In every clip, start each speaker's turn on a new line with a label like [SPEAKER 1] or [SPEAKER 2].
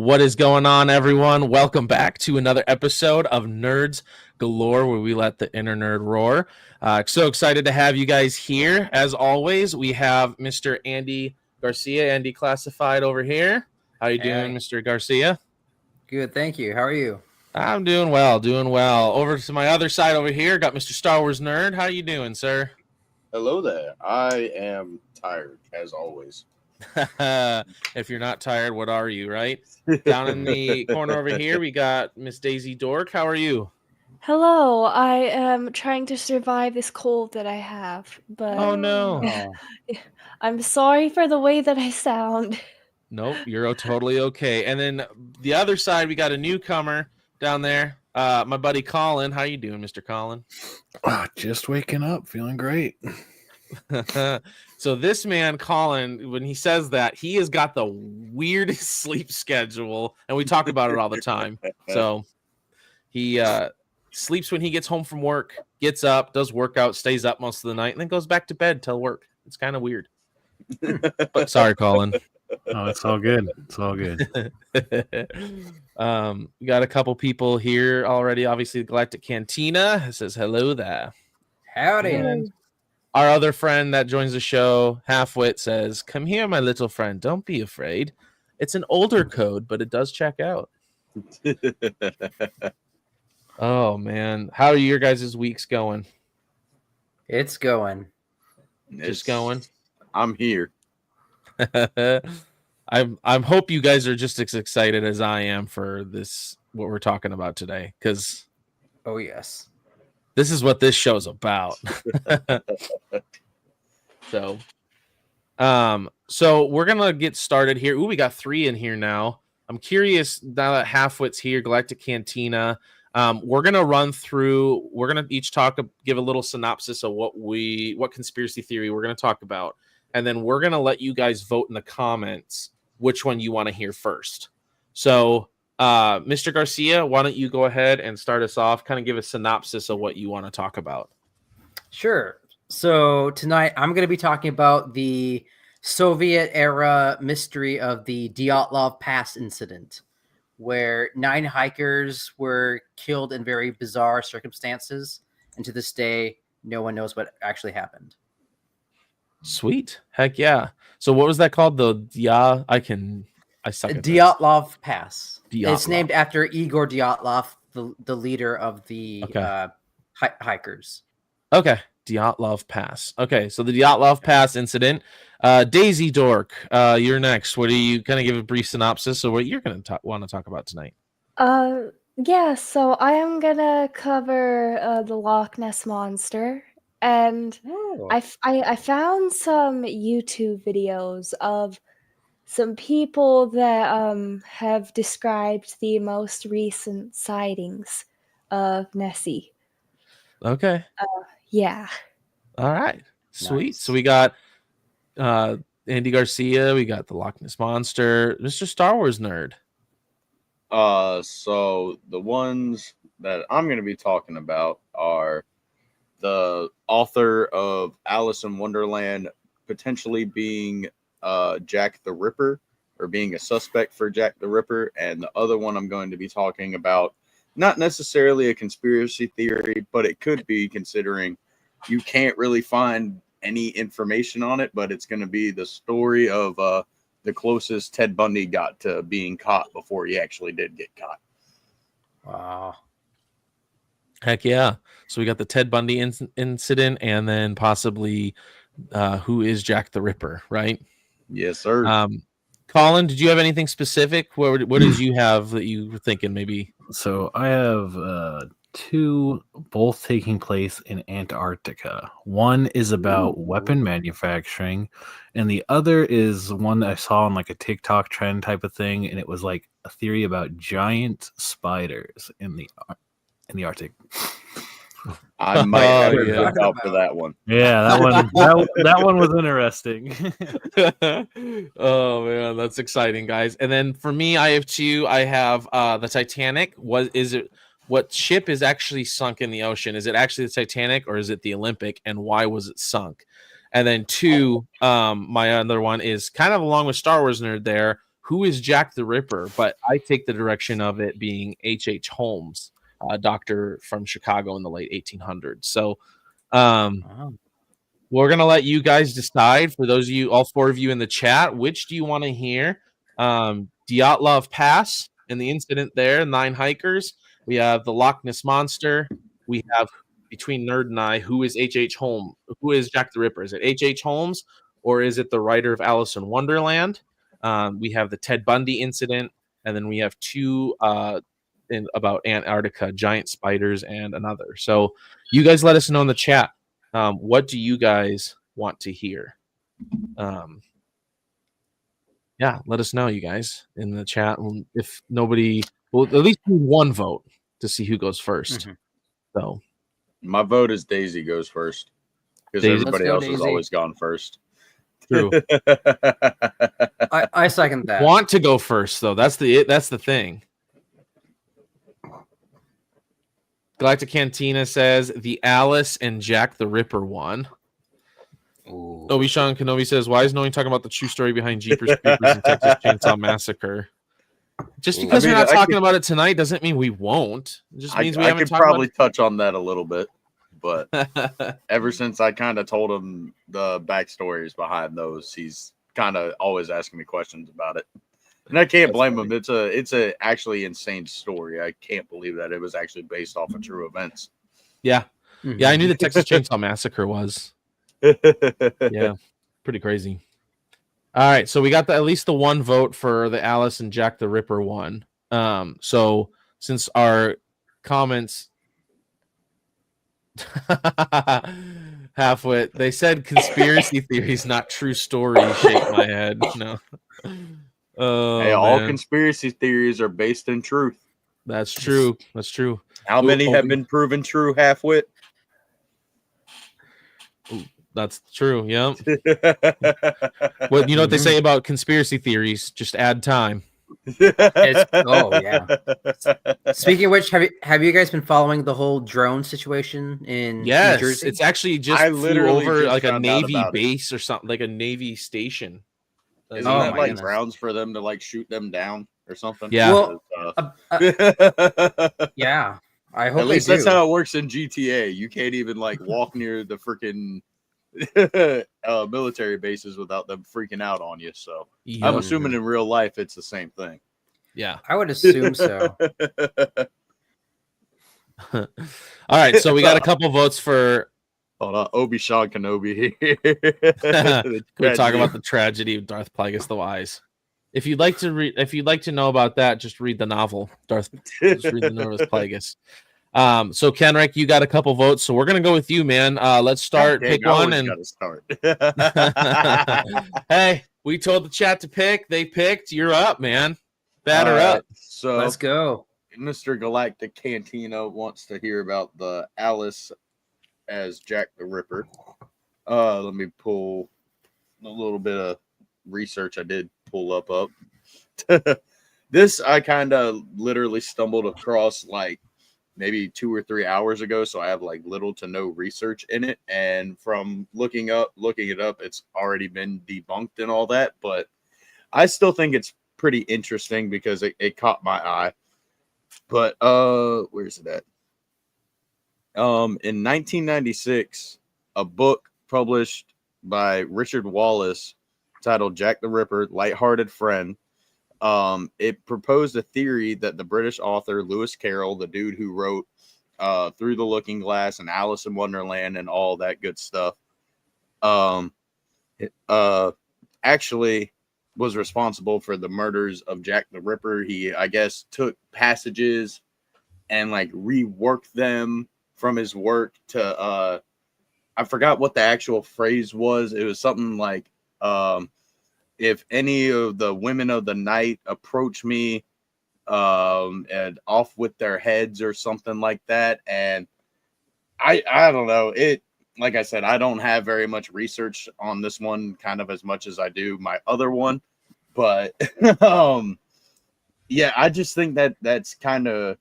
[SPEAKER 1] What is going on, everyone? Welcome back to another episode of Nerds Galore, where we let the inner nerd roar. So excited to have you guys here. As always, we have Mr. Andy Garcia, Andy Classified over here. How you doing, Mr. Garcia?
[SPEAKER 2] Good, thank you. How are you?
[SPEAKER 1] I'm doing well, doing well. Over to my other side over here, got Mr. Star Wars Nerd. How you doing, sir?
[SPEAKER 3] Hello there. I am tired, as always.
[SPEAKER 1] If you're not tired, what are you, right? Down in the corner over here, we got Miss Daisy Dork. How are you?
[SPEAKER 4] Hello, I am trying to survive this cold that I have, but
[SPEAKER 1] Oh no.
[SPEAKER 4] I'm sorry for the way that I sound.
[SPEAKER 1] Nope, you're totally okay. And then the other side, we got a newcomer down there. My buddy Colin. How you doing, Mr. Colin?
[SPEAKER 5] Just waking up, feeling great.
[SPEAKER 1] So this man, Colin, when he says that, he has got the weirdest sleep schedule, and we talk about it all the time. So he sleeps when he gets home from work, gets up, does workout, stays up most of the night, and then goes back to bed till work. It's kind of weird. But sorry, Colin.
[SPEAKER 5] Oh, it's all good. It's all good.
[SPEAKER 1] We got a couple people here already. Obviously, Galactic Cantina says hello there.
[SPEAKER 2] Howdy.
[SPEAKER 1] And our other friend that joins the show, Halfwit, says, "Come here, my little friend. Don't be afraid. It's an older code, but it does check out." Oh man, how are your guys' weeks going?
[SPEAKER 2] It's going.
[SPEAKER 1] Just going.
[SPEAKER 3] I'm here.
[SPEAKER 1] I'm hope you guys are just as excited as I am for this, what we're talking about today, because
[SPEAKER 2] Oh yes,
[SPEAKER 1] this is what this show's about. So we're gonna get started here. Ooh, we got 3 in here now. I'm curious now that Halfwit's here, Galactic Cantina. We're gonna run through. We're gonna each give a little synopsis of what conspiracy theory we're gonna talk about, and then we're gonna let you guys vote in the comments which one you want to hear first. So, Mr. Garcia, why don't you go ahead and start us off? Kind of give a synopsis of what you want to talk about.
[SPEAKER 2] sure. So tonight I'm going to be talking about the Soviet era mystery of the Dyatlov Pass incident, where 9 hikers were killed in very bizarre circumstances, and to this day, no one knows what actually happened.
[SPEAKER 1] Sweet. Heck yeah. So what was that called? I suck at this.
[SPEAKER 2] Dyatlov Pass.
[SPEAKER 1] Dyatlov.
[SPEAKER 2] It's named after Igor Dyatlov, the leader of the hikers.
[SPEAKER 1] Okay. Dyatlov Pass. Okay. So the Dyatlov Pass incident. Daisy Dork, you're next. What do you kind of give a brief synopsis of what you're going to want to talk about tonight?
[SPEAKER 4] Yeah, so I am gonna cover the Loch Ness Monster, and I found some YouTube videos of some people that have described the most recent sightings of Nessie.
[SPEAKER 1] Okay.
[SPEAKER 4] Yeah.
[SPEAKER 1] All right. Sweet.
[SPEAKER 2] Nice.
[SPEAKER 1] So we got Andy Garcia. We got the Loch Ness Monster. Mr. Star Wars Nerd.
[SPEAKER 3] So the ones that I'm going to be talking about are the author of Alice in Wonderland potentially being Jack the Ripper, or being a suspect for Jack the Ripper. And the other one I'm going to be talking about, not necessarily a conspiracy theory, but it could be, considering you can't really find any information on it, but it's going to be the story of the closest Ted Bundy got to being caught before he actually did get caught.
[SPEAKER 2] Wow.
[SPEAKER 1] Heck yeah. So we got the Ted Bundy incident, and then possibly who is Jack the Ripper, right?
[SPEAKER 3] Yes, sir.
[SPEAKER 1] Colin, did you have anything specific? What did you have that you were thinking maybe?
[SPEAKER 5] So I have 2, both taking place in Antarctica. One is about weapon manufacturing, and the other is one that I saw on like a TikTok trend type of thing, and it was like a theory about giant spiders in the Arctic.
[SPEAKER 3] I might have to
[SPEAKER 1] yeah.
[SPEAKER 3] look out for that one.
[SPEAKER 5] Yeah, that one that one was interesting.
[SPEAKER 1] Oh man, that's exciting, guys. And then for me, I have 2. I have the Titanic. What ship is actually sunk in the ocean? Is it actually the Titanic, or is it the Olympic, and why was it sunk? And then 2, my other one is kind of along with Star Wars Nerd there. who is Jack the Ripper, but I take the direction of it being H.H. Holmes, a doctor from Chicago in the late 1800s. So we're going to let you guys decide. For those of you, all four of you in the chat, which do you want to hear? Dyatlov Pass and the incident there, 9 hikers. We have the Loch Ness Monster. We have, between Nerd and I, who is H.H. Holmes? Who is Jack the Ripper? Is it H.H. Holmes, or is it the writer of Alice in Wonderland? We have the Ted Bundy incident, and then we have 2 about Antarctica, giant spiders, and another. So you guys let us know in the chat. What do you guys want to hear? Yeah, let us know, you guys, in the chat. If nobody, well, at least do one vote to see who goes first. So
[SPEAKER 3] my vote is Daisy goes first because
[SPEAKER 1] Daisy?
[SPEAKER 3] everybody
[SPEAKER 2] Let's go,
[SPEAKER 3] else has
[SPEAKER 2] Daisy.
[SPEAKER 3] always gone first.
[SPEAKER 1] True.
[SPEAKER 2] I second that.
[SPEAKER 1] Want to go first, though. That's the thing. Galactic Cantina says the Alice and Jack the Ripper one. Obi-Wan Kenobi says, why is no one talking about the true story behind Jeepers Creepers and Texas Chainsaw Massacre? Just because we're not talking about it tonight doesn't mean we won't. It just means we haven't
[SPEAKER 3] could
[SPEAKER 1] talked
[SPEAKER 3] probably
[SPEAKER 1] about
[SPEAKER 3] touch on that a little bit, but ever since I kind of told him the backstories behind those, he's kind of always asking me questions about it. And I can't blame him. It's a actually insane story. I can't believe that it was actually based off of true events.
[SPEAKER 1] Yeah. Yeah, I knew the Texas Chainsaw Massacre was. Yeah, pretty crazy. All right, so we got at least the one vote for the Alice and Jack the Ripper one. So since our comments halfwit, they said conspiracy theories, not true stories. Shake my head. No.
[SPEAKER 3] Hey, all conspiracy theories are based in truth.
[SPEAKER 1] That's true. That's true.
[SPEAKER 3] How many have been proven true, halfwit?
[SPEAKER 1] That's true. Yeah. Well, you know what they say about conspiracy theories? Just add time.
[SPEAKER 2] Oh yeah. Speaking of which, have you guys been following the whole drone situation in New Jersey?
[SPEAKER 1] It's actually just flew over like a Navy base or something, like a Navy station.
[SPEAKER 3] Isn't that like grounds for them to like shoot them down or something?
[SPEAKER 1] Yeah.
[SPEAKER 2] Well, yeah. I hope
[SPEAKER 3] at least that's how it works in GTA. You can't even like walk near the freaking military bases without them freaking out on you. So I'm assuming in real life it's the same thing.
[SPEAKER 1] Yeah,
[SPEAKER 2] I would assume so.
[SPEAKER 1] All right, so we got a couple votes for
[SPEAKER 3] Obi-Wan Kenobi here.
[SPEAKER 1] We talk about the tragedy of Darth Plagueis the Wise. If you'd like to know about that, just read the novel. Just read the novel of Plagueis. So Kenrick, you got a couple votes, so we're gonna go with you, man. Let's start. Pick one, and
[SPEAKER 3] gotta start.
[SPEAKER 1] Hey, we told the chat to pick. They picked. You're up, man. Batter up.
[SPEAKER 3] So
[SPEAKER 2] let's go.
[SPEAKER 3] Mr. Galactic Cantina wants to hear about the Alice as Jack the Ripper. Let me pull a little bit of research I did pull up. This I kind of literally stumbled across like maybe 2 or 3 hours ago, so I have like little to no research in it. And from looking it up, it's already been debunked and all that. But I still think it's pretty interesting because it caught my eye. But where's it at? In 1996, a book published by Richard Wallace titled Jack the Ripper, Lighthearted Friend. It proposed a theory that the British author Lewis Carroll, the dude who wrote Through the Looking Glass and Alice in Wonderland and all that good stuff, actually was responsible for the murders of Jack the Ripper. He, I guess, took passages and like reworked them from his work to I forgot what the actual phrase was. It was something like if any of the women of the night approach me and off with their heads or something like that. And I don't know. It, like I said, I don't have very much research on this one, kind of as much as I do my other one. But yeah, I just think that that's kind of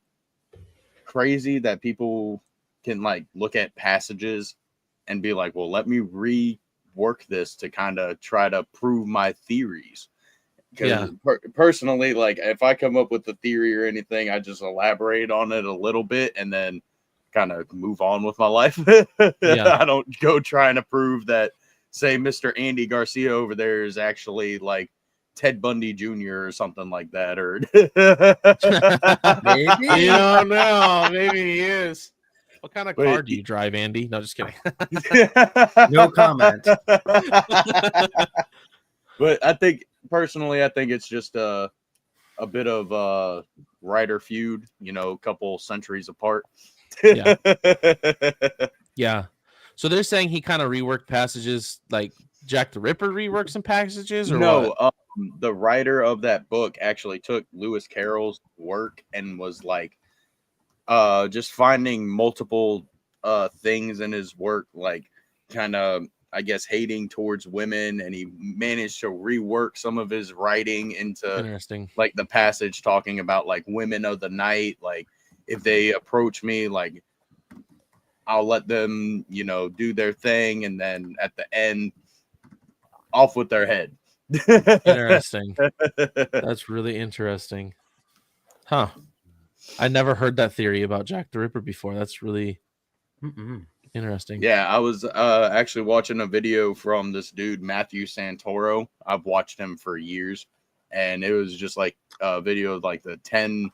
[SPEAKER 3] crazy that people can like look at passages and be like, well, let me rework this to kind of try to prove my theories. Because personally, like if I come up with a theory or anything, I just elaborate on it a little bit and then kind of move on with my life. I don't go trying to prove that, say, Mr. Andy Garcia over there is actually like Ted Bundy Jr. or something like that. Or
[SPEAKER 2] Maybe.
[SPEAKER 1] You don't know. Maybe he is. What kind of car do you drive, Andy? No, just kidding.
[SPEAKER 2] No comment.
[SPEAKER 3] But I think personally, I think it's just a bit of writer feud, you know, a couple centuries apart.
[SPEAKER 1] Yeah. Yeah. So they're saying he kind of reworked passages, like Jack the Ripper reworked some passages, or
[SPEAKER 3] no,
[SPEAKER 1] what?
[SPEAKER 3] The writer of that book actually took Lewis Carroll's work and was like just finding multiple things in his work, like kind of, I guess, hating towards women, and he managed to rework some of his writing into
[SPEAKER 1] Interesting.
[SPEAKER 3] like the passage talking about like women of the night, like if they approach me, like I'll let them, you know, do their thing, and then at the end, off with their head.
[SPEAKER 1] Interesting. That's really interesting. Huh. I never heard that theory about Jack the Ripper before. That's really interesting.
[SPEAKER 3] Yeah, I was actually watching a video from this dude, Matthew Santoro. I've watched him for years, and it was just like a video of like the 10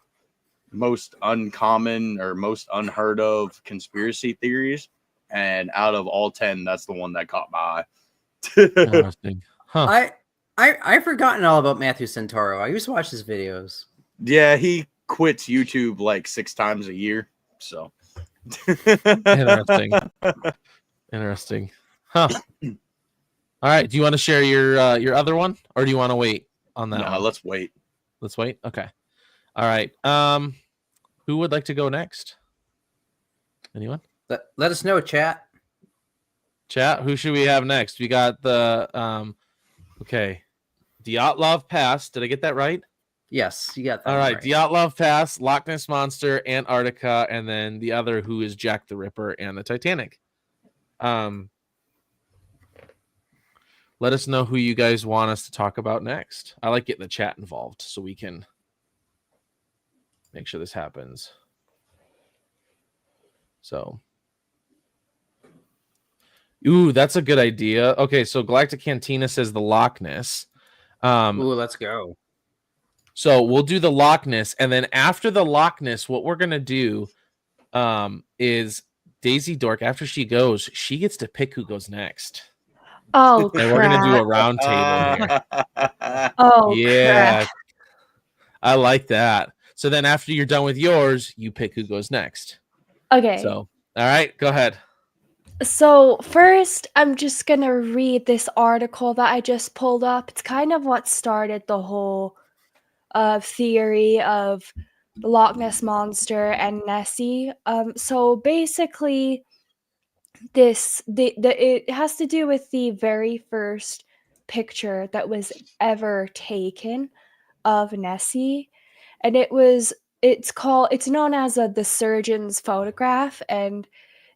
[SPEAKER 3] most uncommon or most unheard of conspiracy theories. And out of all 10, that's the one that caught my eye.
[SPEAKER 1] Interesting. Huh.
[SPEAKER 2] I've forgotten all about Matthew Santoro. I used to watch his videos.
[SPEAKER 3] Yeah, he quits YouTube like 6 times a year. So
[SPEAKER 1] Interesting. Interesting. Huh. All right. Do you want to share your other one, or do you want to wait on that?
[SPEAKER 3] No, let's wait.
[SPEAKER 1] Let's wait. Okay. All right. Who would like to go next? Anyone?
[SPEAKER 2] Let us know, chat.
[SPEAKER 1] Chat. Who should we have next? We got the okay. Dyatlov Pass. Did I get that right?
[SPEAKER 2] Yes, you got that.
[SPEAKER 1] All right.
[SPEAKER 2] Right.
[SPEAKER 1] Dyatlov Pass, Loch Ness Monster, Antarctica, and then the other who is Jack the Ripper and the Titanic. Let us know who you guys want us to talk about next. I like getting the chat involved so we can make sure this happens. So, ooh, that's a good idea. Okay, so Galactic Cantina says the Loch Ness.
[SPEAKER 2] Ooh, let's go.
[SPEAKER 1] So we'll do the Loch Ness, and then after the Loch Ness, what we're gonna do is Daisy Dork. After she goes, she gets to pick who goes next.
[SPEAKER 4] Oh,
[SPEAKER 1] And we're gonna do a
[SPEAKER 4] crap.
[SPEAKER 1] round table here.
[SPEAKER 4] Oh,
[SPEAKER 1] Yeah,
[SPEAKER 4] crap.
[SPEAKER 1] I like that. So then after you're done with yours, you pick who goes next.
[SPEAKER 4] Okay.
[SPEAKER 1] So, all right, go ahead.
[SPEAKER 4] So first, I'm just going to read this article that I just pulled up. It's kind of what started the whole theory of the Loch Ness Monster and Nessie. So basically, it has to do with the very first picture that was ever taken of Nessie, and it's known as the surgeon's photograph, and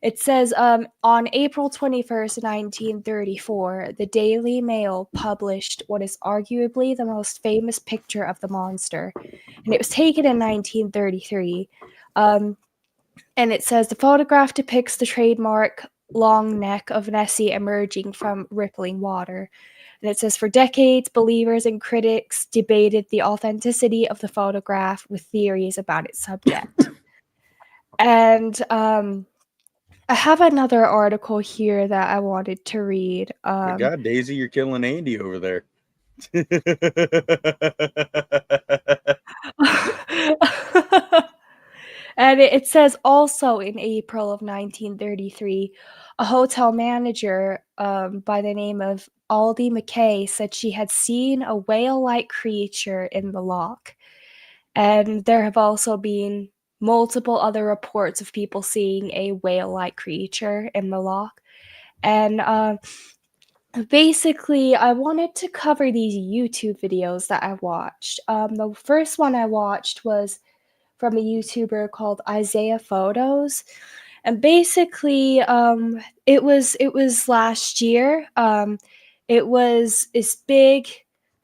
[SPEAKER 4] it says on April 21st, 1934, the Daily Mail published what is arguably the most famous picture of the monster, and it was taken in 1933. And it says the photograph depicts the trademark long neck of Nessie emerging from rippling water. And it says, for decades, believers and critics debated the authenticity of the photograph with theories about its subject. And I have another article here that I wanted to read.
[SPEAKER 3] My God, Daisy, you're killing Andy over there.
[SPEAKER 4] And it says also in April of 1933, a hotel manager by the name of Aldi McKay said she had seen a whale-like creature in the loch. And there have also been multiple other reports of people seeing a whale-like creature in the loch. And basically, I wanted to cover these YouTube videos that I watched. The first one I watched was from a YouTuber called Isaiah Photos, and basically, it was last year. It was this big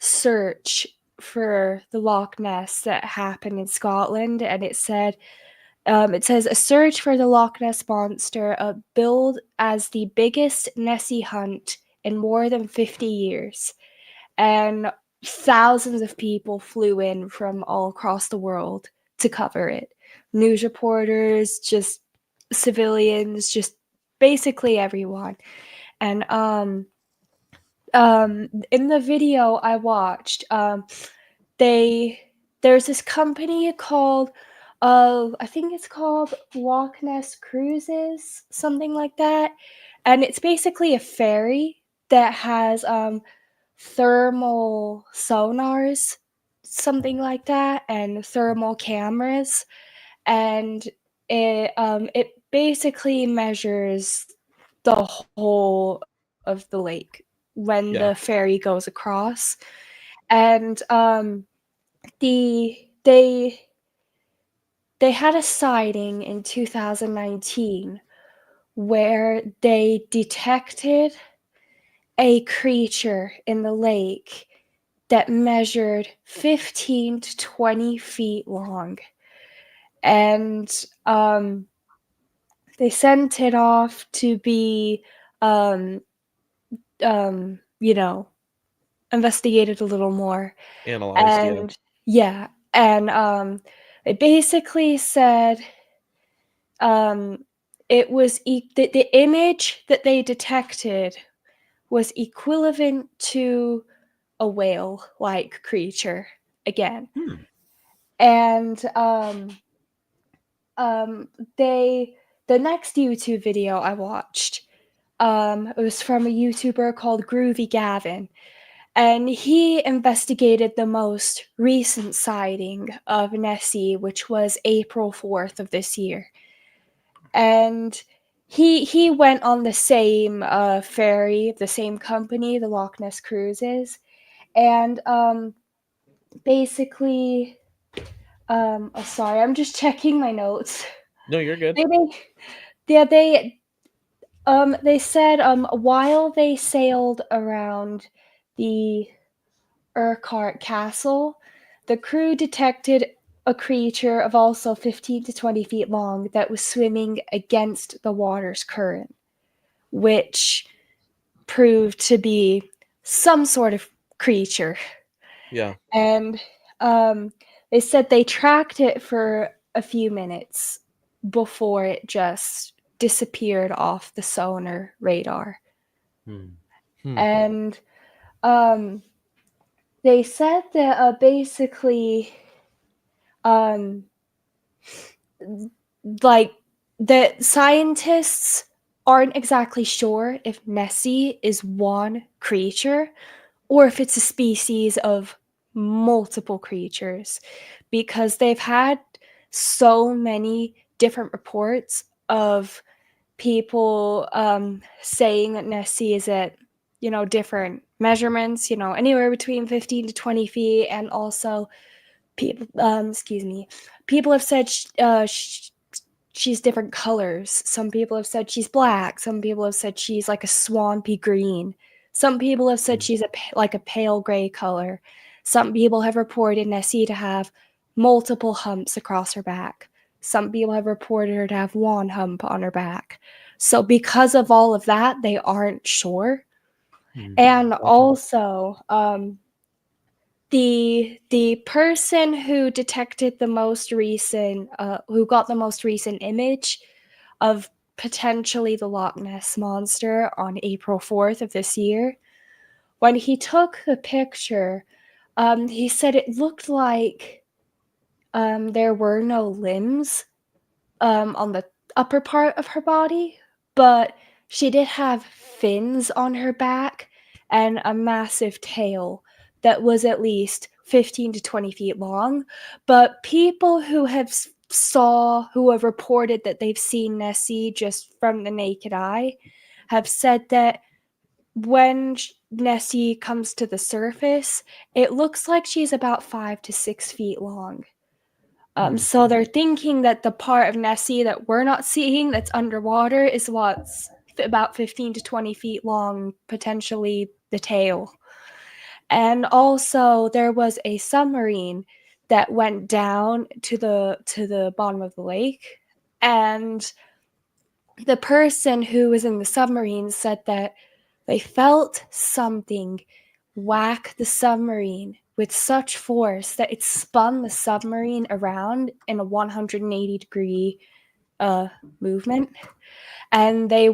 [SPEAKER 4] search for the Loch Ness that happened in Scotland, and it says a search for the Loch Ness monster billed as the biggest Nessie hunt in more than 50 years, and thousands of people flew in from all across the world to cover it. News reporters, just civilians, just basically everyone. And in the video I watched, there's this company called I think it's called Loch Ness Cruises, something like that. And it's basically a ferry that has thermal sonars, something like that, and thermal cameras. And it basically measures the whole of the lake when
[SPEAKER 1] Yeah.
[SPEAKER 4] the ferry goes across. And they had a sighting in 2019 where they detected a creature in the lake that measured 15 to 20 feet long. And they sent it off to be investigated a little more.
[SPEAKER 1] Analyzed, yeah.
[SPEAKER 4] And it basically said it was the image that they detected was equivalent to a whale-like creature again. And the next YouTube video I watched, it was from a YouTuber called Groovy Gavin, and he investigated the most recent sighting of Nessie, which was April 4th of this year. And he went on the same ferry, the same company, the Loch Ness Cruises, and basically, sorry, I'm just checking my notes.
[SPEAKER 1] No, you're good.
[SPEAKER 4] They said while they sailed around the Urquhart Castle, the crew detected a creature of also 15 to 20 feet long that was swimming against the water's current, which proved to be some sort of creature.
[SPEAKER 1] Yeah.
[SPEAKER 4] And they said they tracked it for a few minutes before it just disappeared off the sonar radar. And they said that basically like the scientists aren't exactly sure if Nessie is one creature or if it's a species of multiple creatures, because they've had so many different reports of people saying that Nessie is at different measurements, anywhere between 15 to 20 feet, and also people people have said she's different colors. Some people have said she's black. Some people have said she's like a swampy green. Some people have said she's like a pale gray color. Some people have reported Nessie to have multiple humps across her back. Some people have reported her to have one hump on her back. So because of all of that, they aren't sure. And also, the person who detected the most recent, who got the most recent image of potentially the Loch Ness monster on April 4th of this year, when he took the picture, he said it looked like there were no limbs on the upper part of her body, but she did have fins on her back and a massive tail that was at least 15 to 20 feet long. But people who have who have reported that they've seen Nessie just from the naked eye have said that when Nessie comes to the surface, it looks like she's about 5 to 6 feet long. So they're thinking that the part of Nessie that we're not seeing that's underwater is what's about 15 to 20 feet long, potentially the tail. And also there was a submarine that went down to the bottom of the lake, and the person who was in the submarine said that they felt something whack the submarine with such force that it spun the submarine around in a 180-degree movement. And they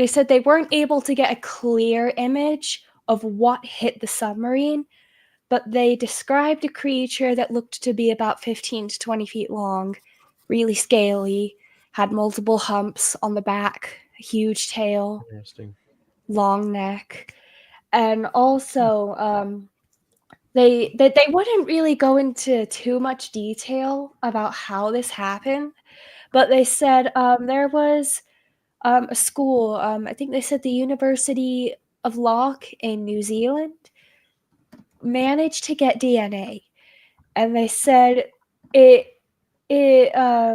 [SPEAKER 4] said they weren't able to get a clear image of what hit the submarine, but they described a creature that looked to be about 15 to 20 feet long, really scaly, had multiple humps on the back, a huge tail,
[SPEAKER 1] Interesting.
[SPEAKER 4] long neck. And also, they wouldn't really go into too much detail about how this happened, but they said there was a school, I think they said the University of Loch in New Zealand, managed to get DNA, and they said it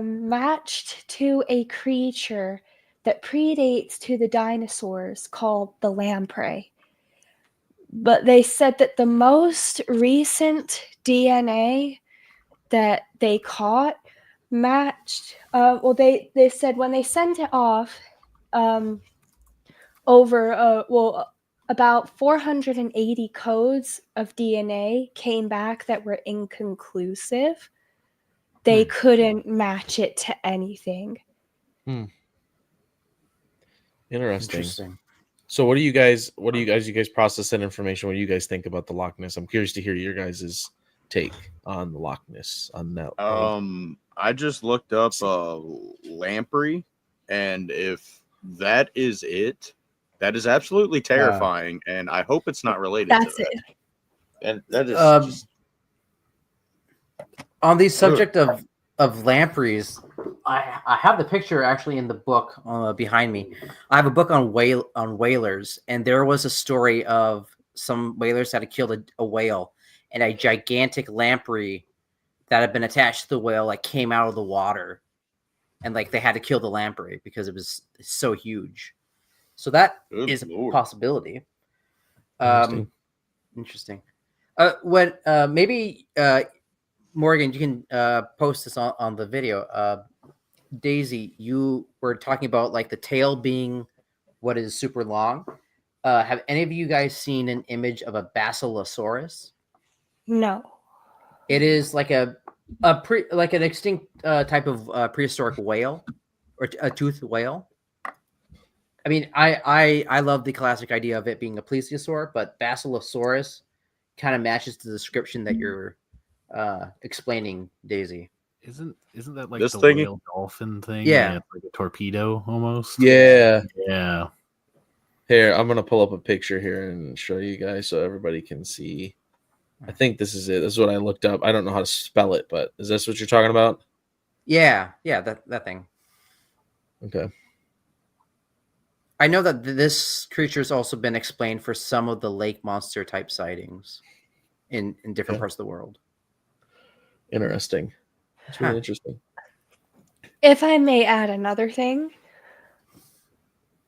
[SPEAKER 4] matched to a creature that predates to the dinosaurs called the lamprey. But they said that the most recent DNA that they caught matched. They said when they sent it off, about 480 codes of DNA came back that were inconclusive. They couldn't match it to anything.
[SPEAKER 1] Interesting. So what do you guys process that information? What do you guys think about the Loch Ness? I'm curious to hear your guys' take on the Loch Ness on that.
[SPEAKER 3] I just looked up lamprey, and if that is it, that is absolutely terrifying, and I hope it's not related to that.
[SPEAKER 4] It.
[SPEAKER 3] And that is just...
[SPEAKER 2] On the subject of lampreys, I have the picture actually in the book behind me. I have a book on whalers, and there was a story of some whalers that had killed a whale, and a gigantic lamprey that had been attached to the whale like came out of the water, and like they had to kill the lamprey because it was so huge. So that is a possibility. Interesting. Maybe Morgan, you can post this on the video. Daisy, you were talking about like the tail being what is super long. Have any of you guys seen an image of a basilosaurus?
[SPEAKER 4] No.
[SPEAKER 2] It is like an extinct type of prehistoric whale, or a toothed whale. I mean, I love the classic idea of it being a plesiosaur, but basilosaurus kind of matches the description that you're explaining, Daisy.
[SPEAKER 5] Isn't that like
[SPEAKER 3] this
[SPEAKER 5] the
[SPEAKER 3] thingy?
[SPEAKER 5] whale dolphin thing?
[SPEAKER 2] Yeah.
[SPEAKER 5] It's like a torpedo almost.
[SPEAKER 1] Yeah. Here, I'm gonna pull up a picture here and show you guys so everybody can see. I think this is it. This is what I looked up. I don't know how to spell it, but is this what you're talking about?
[SPEAKER 2] Yeah, that thing.
[SPEAKER 1] Okay.
[SPEAKER 2] I know that this creature has also been explained for some of the lake monster type sightings in different parts of the world.
[SPEAKER 1] Interesting. It's really interesting.
[SPEAKER 4] If I may add another thing.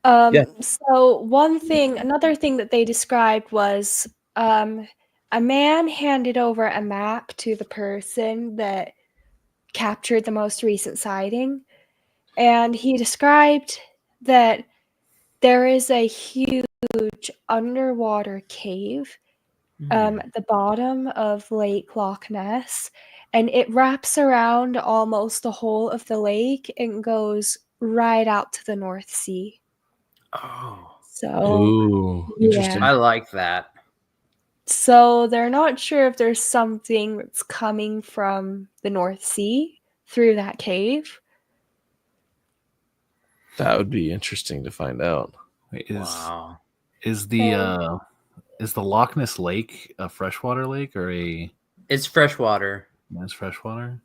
[SPEAKER 4] So another thing that they described was a man handed over a map to the person that captured the most recent sighting, and he described that there is a huge underwater cave at the bottom of Lake Loch Ness, and it wraps around almost the whole of the lake and goes right out to the North Sea.
[SPEAKER 2] Oh.
[SPEAKER 4] So,
[SPEAKER 1] interesting.
[SPEAKER 2] I like that.
[SPEAKER 4] So they're not sure if there's something that's coming from the North Sea through that cave.
[SPEAKER 1] That would be interesting to find out.
[SPEAKER 2] Wow.
[SPEAKER 5] Is the Loch Ness Lake a freshwater lake or a?
[SPEAKER 2] It's freshwater.
[SPEAKER 5] It's freshwater.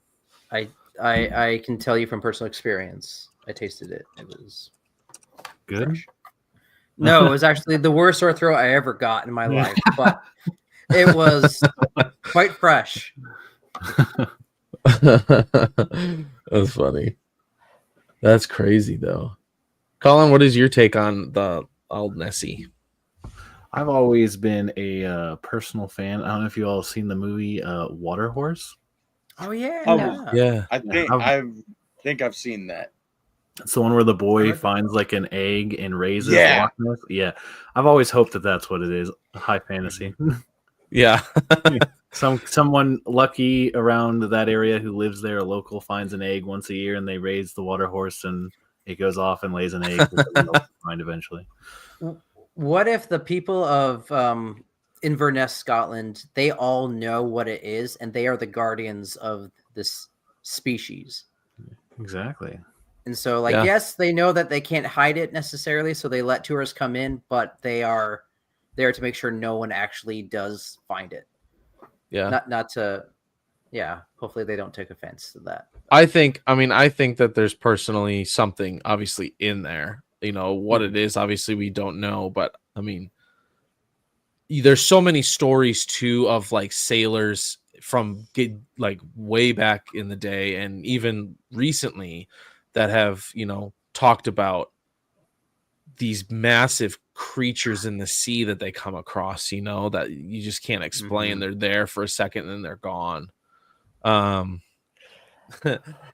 [SPEAKER 2] I can tell you from personal experience. I tasted it. It was
[SPEAKER 5] good.
[SPEAKER 2] Fresh. No, it was actually the worst sore throat I ever got in my life, but it was quite fresh.
[SPEAKER 1] That's funny. That's crazy, though. Colin, what is your take on the old Nessie?
[SPEAKER 5] I've always been a personal fan. I don't know if you all have seen the movie Water Horse.
[SPEAKER 2] Oh yeah,
[SPEAKER 3] No.
[SPEAKER 1] Yeah.
[SPEAKER 3] I think
[SPEAKER 5] Yeah,
[SPEAKER 3] I've seen that.
[SPEAKER 5] it's the one where the boy
[SPEAKER 2] heard that.
[SPEAKER 5] finds like an egg and raises
[SPEAKER 3] Yeah.
[SPEAKER 5] Loch Ness. Yeah, I've always hoped that that's what it is. High fantasy.
[SPEAKER 1] Yeah.
[SPEAKER 5] Someone lucky around that area who lives there, a local, finds an egg once a year, and they raise the water horse, and it goes off and lays an egg that everyone else will find eventually.
[SPEAKER 2] What if the people of Inverness, Scotland, they all know what it is, and they are the guardians of this species?
[SPEAKER 5] Exactly.
[SPEAKER 2] And so, like,
[SPEAKER 1] Yeah.
[SPEAKER 2] yes, they know that they can't hide it necessarily, so they let tourists come in, but they are there to make sure no one actually does find it.
[SPEAKER 1] Yeah.
[SPEAKER 2] Not to, yeah. Hopefully, they don't take offense to that.
[SPEAKER 1] I think that there's personally something obviously in there. You know, what it is, obviously we don't know, but I mean, there's so many stories too of like sailors from like way back in the day and even recently that have, you know, talked about these massive creatures in the sea that they come across, you know, that you just can't explain. They're there for a second and then they're gone.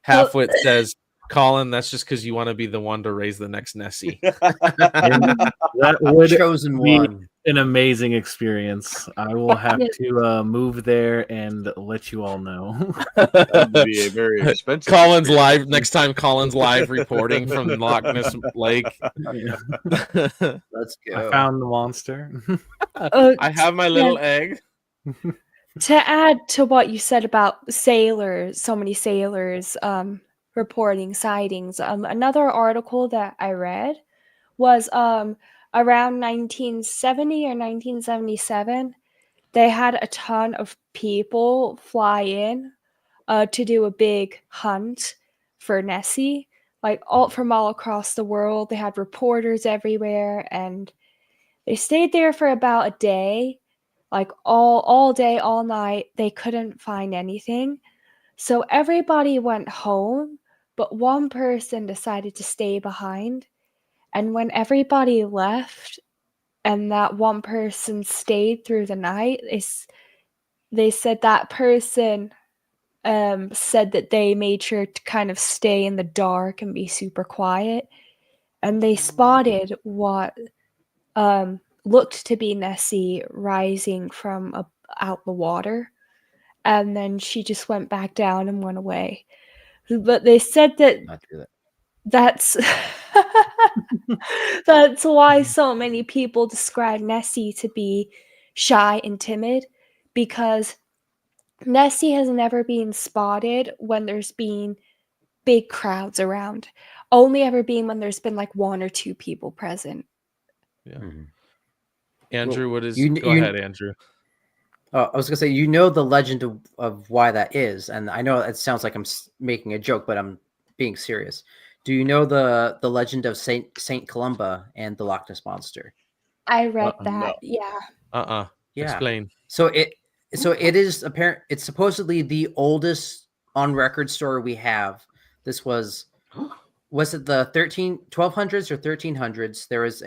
[SPEAKER 1] Halfwit says, Colin, that's just because you want to be the one to raise the next Nessie.
[SPEAKER 5] That would
[SPEAKER 2] Chosen
[SPEAKER 5] be
[SPEAKER 2] one.
[SPEAKER 5] an amazing experience. I will have to move there and let you all know.
[SPEAKER 3] That would be a very expensive.
[SPEAKER 1] Colin's
[SPEAKER 3] experience.
[SPEAKER 1] live next time. Colin's live reporting from Loch Ness Lake.
[SPEAKER 2] Let's go.
[SPEAKER 5] I found the monster.
[SPEAKER 1] I have my little egg.
[SPEAKER 4] To add to what you said about sailors, so many sailors reporting sightings, another article that I read was around 1970 or 1977, they had a ton of people fly in to do a big hunt for Nessie, like all across the world. They had reporters everywhere, and they stayed there for about a day, like all day, all night. They couldn't find anything. So everybody went home, but one person decided to stay behind. And when everybody left and that one person stayed through the night, they said that person said that they made sure to kind of stay in the dark and be super quiet. And they spotted what looked to be Nessie rising from out the water. And then she just went back down and went away. But they said that
[SPEAKER 2] Not do that.
[SPEAKER 4] that's that's why so many people describe Nessie to be shy and timid, because Nessie has never been spotted when there's been big crowds around. Only ever been when there's been like one or two people present.
[SPEAKER 1] Yeah.
[SPEAKER 2] Mhm.
[SPEAKER 1] Andrew, what is?
[SPEAKER 2] you-
[SPEAKER 1] Go
[SPEAKER 2] you-
[SPEAKER 1] ahead, Andrew.
[SPEAKER 2] I was gonna say, you know the legend of why that is, and I know it sounds like I'm making a joke, but I'm being serious. Do you know the legend of Saint Columba and the Loch Ness monster?
[SPEAKER 4] I read that.
[SPEAKER 3] no.
[SPEAKER 4] Yeah.
[SPEAKER 2] Yeah.
[SPEAKER 3] Explain.
[SPEAKER 2] So it is apparent. It's supposedly the oldest on record story we have. This was it the 1200s or 1300s? There was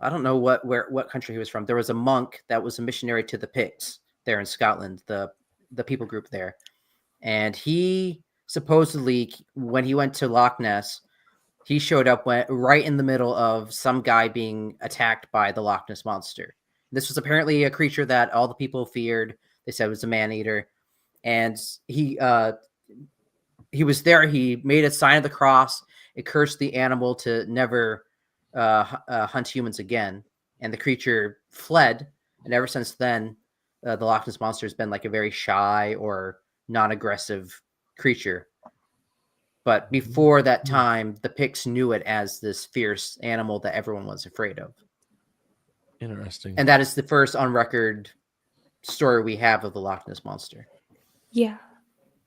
[SPEAKER 2] I don't know what country he was from. There was a monk that was a missionary to the Picts there in Scotland, the people group there. And he supposedly, when he went to Loch Ness, he showed up right in the middle of some guy being attacked by the Loch Ness monster. This was apparently a creature that all the people feared. They said it was a man-eater. And he was there. He made a sign of the cross. It cursed the animal to never hunt humans again, and the creature fled. And ever since then, the Loch Ness monster has been like a very shy or non-aggressive creature. But before that time, the Picts knew it as this fierce animal that everyone was afraid of.
[SPEAKER 1] Interesting.
[SPEAKER 2] And that is the first on record story we have of the Loch Ness monster.
[SPEAKER 4] Yeah.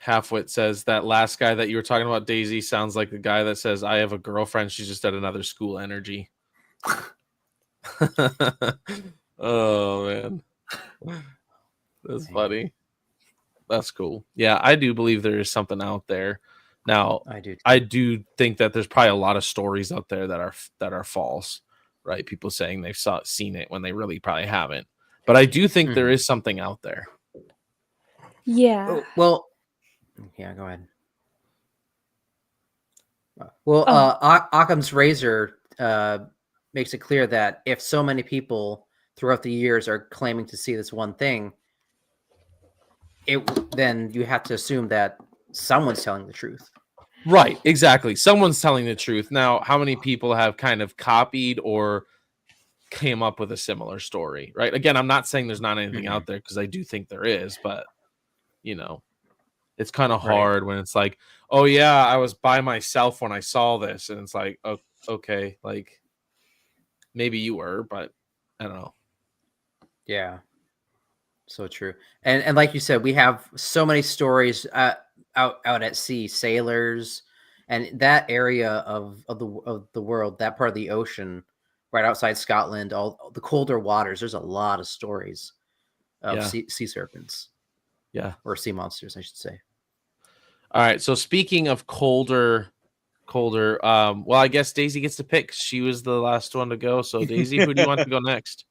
[SPEAKER 1] Halfwit says that last guy that you were talking about, Daisy, sounds like the guy that says, I have a girlfriend. She's just at another school. Energy. Oh, man. That's funny. That's cool. Yeah, I do believe there is something out there. Now,
[SPEAKER 2] I do.
[SPEAKER 1] I do think that there's probably a lot of stories out there that are false. right? People saying they've seen it when they really probably haven't. But I do think there is something out there.
[SPEAKER 4] Yeah.
[SPEAKER 2] Oh, well, yeah, go ahead. Well, Occam's razor makes it clear that if so many people throughout the years are claiming to see this one thing, then you have to assume that someone's telling the truth.
[SPEAKER 1] Right, exactly. Someone's telling the truth. Now, how many people have kind of copied or came up with a similar story, right? Again, I'm not saying there's not anything out there, because I do think there is, but you know, it's kind of hard when it's like, oh yeah, I was by myself when I saw this, and it's like, oh, okay, like maybe you were, but I don't know.
[SPEAKER 2] Yeah, so true. And like you said, we have so many stories out at sea, sailors, and that area of the world, that part of the ocean, right outside Scotland, all the colder waters. There's a lot of stories of sea serpents.
[SPEAKER 1] Yeah,
[SPEAKER 2] or sea monsters, I should say.
[SPEAKER 1] All right. So speaking of colder. Well, I guess Daisy gets to pick. She was the last one to go. So Daisy, who do you want to go next?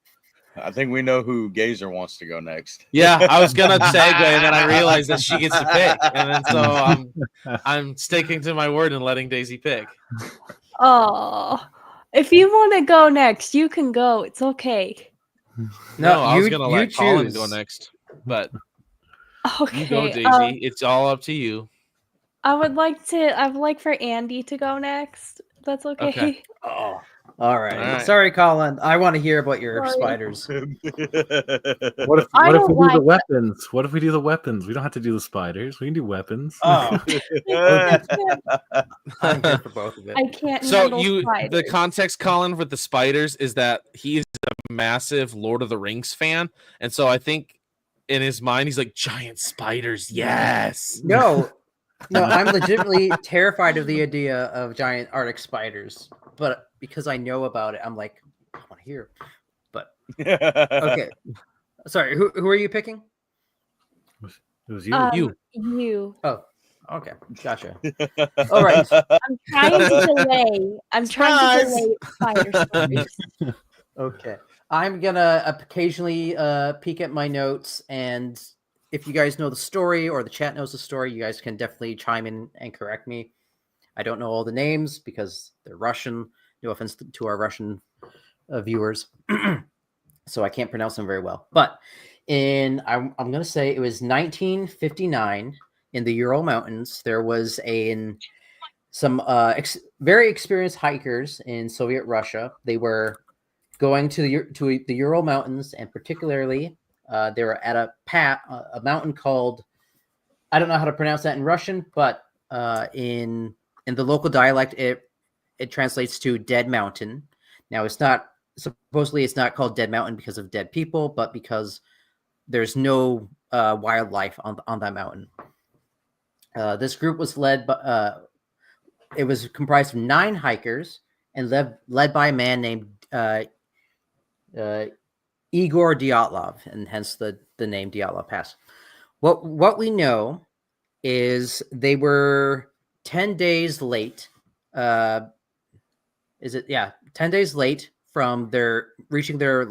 [SPEAKER 3] I think we know who Gazer wants to go next.
[SPEAKER 1] Yeah, I was gonna segue, and then I realized that she gets to pick, and then so I'm sticking to my word and letting Daisy pick.
[SPEAKER 4] Oh, if you want to go next, you can go. It's okay.
[SPEAKER 1] No, I was gonna let Colin go next, but
[SPEAKER 4] okay,
[SPEAKER 1] you go, Daisy. It's all up to you.
[SPEAKER 4] I would like for Andy to go next. That's okay.
[SPEAKER 1] Okay.
[SPEAKER 2] Oh, all right. Sorry, Colin. I want to hear about your spiders.
[SPEAKER 5] What if we do the weapons? What if we do the weapons? We don't have to do the spiders. We can do weapons.
[SPEAKER 2] Oh, I'm here for both of it.
[SPEAKER 4] I can't.
[SPEAKER 1] So the context, Colin, with the spiders is that he is a massive Lord of the Rings fan, and so I think in his mind he's like, giant spiders, yes.
[SPEAKER 2] No, I'm legitimately terrified of the idea of giant Arctic spiders, but because I know about it, I'm like, I want to hear. But okay, sorry. Who are you picking?
[SPEAKER 5] It was you.
[SPEAKER 4] You.
[SPEAKER 2] Oh, okay, gotcha. All right.
[SPEAKER 4] I'm trying to delay spider stories.
[SPEAKER 2] Okay, I'm gonna occasionally peek at my notes, and if you guys know the story or the chat knows the story, you guys can definitely chime in and correct me. I don't know all the names because they're Russian. No offense to our Russian viewers, so I can't pronounce them very well. But I'm going to say it was 1959 in the Ural Mountains. There was some very experienced hikers in Soviet Russia. They were going to the Ural Mountains, and particularly they were at a mountain called, I don't know how to pronounce that in Russian, but in the local dialect, it translates to Dead Mountain. Now, supposedly it's not called Dead Mountain because of dead people, but because there's no wildlife on that mountain. This group was led by, it was comprised of 9 hikers and led by a man named Igor Dyatlov, and hence the name Dyatlov Pass. What we know is they were 10 days late. 10 days late from reaching their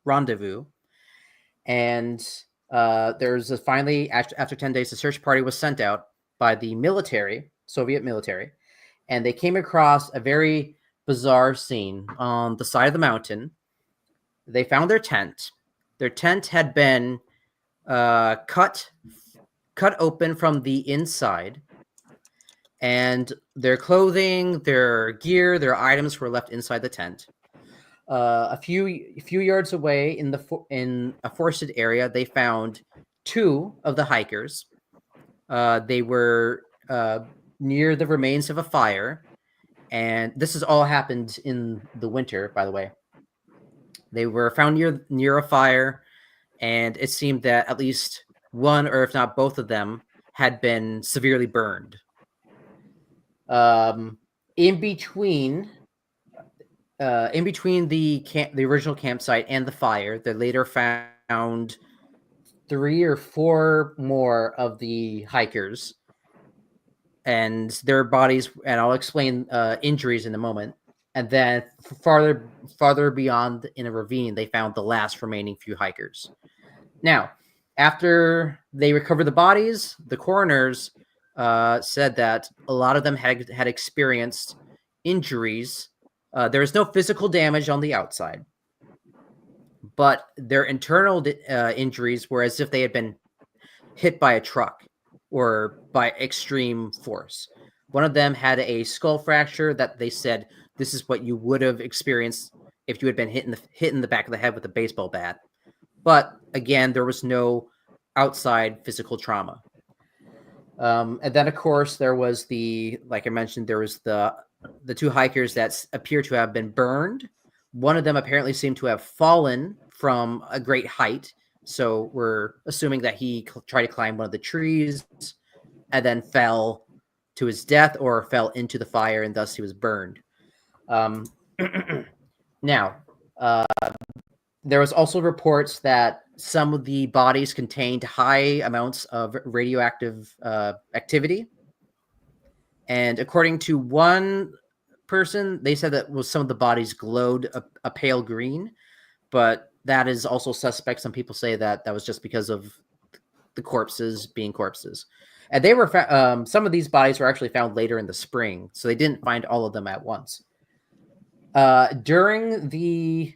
[SPEAKER 2] rendezvous, and finally after 10 days, the search party was sent out by the Soviet military, and they came across a very bizarre scene on the side of the mountain. They found their tent. Their tent had been cut open from the inside, and their clothing, their gear, their items were left inside the tent. A few yards away in a forested area, they found 2 of the hikers. They were near the remains of a fire, and this has all happened in the winter, by the way. They were found near a fire, and it seemed that at least one, or if not both of them, had been severely burned. In between the original campsite and the fire, they later found 3 or 4 more of the hikers, and their bodies, and I'll explain injuries in a moment. And then farther beyond in a ravine, they found the last remaining few hikers. Now, after they recovered the bodies, the coroners said that a lot of them had experienced injuries. There was no physical damage on the outside, but their internal injuries were as if they had been hit by a truck or by extreme force. One of them had a skull fracture that they said this is what you would have experienced if you had been hit in the back of the head with a baseball bat. But again, there was no outside physical trauma. And then, of course, there was like I mentioned, there was the two hikers that appear to have been burned. One of them apparently seemed to have fallen from a great height. So we're assuming that he tried to climb one of the trees and then fell to his death or fell into the fire and thus he was burned. Now, there was also reports that some of the bodies contained high amounts of radioactive activity. And according to one person, they said that some of the bodies glowed a pale green, but that is also suspect. Some people say that was just because of the corpses being corpses. And they were some of these bodies were actually found later in the spring, so they didn't find all of them at once. During the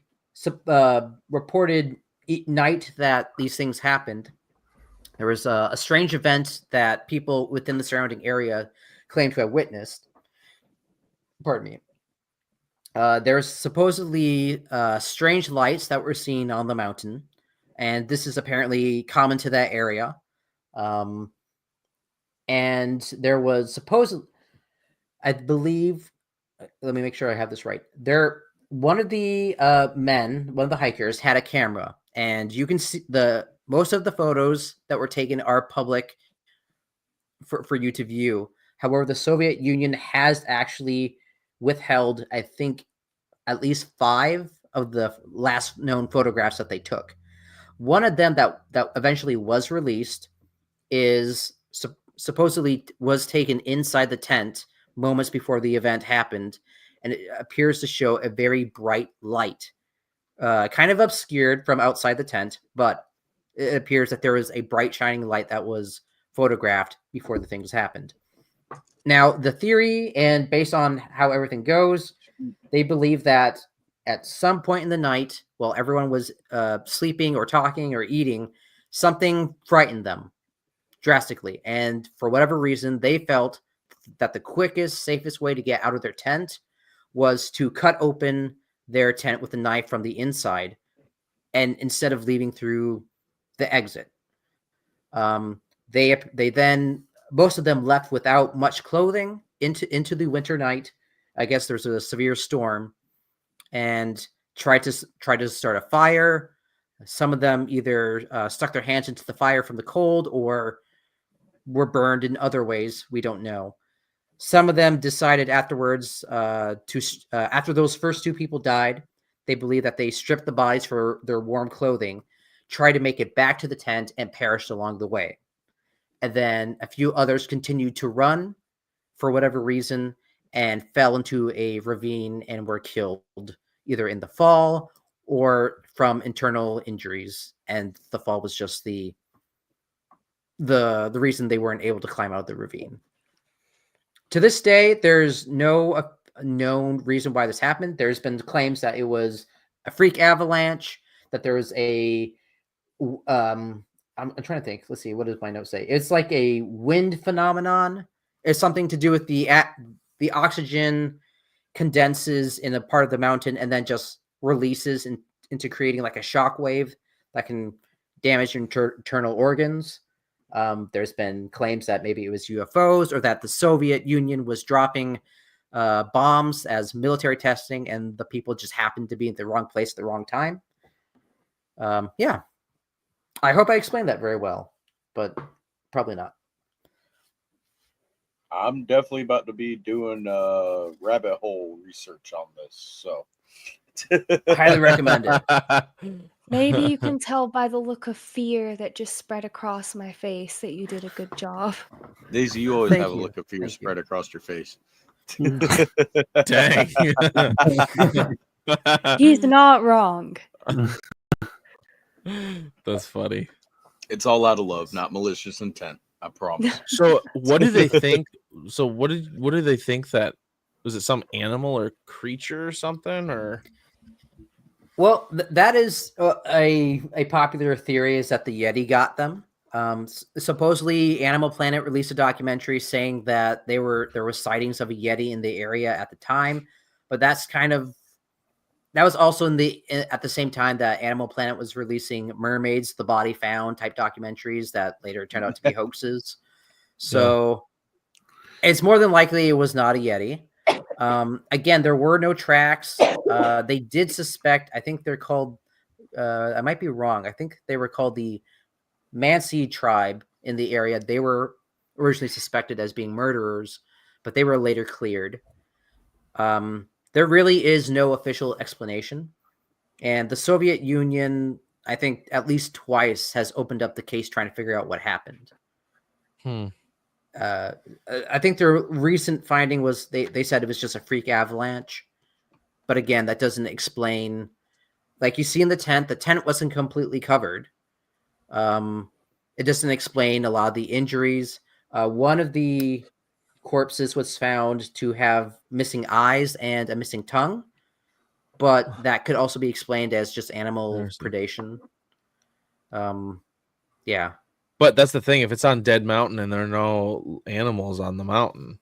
[SPEAKER 2] reported night that these things happened, there was a strange event that people within the surrounding area claimed to have witnessed. Pardon me. There's supposedly strange lights that were seen on the mountain, and this is apparently common to that area. And there was supposedly, I believe, let me make sure I have this right. One of the one of the hikers had a camera, and you can see most of the photos that were taken are public for you to view. However, the Soviet Union has actually withheld, I think, at least 5 of the last known photographs that they took. One of them that eventually was released is supposedly was taken inside the tent moments before the event happened, and it appears to show a very bright light, kind of obscured from outside the tent, but it appears that there was a bright shining light that was photographed before the things happened. Now, the theory, and based on how everything goes, they believe that at some point in the night, while everyone was sleeping or talking or eating, something frightened them drastically. And for whatever reason, they felt that the quickest, safest way to get out of their tent was to cut open their tent with a knife from the inside, and instead of leaving through the exit. They then, most of them left without much clothing into the winter night. I guess there's a severe storm, and tried to start a fire. Some of them either stuck their hands into the fire from the cold or were burned in other ways. We don't know. Some of them decided afterwards after those first 2 people died, they believe that they stripped the bodies for their warm clothing, tried to make it back to the tent, and perished along the way. And then a few others continued to run for whatever reason and fell into a ravine and were killed either in the fall or from internal injuries. And the fall was just the reason they weren't able to climb out of the ravine. To this day, there's no known reason why this happened. There's been claims that it was a freak avalanche, that there was I'm trying to think. Let's see. What does my note say? It's like a wind phenomenon. It's something to do with the oxygen condenses in a part of the mountain and then just releases into creating like a shock wave that can damage your internal organs. There's been claims that maybe it was UFOs or that the Soviet Union was dropping bombs as military testing and the people just happened to be in the wrong place at the wrong time. Yeah. I hope I explained that very well, but probably not.
[SPEAKER 3] I'm definitely about to be doing rabbit hole research on this, so
[SPEAKER 2] Highly recommend it.
[SPEAKER 4] Maybe you can tell by the look of fear that just spread across my face that you did a good job.
[SPEAKER 3] Daisy, you always
[SPEAKER 2] Thank
[SPEAKER 3] have a
[SPEAKER 2] you.
[SPEAKER 3] look of fear
[SPEAKER 2] Thank
[SPEAKER 3] spread
[SPEAKER 2] you.
[SPEAKER 3] across your face.
[SPEAKER 1] Dang.
[SPEAKER 4] He's not wrong.
[SPEAKER 1] That's funny.
[SPEAKER 3] It's all out of love, not malicious intent. I promise.
[SPEAKER 1] So what do they think? So what do they think that was it some animal or creature or something or
[SPEAKER 2] Well, that is a popular theory is that the Yeti got them. Supposedly, Animal Planet released a documentary saying that there were sightings of a Yeti in the area at the time, but that was also at the same time that Animal Planet was releasing Mermaids, the Body Found type documentaries that later turned out to be hoaxes. So it's more than likely it was not a Yeti. Again, there were no tracks. They did suspect, I think they're called, I might be wrong. I think they were called the Mansi tribe in the area. They were originally suspected as being murderers, but they were later cleared. There really is no official explanation. And the Soviet Union, I think at least twice, has opened up the case trying to figure out what happened. I think their recent finding was they said it was just a freak avalanche. But again, that doesn't explain. Like you see in the tent wasn't completely covered. It doesn't explain a lot of the injuries. One of the corpses was found to have missing eyes and a missing tongue, but that could also be explained as just animal predation. Yeah.
[SPEAKER 1] But that's the thing. If it's on Dead Mountain and there are no animals on the mountain,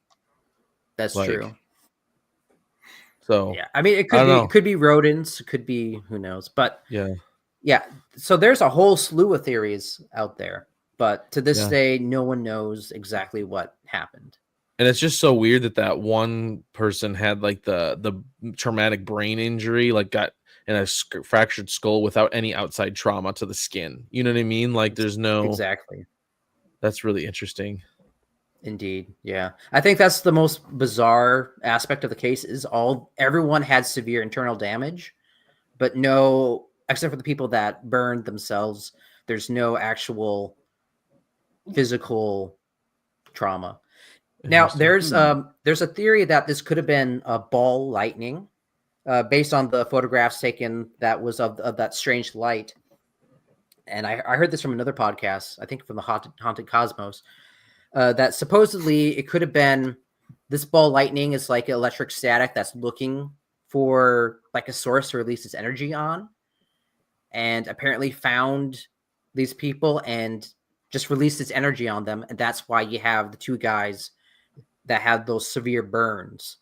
[SPEAKER 2] that's true.
[SPEAKER 1] So
[SPEAKER 2] yeah, I mean, it could be rodents, it could be who knows, but yeah. So there's a whole slew of theories out there, but to this day, no one knows exactly what happened.
[SPEAKER 1] And it's just so weird that one person had like the traumatic brain injury, like got in a fractured skull without any outside trauma to the skin. You know what I mean? Like there's no
[SPEAKER 2] exactly.
[SPEAKER 1] That's really interesting.
[SPEAKER 2] Indeed. Yeah. I think that's the most bizarre aspect of the case is everyone had severe internal damage, but no, except for the people that burned themselves, there's no actual physical trauma. Now there's a theory that this could have been a ball lightning, based on the photographs taken that was of that strange light. And I heard this from another podcast, I think from the Haunted Cosmos, that supposedly it could have been this ball lightning is like electric static that's looking for like a source to release its energy on, and apparently found these people and just released its energy on them. And that's why you have the two guys that had those severe burns.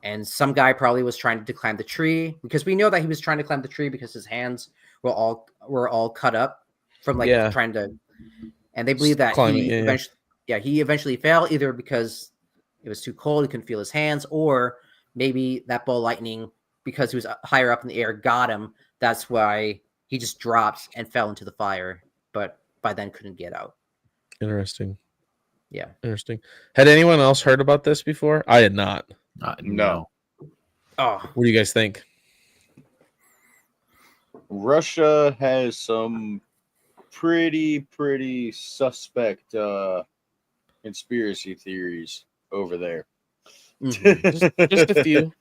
[SPEAKER 2] And some guy probably was trying to climb the tree, because we know that he was trying to climb the tree because his hands were all cut up from trying to, and they believe that he eventually fell, either because it was too cold, he couldn't feel his hands, or maybe that ball lightning, because he was higher up in the air, got him. That's why he just dropped and fell into the fire, but by then couldn't get out.
[SPEAKER 1] Interesting.
[SPEAKER 2] Yeah.
[SPEAKER 1] Interesting. Had anyone else heard about this before? I had not.
[SPEAKER 3] No.
[SPEAKER 2] Oh,
[SPEAKER 1] what do you guys think?
[SPEAKER 3] Russia has some pretty suspect conspiracy theories over there.
[SPEAKER 1] Just a few.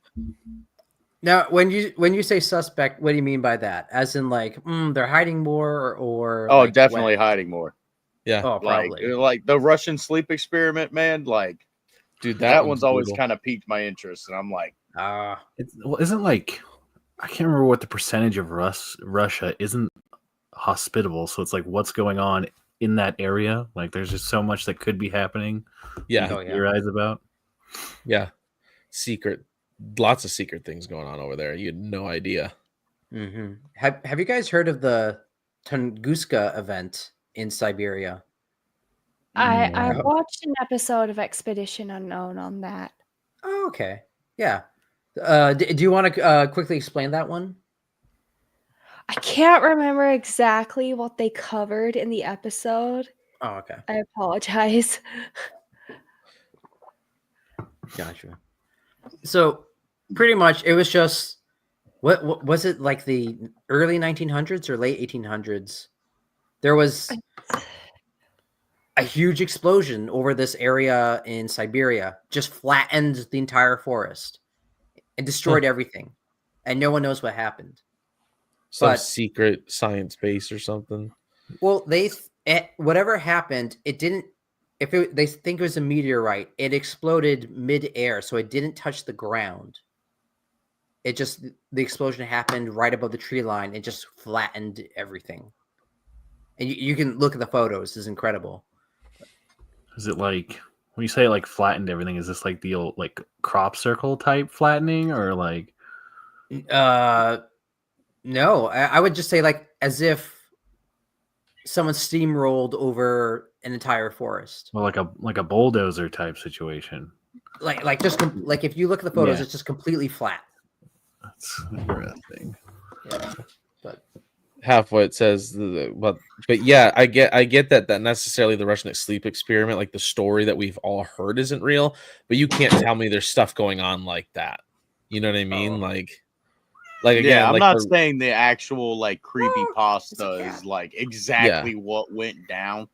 [SPEAKER 2] Now, when you say suspect, what do you mean by that? As in, like, they're hiding more, or
[SPEAKER 3] oh,
[SPEAKER 2] like,
[SPEAKER 3] definitely hiding more.
[SPEAKER 1] Yeah,
[SPEAKER 2] oh, probably.
[SPEAKER 3] Like the Russian sleep experiment, man. Like,
[SPEAKER 1] dude,
[SPEAKER 3] that one's always kind of piqued my interest, and I'm like,
[SPEAKER 5] isn't like, I can't remember what the percentage of Russia isn't hospitable. So it's like, what's going on in that area? Like, there's just so much that could be happening.
[SPEAKER 1] Yeah,
[SPEAKER 5] theorize about.
[SPEAKER 1] Yeah, lots of secret things going on over there. You had no idea.
[SPEAKER 2] Mm-hmm. Have you guys heard of the Tunguska event in Siberia?
[SPEAKER 4] I watched an episode of Expedition Unknown on that.
[SPEAKER 2] Oh, okay. Yeah. Do you want to quickly explain that one?
[SPEAKER 4] I can't remember exactly what they covered in the episode.
[SPEAKER 2] Oh, okay.
[SPEAKER 4] I apologize.
[SPEAKER 2] Gotcha. So pretty much it was just, what was it, like the early 1900s or late 1800s? There was, a huge explosion over this area in Siberia just flattened the entire forest and destroyed everything, and no one knows what happened.
[SPEAKER 1] Some
[SPEAKER 2] But
[SPEAKER 1] secret science base or something.
[SPEAKER 2] well, whatever happened, it didn't. They think it was a meteorite, it exploded mid-air, so it didn't touch the ground. It just the explosion happened right above the tree line. It just flattened everything, and you can look at the photos. It's incredible.
[SPEAKER 5] Is it like when you say like flattened everything? Is this like the old like crop circle type flattening, or like?
[SPEAKER 2] No, I would just say like as if someone steamrolled over an entire forest.
[SPEAKER 5] Well, like a bulldozer type situation.
[SPEAKER 2] Like just like if you look at the photos, it's just completely flat.
[SPEAKER 5] That's interesting.
[SPEAKER 2] Yeah, but
[SPEAKER 1] Halfway it says, but yeah, I get that necessarily the Russian sleep experiment, like the story that we've all heard, isn't real. But you can't tell me there's stuff going on like that. You know what I mean? Like again,
[SPEAKER 3] yeah, I'm
[SPEAKER 1] like
[SPEAKER 3] not saying the actual like creepy pasta
[SPEAKER 2] yeah.
[SPEAKER 3] is like exactly what went down,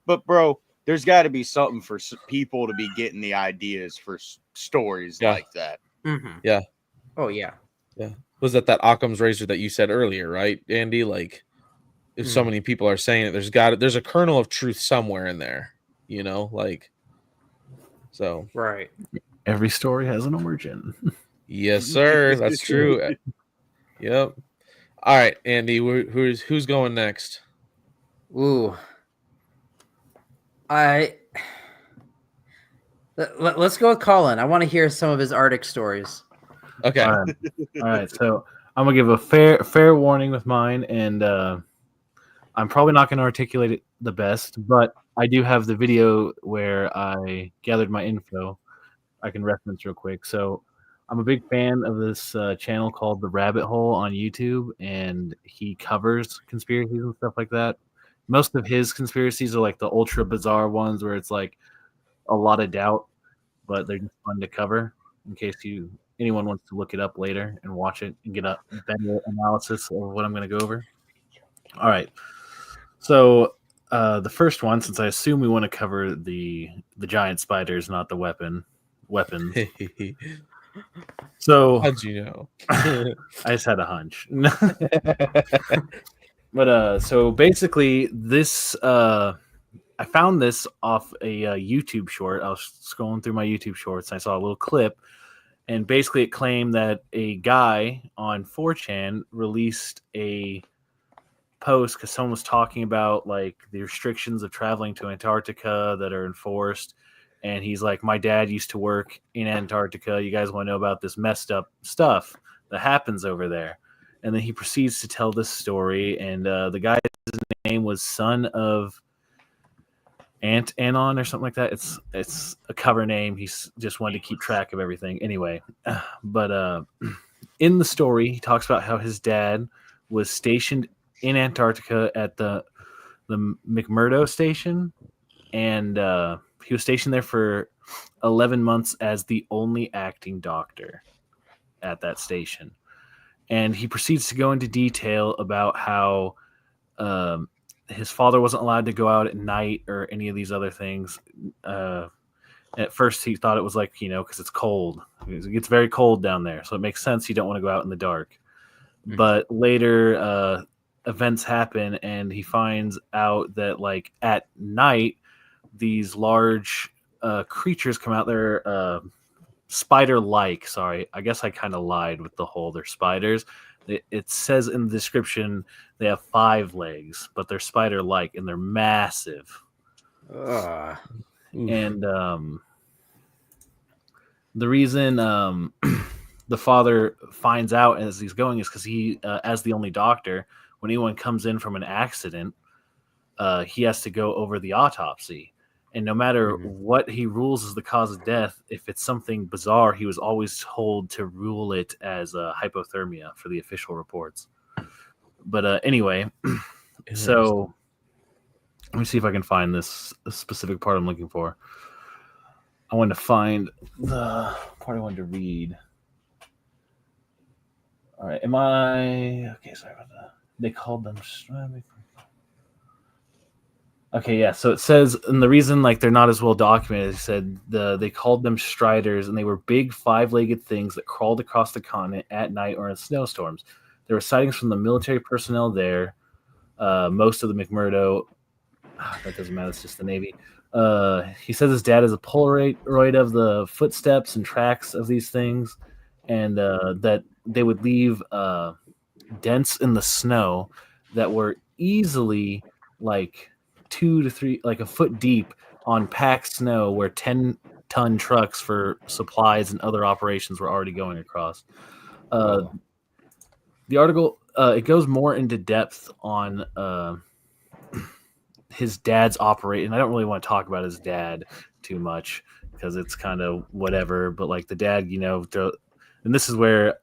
[SPEAKER 3] but bro, there's got to be something for people to be getting the ideas for stories like that.
[SPEAKER 2] Mm-hmm.
[SPEAKER 1] Yeah.
[SPEAKER 2] Oh yeah.
[SPEAKER 1] Yeah. Was that Occam's razor that you said earlier, right, Andy? Like, if so many people are saying it, there's a kernel of truth somewhere in there, you know, like, so.
[SPEAKER 2] Right.
[SPEAKER 5] Every story has an origin.
[SPEAKER 1] Yes, sir. That's true. Yep. All right, Andy, who's going next?
[SPEAKER 2] Ooh. Let's go with Colin. I want to hear some of his Arctic stories.
[SPEAKER 1] Okay.
[SPEAKER 5] All right. So I'm gonna give a fair warning with mine, and I'm probably not gonna articulate it the best, but I do have the video where I gathered my info. I can reference real quick. So I'm a big fan of this channel called The Rabbit Hole on YouTube, and he covers conspiracies and stuff like that. Most of his conspiracies are like the ultra bizarre ones where it's like a lot of doubt, but they're just fun to cover in case anyone wants to look it up later and watch it and get a better analysis of what I'm going to go over. All right. So the first one, since I assume we want to cover the giant spiders, not the weapons. So
[SPEAKER 1] How'd you know?
[SPEAKER 5] I just had a hunch. But so basically this I found this off a YouTube short. I was scrolling through my YouTube shorts and I saw a little clip, and basically it claimed that a guy on 4chan released a post because someone was talking about like the restrictions of traveling to Antarctica that are enforced. And he's like, my dad used to work in Antarctica. You guys want to know about this messed up stuff that happens over there? And then he proceeds to tell this story. And the guy's name was Son of Anon or something like that. It's a cover name. He's just wanted to keep track of everything. Anyway, but in the story, he talks about how his dad was stationed in Antarctica at the McMurdo station, and he was stationed there for 11 months as the only acting doctor at that station. And he proceeds to go into detail about how his father wasn't allowed to go out at night or any of these other things. At first, he thought it was like, because it's cold. It gets very cold down there. So it makes sense you don't want to go out in the dark. Mm-hmm. But later, events happen, and he finds out that, like, at night, these large creatures come out there, spider-like. Sorry, I guess I kind of lied with the whole they're spiders. It says in the description they have 5 legs, but they're spider-like and they're massive. And the reason the father finds out as he's going is because he, as the only doctor, when anyone comes in from an accident, he has to go over the autopsy. And no matter what he rules as the cause of death, if it's something bizarre, he was always told to rule it as hypothermia for the official reports. But anyway, so let me see if I can find this specific part I'm looking for. I wanted to find the part I wanted to read. All right, okay, sorry about that. They called them... Okay, yeah. So it says, and the reason like they're not as well documented, it said they called them striders, and they were big 5-legged things that crawled across the continent at night or in snowstorms. There were sightings from the military personnel there. Most of the McMurdo, that doesn't matter. It's just the Navy. He says his dad is a Polaroid of the footsteps and tracks of these things, and that they would leave dents in the snow that were easily like 2 to 3, like a foot deep on packed snow where 10-ton trucks for supplies and other operations were already going across. The article, it goes more into depth on his dad's operation. I don't really want to talk about his dad too much because it's kind of whatever, but like the dad, and this is where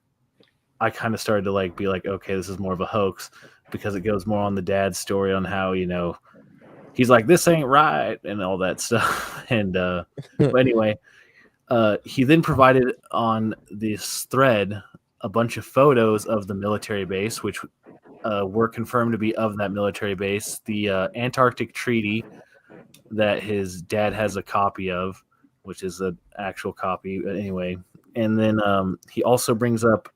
[SPEAKER 5] I kind of started to like be like, okay, this is more of a hoax because it goes more on the dad's story on how, he's like, this ain't right and all that stuff. And but anyway, he then provided on this thread a bunch of photos of the military base, which were confirmed to be of that military base. The Antarctic Treaty that his dad has a copy of, which is an actual copy anyway. And then he also brings up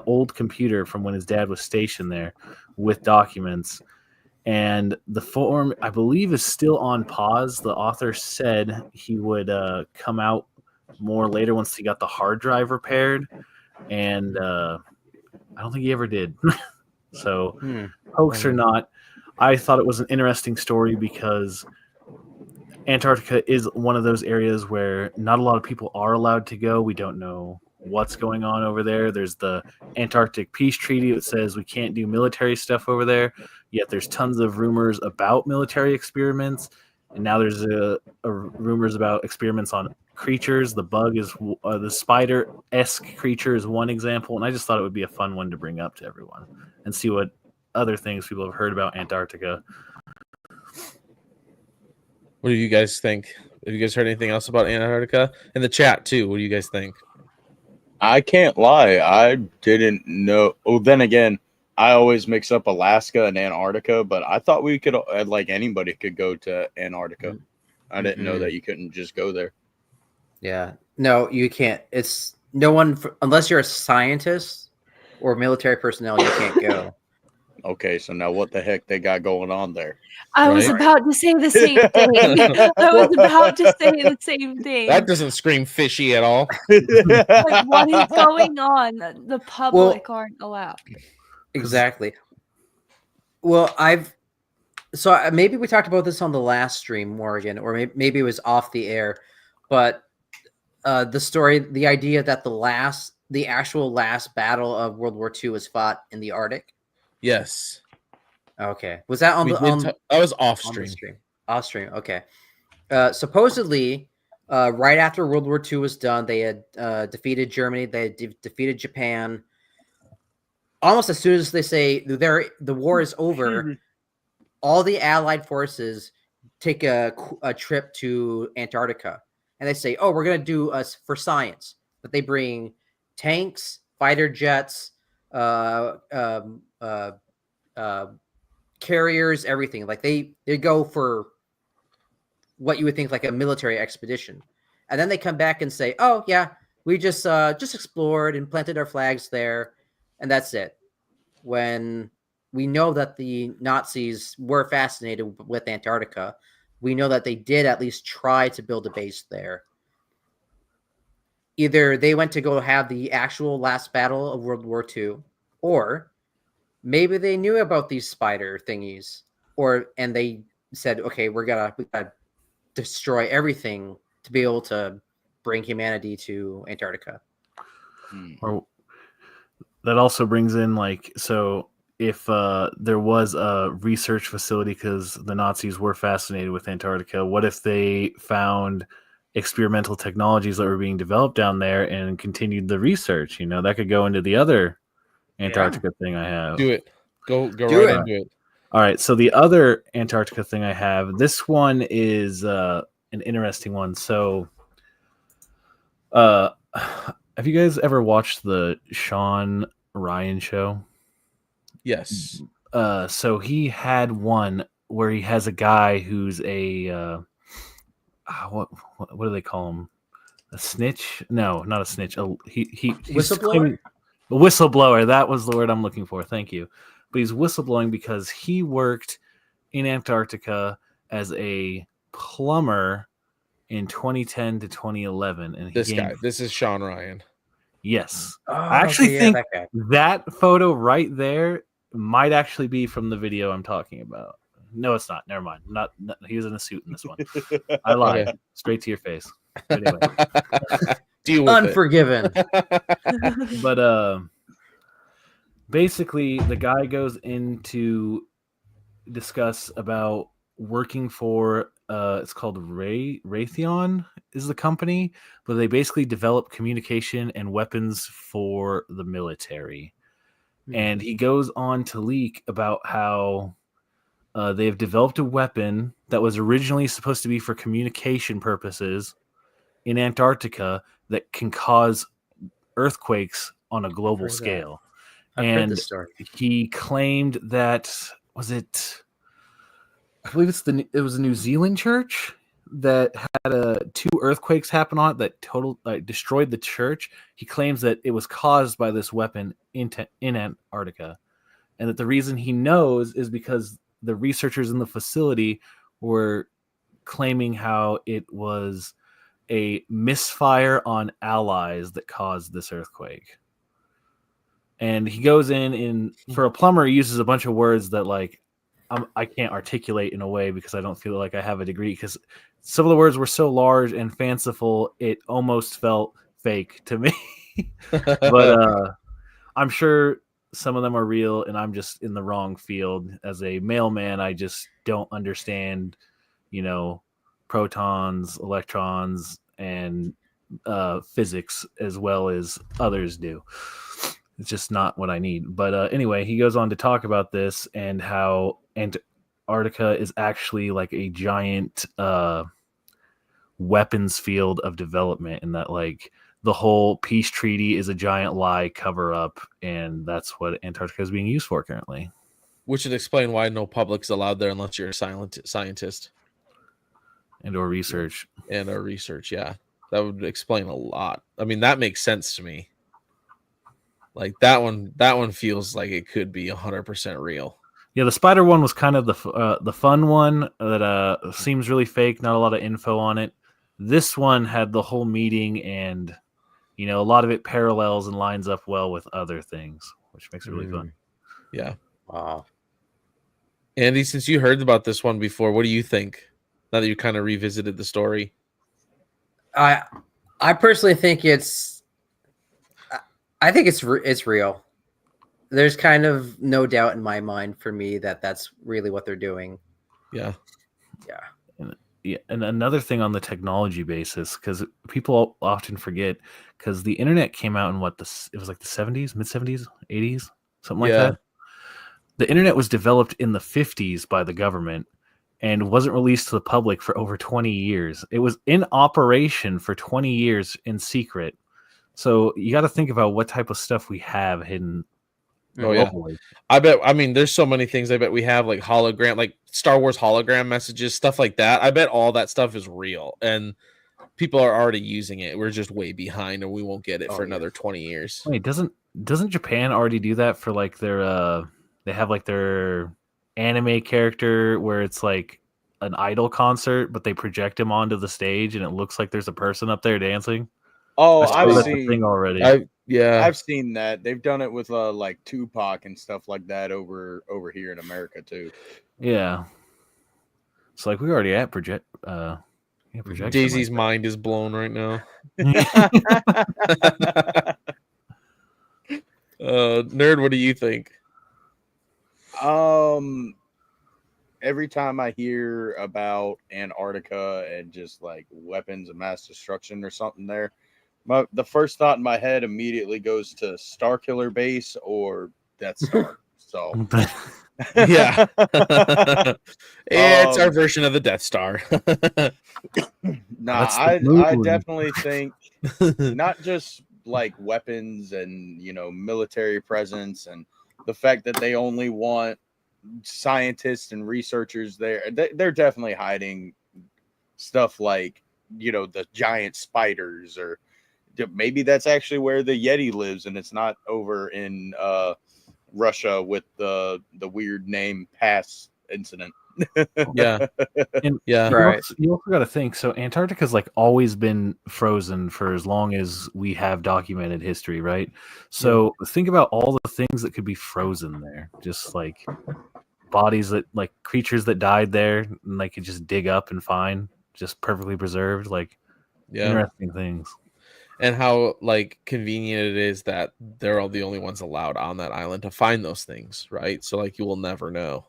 [SPEAKER 5] old computer from when his dad was stationed there with documents. And the form, I believe, is still on pause. The author said he would come out more later once he got the hard drive repaired. And I don't think he ever did. So, hoax or not, I thought it was an interesting story because Antarctica is one of those areas where not a lot of people are allowed to go. We don't know what's going on over there. There's the Antarctic Peace Treaty that says we can't do military stuff over there, yet there's tons of rumors about military experiments. And now there's rumors about experiments on creatures. The bug is the spider-esque creature is one example, and I just thought it would be a fun one to bring up to everyone and see what other things people have heard about Antarctica.
[SPEAKER 1] What do you guys think? Have you guys heard anything else about Antarctica? In the chat too, what do you guys think?
[SPEAKER 3] I can't lie, I didn't know. Oh, then again, I always mix up Alaska and Antarctica, but I thought we could, like anybody could go to Antarctica. I didn't know that you couldn't just go there.
[SPEAKER 2] Yeah, no, you can't. It's no one unless you're a scientist or military personnel. You can't go.
[SPEAKER 3] Okay, so now what the heck they got going on there?
[SPEAKER 4] I was about to say the same thing. I was about to say the same thing.
[SPEAKER 1] That doesn't scream fishy at all.
[SPEAKER 4] Like, what is going on? The public aren't allowed.
[SPEAKER 2] Exactly. Well, maybe we talked about this on the last stream, Morgan, or maybe it was off the air, but the idea that the actual last battle of World War II was fought in the Arctic.
[SPEAKER 1] Yes.
[SPEAKER 2] Okay. Was that on
[SPEAKER 1] that was off stream?
[SPEAKER 2] Off stream. Okay. Supposedly, right after World War II was done, they had defeated Germany. They had defeated Japan. Almost as soon as they say the war is over, all the Allied forces take a trip to Antarctica, and they say, "Oh, we're going to do us for science," but they bring tanks, fighter jets, carriers, everything. Like they go for what you would think like a military expedition, and then they come back and say, "Oh yeah, we just explored and planted our flags there, and that's it." When we know that the Nazis were fascinated with Antarctica, we know that they did at least try to build a base there. Either they went to go have the actual last battle of World War II, or maybe they knew about these spider thingies, and they said, "Okay, we gotta destroy everything to be able to bring humanity to Antarctica."
[SPEAKER 5] Or that also brings in so if there was a research facility because the Nazis were fascinated with Antarctica, what if they found experimental technologies that were being developed down there and continued the research? That could go into the other Antarctica thing I have.
[SPEAKER 1] Do it. Go right into it.
[SPEAKER 5] All right. So the other Antarctica thing I have, this one is an interesting one. So have you guys ever watched the Sean Ryan show?
[SPEAKER 1] Yes.
[SPEAKER 5] So he had one where he has a guy who's a what do they call him? A snitch? No, not a snitch. He's
[SPEAKER 2] Whistleblower?
[SPEAKER 5] claiming a whistleblower. That was the word I'm looking for. Thank you. But he's whistleblowing because he worked in Antarctica as a plumber in 2010 to 2011, and
[SPEAKER 1] This is Sean Ryan.
[SPEAKER 5] Yes,
[SPEAKER 2] Oh,
[SPEAKER 5] I actually think
[SPEAKER 2] that guy.
[SPEAKER 5] that photo right there might actually be from the video I'm talking about. No, it's not. Never mind. Not he was in a suit in this one. I lied.
[SPEAKER 1] Okay.
[SPEAKER 5] Straight to your face. But anyway.
[SPEAKER 1] Deal with
[SPEAKER 2] Unforgiven.
[SPEAKER 5] But basically, the guy goes in to discuss about working for it's called Raytheon is the company, but they basically develop communication and weapons for the military. And he goes on to leak about how they have developed a weapon that was originally supposed to be for communication purposes in Antarctica that can cause earthquakes on a global scale.
[SPEAKER 2] I've heard
[SPEAKER 5] And
[SPEAKER 2] this story.
[SPEAKER 5] he claimed that I believe it was a New Zealand church that had 2 earthquakes happen on it that destroyed the church. He claims that it was caused by this weapon in Antarctica, and that the reason he knows is because the researchers in the facility were claiming how it was a misfire on allies that caused this earthquake. And he goes in for a plumber, he uses a bunch of words that I can't articulate in a way because I don't feel like I have a degree, because some of the words were so large and fanciful it almost felt fake to me. But I'm sure some of them are real, and I'm just in the wrong field. As a mailman, I just don't understand, protons, electrons, and physics as well as others do. It's just not what I need. But anyway, he goes on to talk about this and how Antarctica is actually like a giant weapons field of development, and that the whole peace treaty is a giant lie cover up, and that's what Antarctica is being used for currently.
[SPEAKER 1] Which would explain why no public's allowed there unless you're a scientist
[SPEAKER 5] or research.
[SPEAKER 1] Or research, yeah. That would explain a lot. I mean, that makes sense to me. Like that one feels like it could be 100% real.
[SPEAKER 5] Yeah, the spider one was kind of the fun one that seems really fake. Not a lot of info on it. This one had the whole meeting, and a lot of it parallels and lines up well with other things, which makes it really fun.
[SPEAKER 1] Yeah.
[SPEAKER 2] Wow.
[SPEAKER 1] Andy, since you heard about this one before, what do you think? Now that you kind of revisited the story,
[SPEAKER 2] I personally think it's real. There's kind of no doubt in my mind for me that that's really what they're doing.
[SPEAKER 1] Yeah.
[SPEAKER 5] And another thing on the technology basis, because people often forget, because the internet came out in it was like the 70s, mid 70s, 80s, something like that. The internet was developed in the 50s by the government and wasn't released to the public for over 20 years. It was in operation for 20 years in secret. So you got to think about what type of stuff we have hidden.
[SPEAKER 1] Oh yeah, I mean, there's so many things. I bet we have like hologram, like Star Wars hologram messages, stuff like that. I bet all that stuff is real, and people are already using it. We're just way behind, and we won't get it for another 20 years.
[SPEAKER 5] Wait, doesn't Japan already do that for like their they have like their anime character where it's like an idol concert, but they project him onto the stage and it looks like there's a person up there dancing?
[SPEAKER 3] Oh, I've seen
[SPEAKER 5] already.
[SPEAKER 3] I've seen that. They've done it with like Tupac and stuff like that over here in America too.
[SPEAKER 5] Yeah. It's like we already at project.
[SPEAKER 1] Daisy's mind is blown right now. Nerd, what do you think?
[SPEAKER 3] Every time I hear about Antarctica and just like weapons of mass destruction or something there, the first thought in my head immediately goes to Starkiller Base or Death Star. So
[SPEAKER 1] yeah. It's our version of the Death Star.
[SPEAKER 3] I definitely think not just like weapons and military presence and the fact that they only want scientists and researchers there. They're definitely hiding stuff like, you know, the giant spiders, or maybe that's actually where the Yeti lives, and it's not over in Russia with the weird name Pass incident.
[SPEAKER 1] Yeah.
[SPEAKER 5] And
[SPEAKER 1] Yeah.
[SPEAKER 2] Right.
[SPEAKER 5] you also got to think. So Antarctica's like always been frozen for as long as we have documented history, right? So think about all the things that could be frozen there, just like bodies that, like creatures that died there, and they could just dig up and find, just perfectly preserved. Like interesting things.
[SPEAKER 1] And how like convenient it is that they're all the only ones allowed on that island to find those things, right? So like you will never know.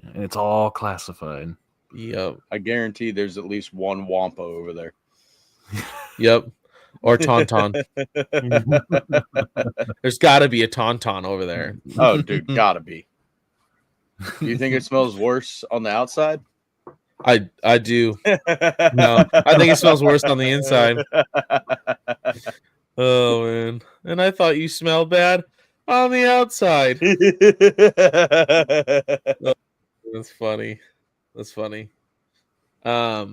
[SPEAKER 5] And it's all classified.
[SPEAKER 1] Yep.
[SPEAKER 3] I guarantee there's at least one Wampa over there.
[SPEAKER 1] Yep. Or Tauntaun. There's got to be a Tauntaun over there.
[SPEAKER 3] Oh, dude, gotta be. You think it smells worse on the outside?
[SPEAKER 1] I do. No, I think it smells worse on the inside. Oh man! And I thought you smelled bad on the outside. That's funny. That's funny. Yeah,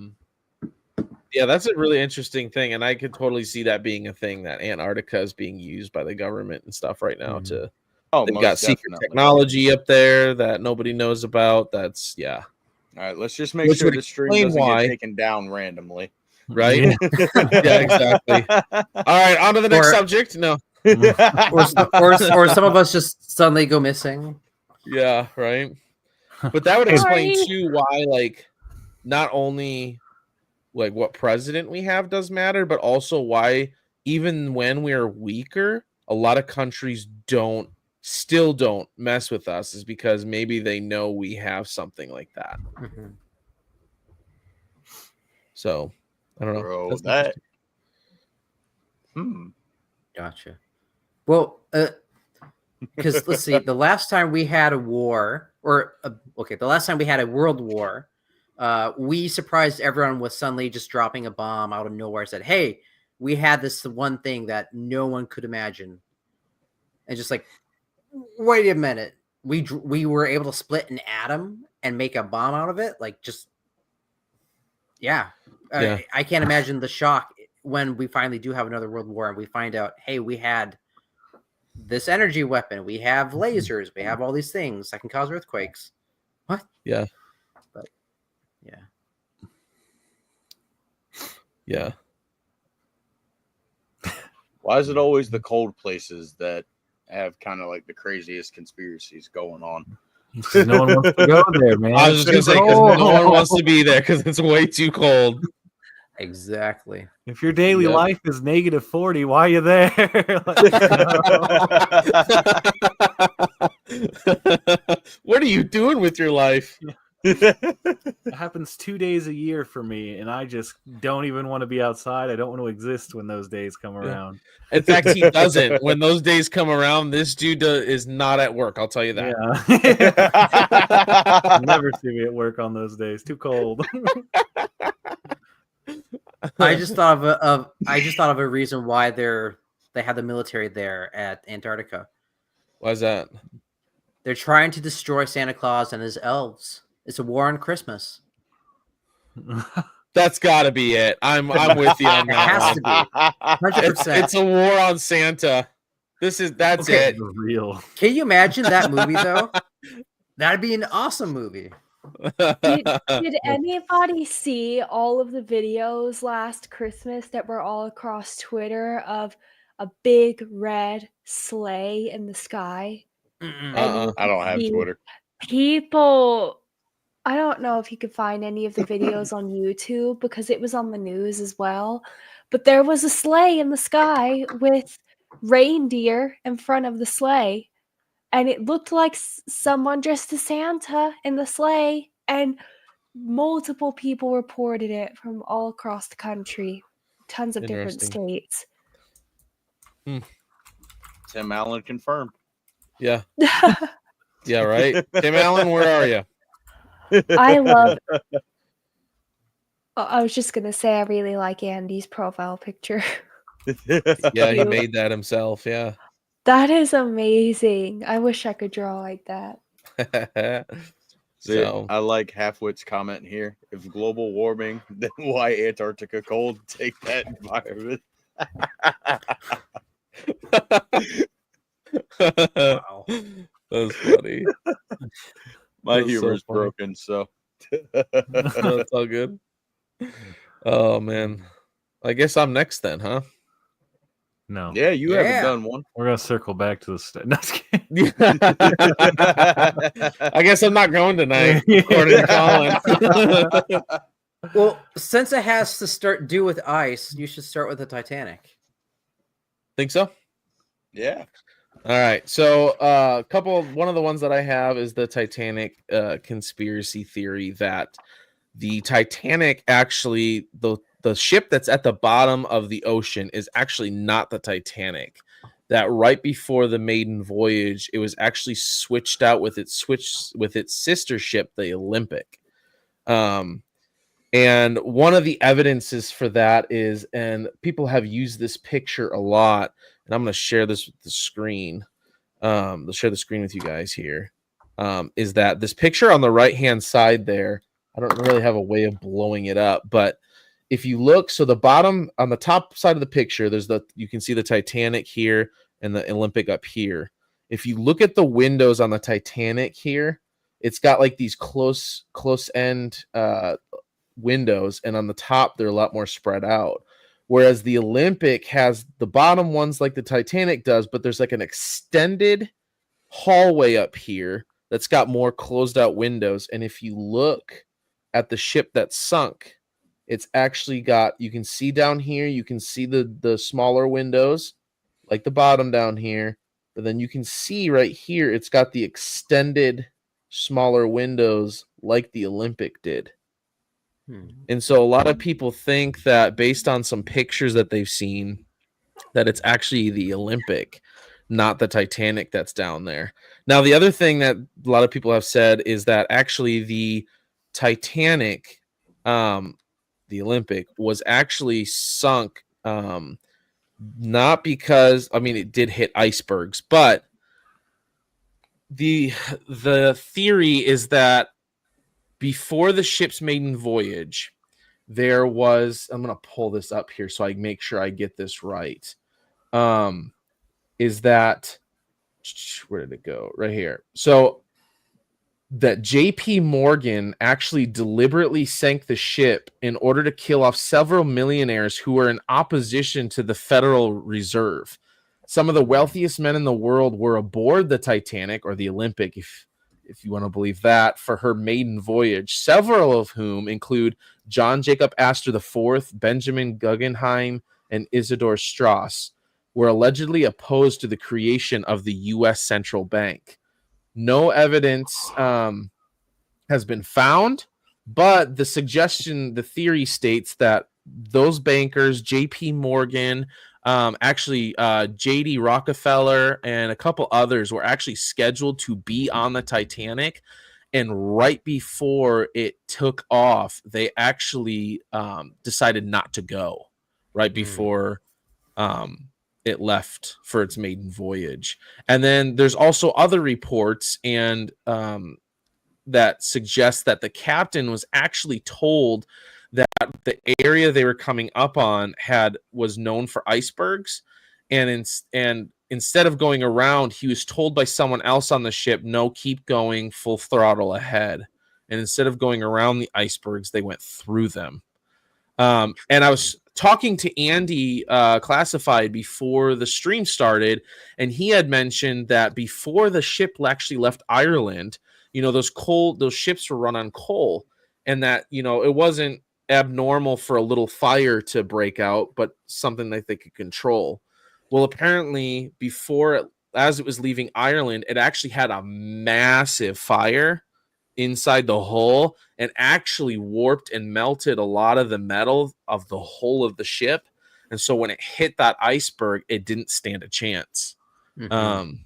[SPEAKER 1] that's a really interesting thing, and I could totally see that being a thing, that Antarctica is being used by the government and stuff right now to. They've got secret technology up there that nobody knows about. That's
[SPEAKER 3] All right, let's just make
[SPEAKER 1] Which
[SPEAKER 3] sure
[SPEAKER 1] would
[SPEAKER 3] the stream
[SPEAKER 1] explain
[SPEAKER 3] doesn't
[SPEAKER 1] why.
[SPEAKER 3] get taken down randomly.
[SPEAKER 1] right.
[SPEAKER 5] Yeah.
[SPEAKER 1] Yeah, exactly. All right, on to the next subject. No.
[SPEAKER 2] Or some of us just suddenly go missing.
[SPEAKER 1] Yeah, right. But that would explain
[SPEAKER 4] Sorry.
[SPEAKER 1] too why, like, not only like what president we have does matter, but also why even when we are weaker, a lot of countries still don't mess with us, is because maybe they know we have something like that.
[SPEAKER 2] Mhm.
[SPEAKER 1] So I don't know.
[SPEAKER 3] Bro,
[SPEAKER 1] That's
[SPEAKER 3] that.
[SPEAKER 2] Gotcha. Well, because let's see, the last time we had a war, the last time we had a world war, we surprised everyone with suddenly just dropping a bomb out of nowhere. Said, "Hey, we had this one thing that no one could imagine," and just like, wait a minute, we were able to split an atom and make a bomb out of it. Like, just yeah. I can't imagine the shock when we finally do have another world war and we find out, hey, we had this energy weapon, we have lasers, we have all these things that can cause earthquakes. What?
[SPEAKER 1] Yeah.
[SPEAKER 2] But yeah.
[SPEAKER 1] Yeah.
[SPEAKER 3] Why is it always the cold places that have kind of like the craziest conspiracies going on?
[SPEAKER 5] No one wants to go there, man.
[SPEAKER 1] I was just gonna say, because no one wants to be there because it's way too cold.
[SPEAKER 2] Exactly.
[SPEAKER 5] If your daily
[SPEAKER 1] Yep.
[SPEAKER 5] life is -40, why are you there?
[SPEAKER 1] What are you doing with your life?
[SPEAKER 5] It happens 2 days a year for me, and I just don't even want to be outside. I don't want to exist when those days come around.
[SPEAKER 1] In fact, he doesn't. When those days come around, this dude is not at work. I'll tell you that.
[SPEAKER 5] Yeah. Never see me at work on those days. Too cold.
[SPEAKER 2] I just thought of a reason why they had the military there at Antarctica.
[SPEAKER 1] Why is that?
[SPEAKER 2] They're trying to destroy Santa Claus and his elves. It's a war on Christmas.
[SPEAKER 1] That's got to be it. I'm with you on
[SPEAKER 2] It has
[SPEAKER 1] that
[SPEAKER 2] to
[SPEAKER 1] one.
[SPEAKER 2] be. 100%.
[SPEAKER 1] It's a war on Santa. That's
[SPEAKER 2] Okay.
[SPEAKER 1] it.
[SPEAKER 5] Real.
[SPEAKER 2] Can you imagine that movie though? That'd be an awesome movie.
[SPEAKER 4] Did anybody see all of the videos last Christmas that were all across Twitter of a big red sleigh in the sky?
[SPEAKER 2] Mm-mm.
[SPEAKER 3] I don't have Twitter.
[SPEAKER 4] People, I don't know if you could find any of the videos on YouTube because it was on the news as well. But there was a sleigh in the sky with reindeer in front of the sleigh. And it looked like someone dressed as Santa in the sleigh. And multiple people reported it from all across the country. Tons of different states.
[SPEAKER 3] Tim Allen confirmed.
[SPEAKER 1] Yeah. Yeah, right. Tim Allen, where are you?
[SPEAKER 4] I love. I was just gonna say I really like Andy's profile picture.
[SPEAKER 1] Yeah, he made that himself. Yeah.
[SPEAKER 4] That is amazing. I wish I could draw like that.
[SPEAKER 1] So
[SPEAKER 3] I like Halfwit's comment here. If global warming, then why Antarctica cold? Take that environment.
[SPEAKER 2] Wow.
[SPEAKER 1] That's funny.
[SPEAKER 3] My
[SPEAKER 1] That's so
[SPEAKER 3] humor's
[SPEAKER 1] funny.
[SPEAKER 3] broken, so
[SPEAKER 1] No, it's all good. Oh man, I guess I'm next then, huh?
[SPEAKER 5] No.
[SPEAKER 3] yeah, you haven't
[SPEAKER 2] Yeah.
[SPEAKER 3] done one.
[SPEAKER 5] We're gonna circle back to the No, just kidding.
[SPEAKER 1] I guess I'm not going tonight, according to Colin.
[SPEAKER 2] Well, since it has to do with ice, you should start with the Titanic.
[SPEAKER 1] Think so?
[SPEAKER 3] Yeah.
[SPEAKER 1] All right. So, one of the ones that I have is the Titanic conspiracy theory that the Titanic actually the ship that's at the bottom of the ocean is actually not the Titanic. That right before the maiden voyage, it was actually switched out with its sister ship, the Olympic. And one of the evidences for that is, and people have used this picture a lot, and I'm going to share this with the screen. I'll share the screen with you guys here. Is that this picture on the right-hand side there? I don't really have a way of blowing it up, but if you look, so the bottom on the top side of the picture, you can see the Titanic here and the Olympic up here. If you look at the windows on the Titanic here, it's got like these close end windows, and on the top they're a lot more spread out. Whereas the Olympic has the bottom ones like the Titanic does, but there's like an extended hallway up here that's got more closed out windows. And if you look at the ship that sunk, it's actually got, you can see down here, you can see the smaller windows like the bottom down here, but then you can see right here it's got the extended smaller windows like the Olympic did. And so a lot of people think that based on some pictures that they've seen, that it's actually the Olympic, not the Titanic that's down there. Now, the other thing that a lot of people have said is that actually the Titanic, the Olympic, was actually sunk not because, I mean, it did hit icebergs, but the theory is that before the ship's maiden voyage, there was, I'm going to pull this up here so I make sure I get this right. Is that, where did it go? Right here. So that JP Morgan actually deliberately sank the ship in order to kill off several millionaires who were in opposition to the Federal Reserve. Some of the wealthiest men in the world were aboard the Titanic, or the Olympic, if you want to believe that, for her maiden voyage, several of whom include John Jacob Astor IV, Benjamin Guggenheim, and Isidor Strass, were allegedly opposed to the creation of the U.S. Central Bank. No evidence has been found, but the theory states that those bankers, J.P. Morgan, J.D. Rockefeller, and a couple others were actually scheduled to be on the Titanic. And right before it took off, they actually decided not to go right before it left for its maiden voyage. And then there's also other reports and that suggest that the captain was actually told that the area they were coming up on was known for icebergs, and instead of going around, he was told by someone else on the ship, no, keep going full throttle ahead. And instead of going around the icebergs, they went through them. And I was talking to Andy Classified before the stream started, and he had mentioned that before the ship actually left Ireland, those ships were run on coal, and that it wasn't abnormal for a little fire to break out, but something that they could control. Well, apparently as it was leaving Ireland, it actually had a massive fire inside the hull and actually warped and melted a lot of the metal of the hull of the ship. And so when it hit that iceberg, it didn't stand a chance. And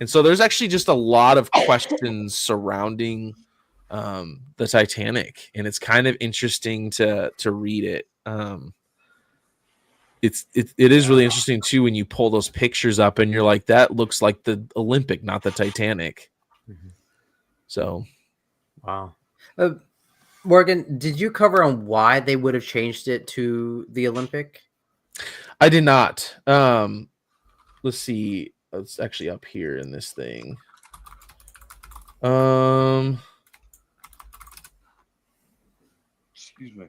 [SPEAKER 1] so there's actually just a lot of questions surrounding the Titanic, and it's kind of interesting to read it. It is really interesting too when you pull those pictures up and you're like, that looks like the Olympic, not the Titanic. So,
[SPEAKER 2] wow. Morgan, did you cover on why they would have changed it to the Olympic?
[SPEAKER 1] I did not. Let's see. It's actually up here in this thing.
[SPEAKER 3] Excuse me.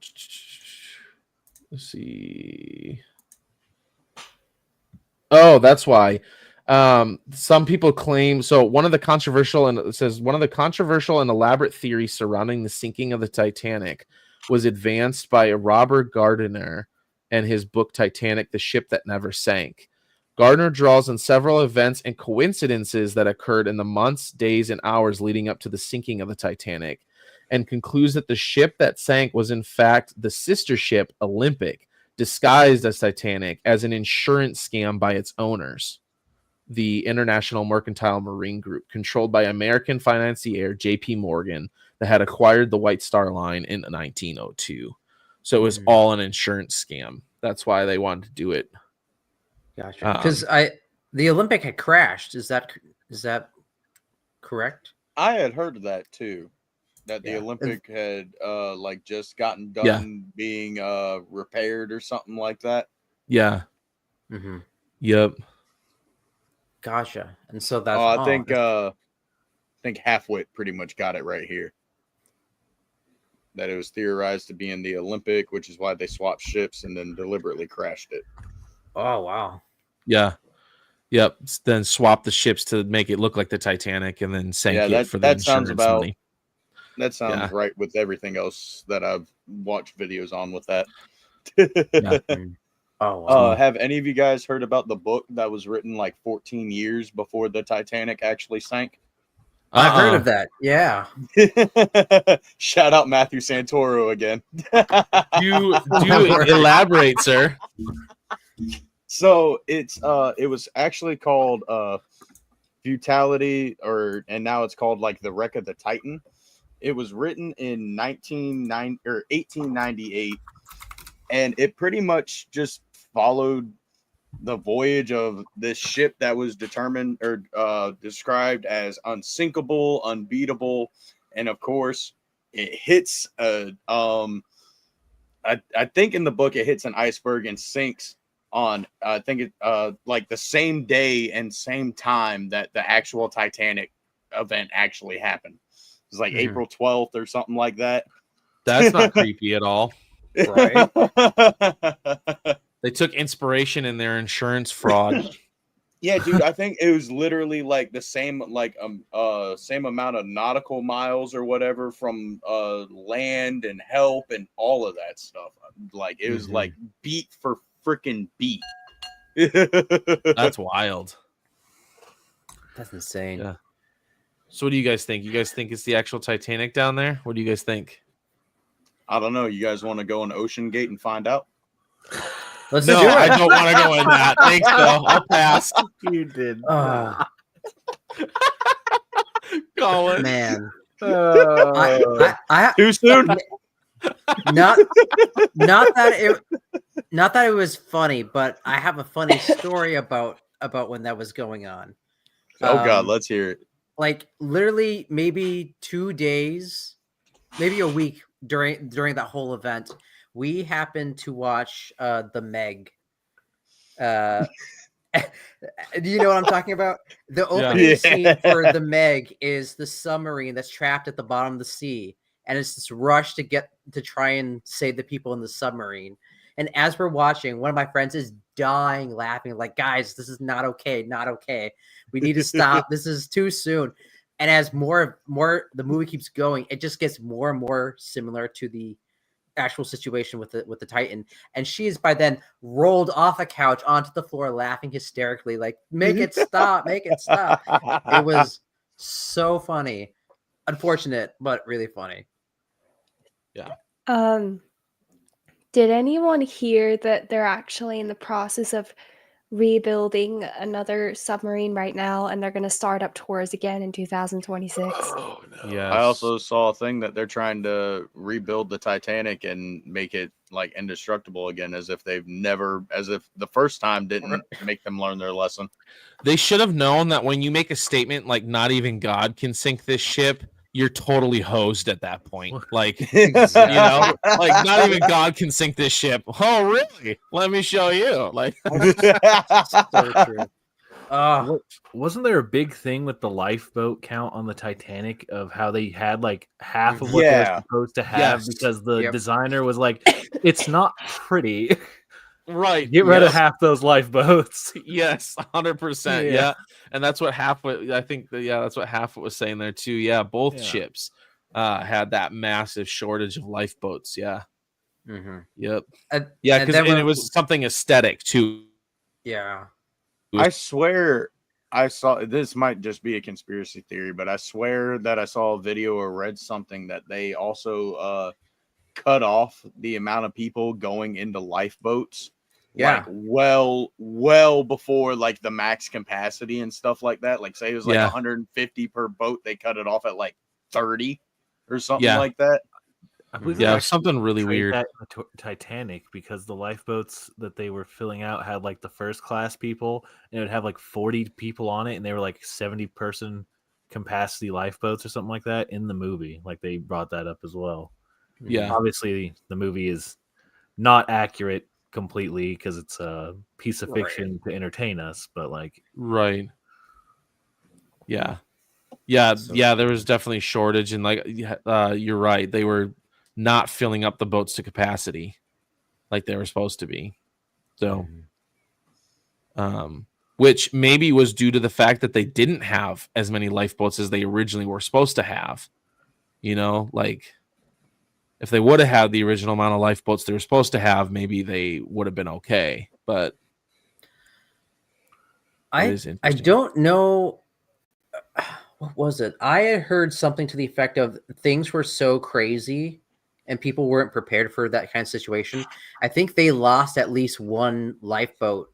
[SPEAKER 1] Let's see. Oh, that's why. Some people claim one of the controversial and elaborate theories surrounding the sinking of the Titanic was advanced by Robert Gardiner and his book Titanic, the Ship That Never Sank. Gardner draws on several events and coincidences that occurred in the months, days, and hours leading up to the sinking of the Titanic, and concludes that the ship that sank was in fact the sister ship Olympic, disguised as Titanic, as an insurance scam by its owners, the International Mercantile Marine Group, controlled by American financier J.P. Morgan, that had acquired the White Star Line in 1902. So it was all an insurance scam. That's why they wanted to do it.
[SPEAKER 2] Gotcha. Because the Olympic had crashed. Is that correct?
[SPEAKER 3] I had heard of that too. That the Olympic had like just gotten done being repaired or something like that.
[SPEAKER 1] Yeah.
[SPEAKER 2] Mm-hmm.
[SPEAKER 1] Yep.
[SPEAKER 2] Gotcha. And so that's
[SPEAKER 3] I think Halfwit pretty much got it right here. That it was theorized to be in the Olympic, which is why they swapped ships and then deliberately crashed it.
[SPEAKER 2] Oh wow.
[SPEAKER 1] Yeah. Yep. Then swap the ships to make it look like the Titanic, and then sank it for the insurance money.
[SPEAKER 3] That sounds right with everything else that I've watched videos on with that.
[SPEAKER 2] Oh wow.
[SPEAKER 3] Have any of you guys heard about the book that was written like 14 years before the Titanic actually sank?
[SPEAKER 2] I've heard of that. Yeah.
[SPEAKER 3] Shout out Matthew Santoro again.
[SPEAKER 1] Do elaborate, sir.
[SPEAKER 3] So it was actually called Futility, and now it's called like The Wreck of the Titan. It was written in 1898, and it pretty much just followed the voyage of this ship that was determined or described as unsinkable, unbeatable, and of course it hits I think in the book it hits an iceberg and sinks on I think it like the same day and same time that the actual Titanic event actually happened. It was like April 12th or something like that.
[SPEAKER 1] That's not creepy at all.
[SPEAKER 2] Right.
[SPEAKER 1] They took inspiration in their insurance fraud.
[SPEAKER 3] Yeah, dude, I think it was literally like the same same amount of nautical miles or whatever from land and help and all of that stuff. Like it was like beat for freaking beat.
[SPEAKER 1] That's wild.
[SPEAKER 2] That's insane.
[SPEAKER 1] Yeah. So what do you guys think? You guys think it's the actual Titanic down there? What do you guys think?
[SPEAKER 3] I don't know. You guys want to go in Ocean Gate and find out?
[SPEAKER 2] Let's
[SPEAKER 1] No,
[SPEAKER 2] do it.
[SPEAKER 1] I don't want to go in that. Thanks, Bill. I'll pass.
[SPEAKER 5] You did.
[SPEAKER 1] Colin.
[SPEAKER 2] Man.
[SPEAKER 5] I
[SPEAKER 3] Too soon?
[SPEAKER 2] Not that it was funny, but I have a funny story about when that was going on.
[SPEAKER 3] Oh God, let's hear it.
[SPEAKER 2] Like literally maybe 2 days, maybe a week during that whole event, we happened to watch the Meg. Do you know what I'm talking about? The opening scene for the Meg is the submarine that's trapped at the bottom of the sea, and it's this rush to try and save the people in the submarine. And as we're watching, one of my friends is dying laughing, like, guys, this is not okay, not okay. We need to stop. This is too soon. And as more the movie keeps going, it just gets more and more similar to the actual situation with the Titan. And she is by then rolled off a couch onto the floor, laughing hysterically, like, make it stop, make it stop. It was so funny. Unfortunate, but really funny.
[SPEAKER 1] Yeah.
[SPEAKER 4] Did anyone hear that they're actually in the process of rebuilding another submarine right now, and they're going to start up tours again in 2026?
[SPEAKER 5] Oh, no.
[SPEAKER 1] Yeah.
[SPEAKER 3] I also saw a thing that they're trying to rebuild the Titanic and make it like indestructible again, as if the first time didn't make them learn their lesson.
[SPEAKER 1] They should have known that when you make a statement like "not even God can sink this ship," you're totally hosed at that point. Like,
[SPEAKER 2] Exactly.
[SPEAKER 1] you know, like not even God can sink this ship. Oh, really? Let me show you. Like,
[SPEAKER 2] So true.
[SPEAKER 5] Wasn't there a big thing with the lifeboat count on the Titanic of how they had like half of
[SPEAKER 2] Mhm.
[SPEAKER 5] what they were
[SPEAKER 3] Yeah.
[SPEAKER 5] supposed to have
[SPEAKER 1] Yes.
[SPEAKER 5] because the
[SPEAKER 2] Yep.
[SPEAKER 5] designer was like, it's not pretty.
[SPEAKER 1] right.
[SPEAKER 5] Get rid of
[SPEAKER 1] yes.
[SPEAKER 5] half those lifeboats.
[SPEAKER 1] Yes, 100%.
[SPEAKER 5] Yeah.
[SPEAKER 1] Yeah. And that's what Halfwit, I think, that's what Halfwit was saying there too. Yeah. Both
[SPEAKER 5] Yeah.
[SPEAKER 1] ships had that massive shortage of lifeboats. Yeah.
[SPEAKER 2] Mm-hmm.
[SPEAKER 1] Yep.
[SPEAKER 2] And,
[SPEAKER 1] Yeah.
[SPEAKER 2] and
[SPEAKER 1] Because
[SPEAKER 2] then
[SPEAKER 1] it
[SPEAKER 2] when-
[SPEAKER 1] was something aesthetic too.
[SPEAKER 2] yeah.
[SPEAKER 3] I swear I saw, this might just be a conspiracy theory, but I swear that I saw a video or read something that they also cut off the amount of people going into lifeboats.
[SPEAKER 2] Yeah.
[SPEAKER 3] Like well before like the max capacity and stuff like that. Like say it was like
[SPEAKER 1] Yeah.
[SPEAKER 3] 150 per boat, they cut it off at like 30 or something
[SPEAKER 1] Yeah.
[SPEAKER 3] like that.
[SPEAKER 5] I believe
[SPEAKER 1] Yeah,
[SPEAKER 5] they
[SPEAKER 1] it was something really
[SPEAKER 5] portrayed
[SPEAKER 1] weird.
[SPEAKER 5] that in the Titanic because the lifeboats that they were filling out had like the first class people, and it would have like 40 people on it, and they were like 70-person capacity lifeboats or something like that in the movie. Like they brought that up as well.
[SPEAKER 1] Yeah.
[SPEAKER 5] Obviously, the movie is not accurate completely because it's a piece of fiction to entertain us, but like,
[SPEAKER 1] Right. Yeah. Yeah.
[SPEAKER 2] So-
[SPEAKER 1] Yeah. There was definitely shortage. And like, you're right. They were not filling up the boats to capacity like they were supposed to be. So, which maybe was due to the fact that they didn't have as many lifeboats as they originally were supposed to have. You know, like if they would have had the original amount of lifeboats they were supposed to have, maybe they would have been okay. But it is
[SPEAKER 2] I
[SPEAKER 1] interesting.
[SPEAKER 2] don't know. What was it? I had heard something to the effect of things were so crazy and people weren't prepared for that kind of situation. I think they lost at least one lifeboat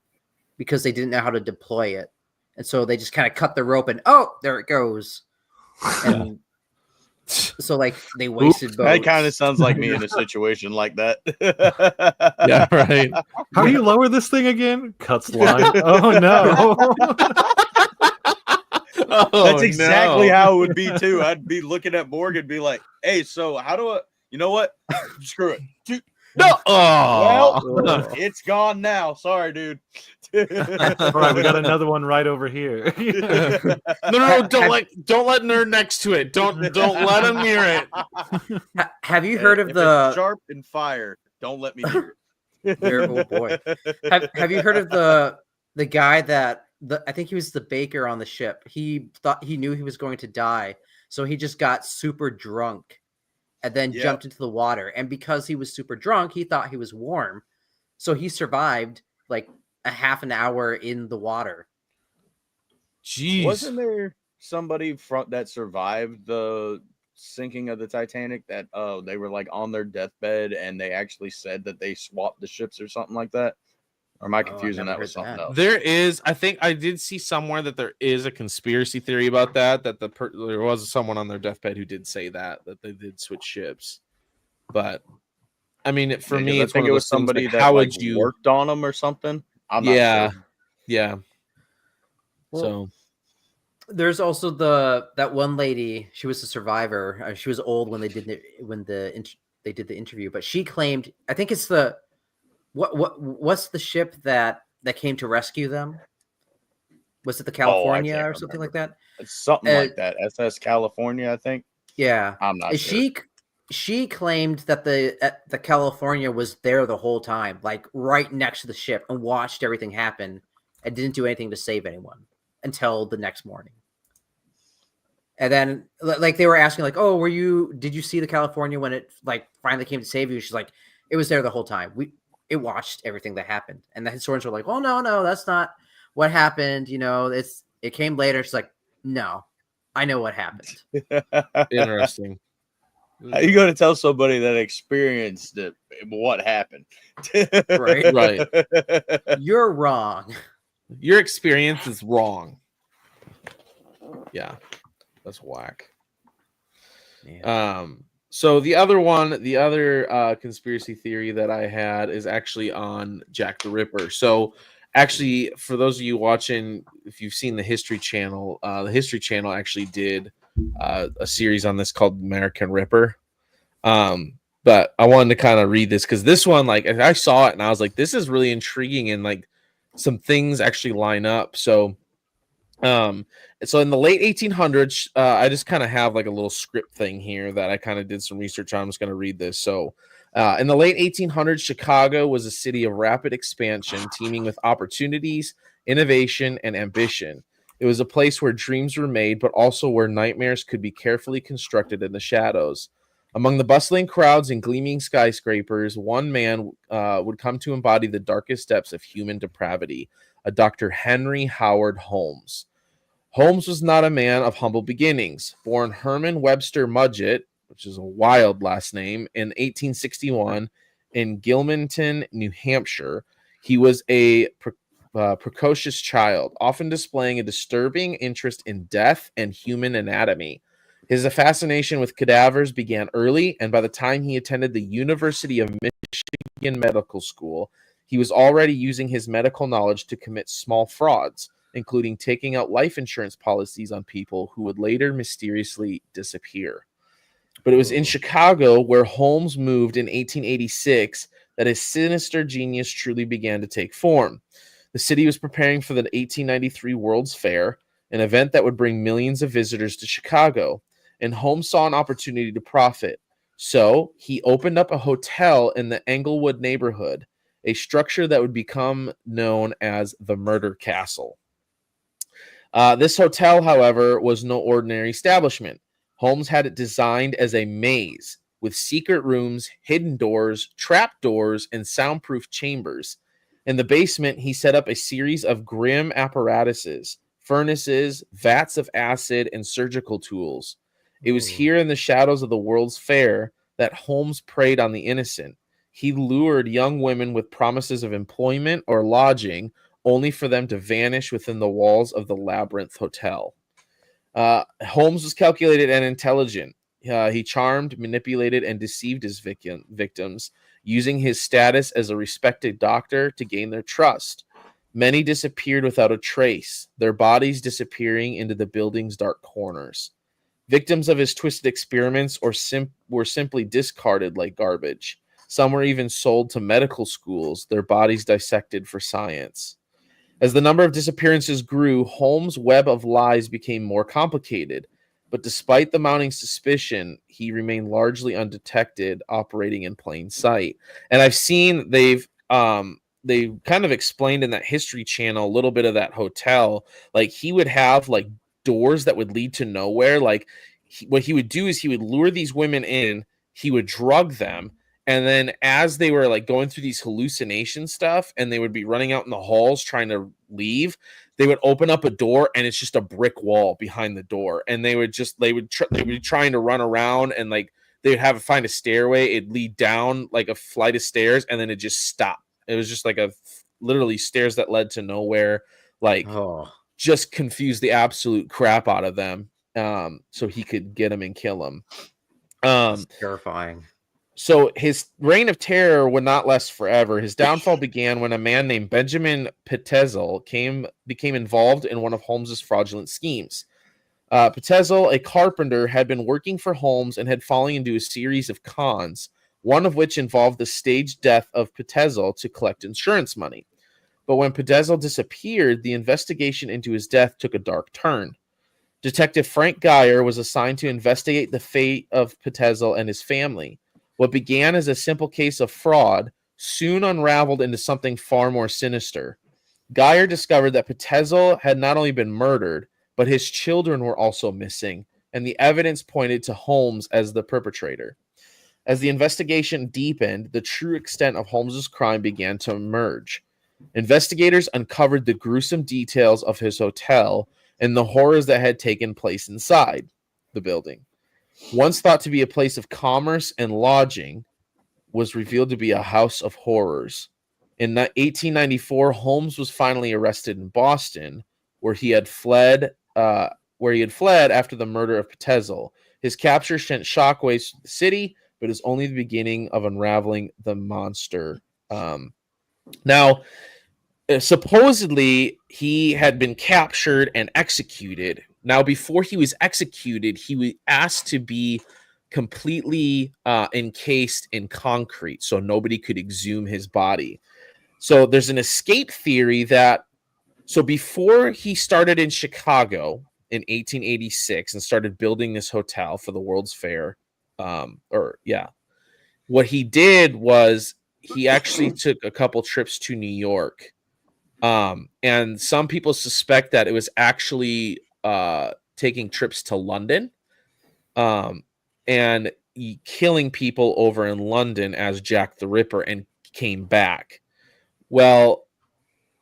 [SPEAKER 2] because they didn't know how to deploy it. And so they just kind of cut the rope and oh, there it goes. And so like they wasted boats.
[SPEAKER 3] That kind of sounds like me in a situation like that.
[SPEAKER 1] Yeah, right.
[SPEAKER 5] how do you lower this thing again? Cuts line. Oh no.
[SPEAKER 1] Oh,
[SPEAKER 3] That's exactly
[SPEAKER 1] no.
[SPEAKER 3] how it would be too. I'd be looking at Morgan and be like, hey, so how do I, you know what? Screw it.
[SPEAKER 1] No. Oh.
[SPEAKER 3] Well, it's gone now. Sorry, dude.
[SPEAKER 5] All right, we got another one right over here.
[SPEAKER 1] No, don't let nerd next to it. Don't let him near it.
[SPEAKER 2] Have you heard of
[SPEAKER 3] If
[SPEAKER 2] the
[SPEAKER 3] it's sharp and fire? Don't let me hear it.
[SPEAKER 2] oh boy. Have you heard of the guy that I think he was the baker on the ship. He thought he knew he was going to die, so he just got super drunk and then jumped into the water. And because he was super drunk, he thought he was warm, so he survived like a half an hour in the water.
[SPEAKER 1] Jeez.
[SPEAKER 3] Wasn't there somebody that survived the sinking of the Titanic that they were like on their deathbed and they actually said that they swapped the ships or something like that? Or am I confusing that with something else?
[SPEAKER 1] There is, I think I did see somewhere that there is a conspiracy theory about that there was someone on their deathbed who did say that they did switch ships. But I mean, for me,
[SPEAKER 3] I
[SPEAKER 1] it's
[SPEAKER 3] think
[SPEAKER 1] one
[SPEAKER 3] it
[SPEAKER 1] of
[SPEAKER 3] was
[SPEAKER 1] those things,
[SPEAKER 3] somebody
[SPEAKER 1] like,
[SPEAKER 3] that
[SPEAKER 1] how
[SPEAKER 3] like,
[SPEAKER 1] would you
[SPEAKER 3] worked on them or something. I'm not sure.
[SPEAKER 1] Yeah.
[SPEAKER 2] Well,
[SPEAKER 1] So
[SPEAKER 2] there's also that one lady. She was a survivor. She was old when they did the interview, but she claimed, I think it's the what's the ship that came to rescue them? Was it the California or something like that?
[SPEAKER 3] It's something like that. SS California, I think.
[SPEAKER 2] Yeah,
[SPEAKER 3] I'm not sure.
[SPEAKER 2] She claimed that the California was there the whole time, like right next to the ship, and watched everything happen and didn't do anything to save anyone until the next morning. And then like they were asking like, oh, did you see the California when it like finally came to save you? She's like, it was there the whole time. It watched everything that happened. And the historians were like, oh no, that's not what happened. You know, it came later. She's like, no, I know what happened.
[SPEAKER 1] interesting.
[SPEAKER 3] How you going to tell somebody that experienced it what happened?
[SPEAKER 2] Right. You're wrong.
[SPEAKER 1] Your experience is wrong. Yeah, that's whack.
[SPEAKER 2] Yeah.
[SPEAKER 1] So the other conspiracy theory that I had is actually on Jack the Ripper. So actually, for those of you watching, if you've seen the History Channel actually did a series on this called American Ripper. But I wanted to kind of read this because this one, like, I saw it and I was like, this is really intriguing, and like some things actually line up. So in the late 1800s, I just kind of have like a little script thing here that I kind of did some research on. I'm just going to read this. So in the late 1800s, Chicago was a city of rapid expansion, teeming with opportunities, innovation, and ambition. It was a place where dreams were made, but also where nightmares could be carefully constructed in the shadows. Among the bustling crowds and gleaming skyscrapers, one man would come to embody the darkest depths of human depravity, a Dr. Henry Howard Holmes. Holmes was not a man of humble beginnings. Born Herman Webster Mudgett, which is a wild last name, in 1861 in Gilmanton, New Hampshire, he was a precocious child, often displaying a disturbing interest in death and human anatomy. His fascination with cadavers began early, and by the time he attended the University of Michigan Medical School, he was already using his medical knowledge to commit small frauds, including taking out life insurance policies on people who would later mysteriously disappear. But it was in Chicago, where Holmes moved in 1886, that his sinister genius truly began to take form. The city was preparing for the 1893 World's Fair, an event that would bring millions of visitors to Chicago, and Holmes saw an opportunity to profit. So he opened up a hotel in the Englewood neighborhood, a structure that would become known as the Murder Castle. This hotel, however, was no ordinary establishment. Holmes had it designed as a maze with secret rooms, hidden doors, trap doors, and soundproof chambers. In the basement, he set up a series of grim apparatuses, furnaces, vats of acid, and surgical tools. It was here in the shadows of the World's Fair that Holmes preyed on the innocent. He lured young women with promises of employment or lodging, only for them to vanish within the walls of the Labyrinth Hotel. Holmes was calculated and intelligent. He charmed, manipulated, and deceived his victims, using his status as a respected doctor to gain their trust. Many disappeared without a trace, their bodies disappearing into the building's dark corners. Victims of his twisted experiments were simply discarded like garbage. Some were even sold to medical schools, their bodies dissected for science. As the number of disappearances grew, Holmes' web of lies became more complicated. But despite the mounting suspicion, he remained largely undetected, operating in plain sight. And I've seen they've kind of explained in that History Channel a little bit of that hotel. Like, he would have like doors that would lead to nowhere. Like, what he would do is he would lure these women in, he would drug them, and then as they were like going through these hallucination stuff and they would be running out in the halls trying to leave, they would open up a door and it's just a brick wall behind the door. And they would be trying to run around, and like they would find a stairway. It'd lead down like a flight of stairs, and then it just stopped. It was just like literally stairs that led to nowhere. Like, just confused the absolute crap out of them. So he could get them and kill them.
[SPEAKER 2] That's terrifying.
[SPEAKER 1] So his reign of terror would not last forever. His downfall began when a man named Benjamin Petezel became involved in one of Holmes's fraudulent schemes. Petezel, a carpenter, had been working for Holmes and had fallen into a series of cons, one of which involved the staged death of Petezel to collect insurance money. But when Petezel disappeared, the investigation into his death took a dark turn. Detective Frank Geyer was assigned to investigate the fate of Petezel and his family. What began as a simple case of fraud soon unraveled into something far more sinister. Geyer discovered that Petezel had not only been murdered, but his children were also missing, and the evidence pointed to Holmes as the perpetrator. As the investigation deepened, the true extent of Holmes's crime began to emerge. Investigators uncovered the gruesome details of his hotel and the horrors that had taken place inside the building. Once thought to be a place of commerce and lodging, was revealed to be a house of horrors. In 1894, Holmes was finally arrested in Boston, where he had fled after the murder of Petezel. His capture sent shockwaves to the city, but is only the beginning of unraveling the monster. Now, supposedly, he had been captured and executed Now, before he was executed, he was asked to be completely encased in concrete so nobody could exhume his body. So there's an escape theory that, so before he started in Chicago in 1886 and started building this hotel for the World's Fair, what he did was he actually took a couple trips to New York. And some people suspect that it was actually taking trips to London and killing people over in London as Jack the Ripper and came back. Well,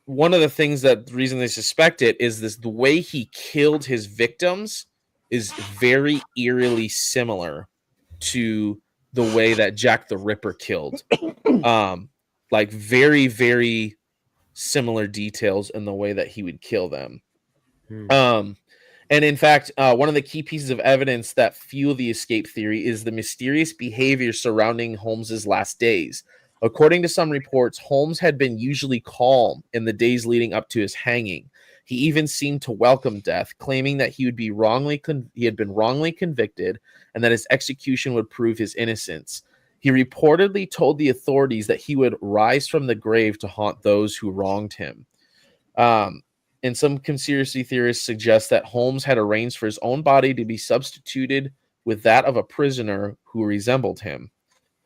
[SPEAKER 1] one of the reason they suspect it is the way he killed his victims is very eerily similar to the way that Jack the Ripper killed. Like very, very similar details in the way that he would kill them. And in fact, one of the key pieces of evidence that fuel the escape theory is the mysterious behavior surrounding Holmes's last days. According to some reports, Holmes had been usually calm in the days leading up to his hanging. He even seemed to welcome death, claiming that he had been wrongly convicted and that his execution would prove his innocence. He reportedly told the authorities that he would rise from the grave to haunt those who wronged him. And some conspiracy theorists suggest that Holmes had arranged for his own body to be substituted with that of a prisoner who resembled him.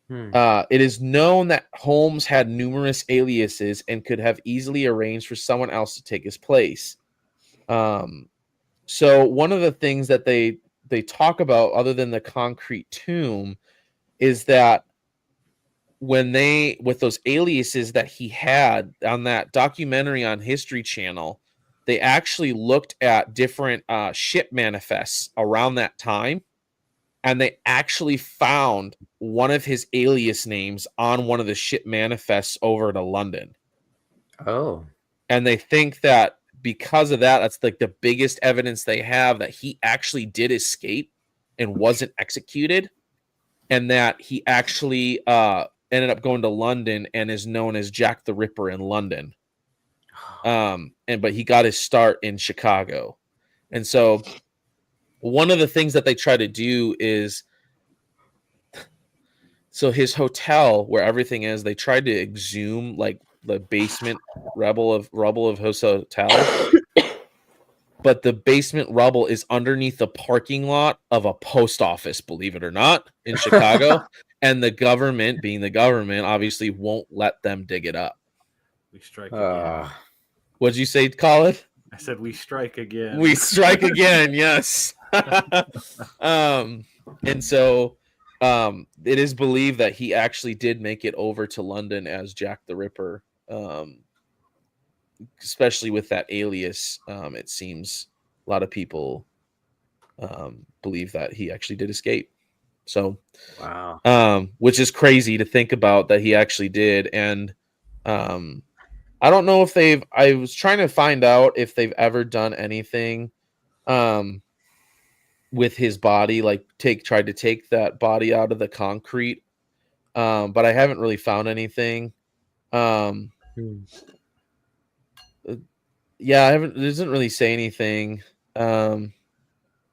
[SPEAKER 1] It is known that Holmes had numerous aliases and could have easily arranged for someone else to take his place. So one of the things that they talk about, other than the concrete tomb, is that with those aliases that he had on that documentary on History Channel, they actually looked at different ship manifests around that time, and they actually found one of his alias names on one of the ship manifests over to London.
[SPEAKER 2] Oh.
[SPEAKER 1] And they think that because of that, that's like the biggest evidence they have that he actually did escape and wasn't executed, and that he actually ended up going to London and is known as Jack the Ripper in London. But he got his start in Chicago. And so one of the things that they try to do is, so his hotel where everything is, they tried to exhume like the basement rubble of his hotel. But the basement rubble is underneath the parking lot of a post office, believe it or not, in Chicago. And the government, being the government, obviously won't let them dig it up.
[SPEAKER 5] We strike again.
[SPEAKER 1] What'd you say, Colin?
[SPEAKER 5] I said we strike again.
[SPEAKER 1] We strike again, yes. And so it is believed that he actually did make it over to London as Jack the Ripper. Especially with that alias, it seems a lot of people believe that he actually did escape. So,
[SPEAKER 2] wow,
[SPEAKER 1] which is crazy to think about that he actually did. And I don't know if I was trying to find out if they've ever done anything with his body, like tried to take that body out of the concrete. But I haven't really found anything. Yeah, it doesn't really say anything. It'd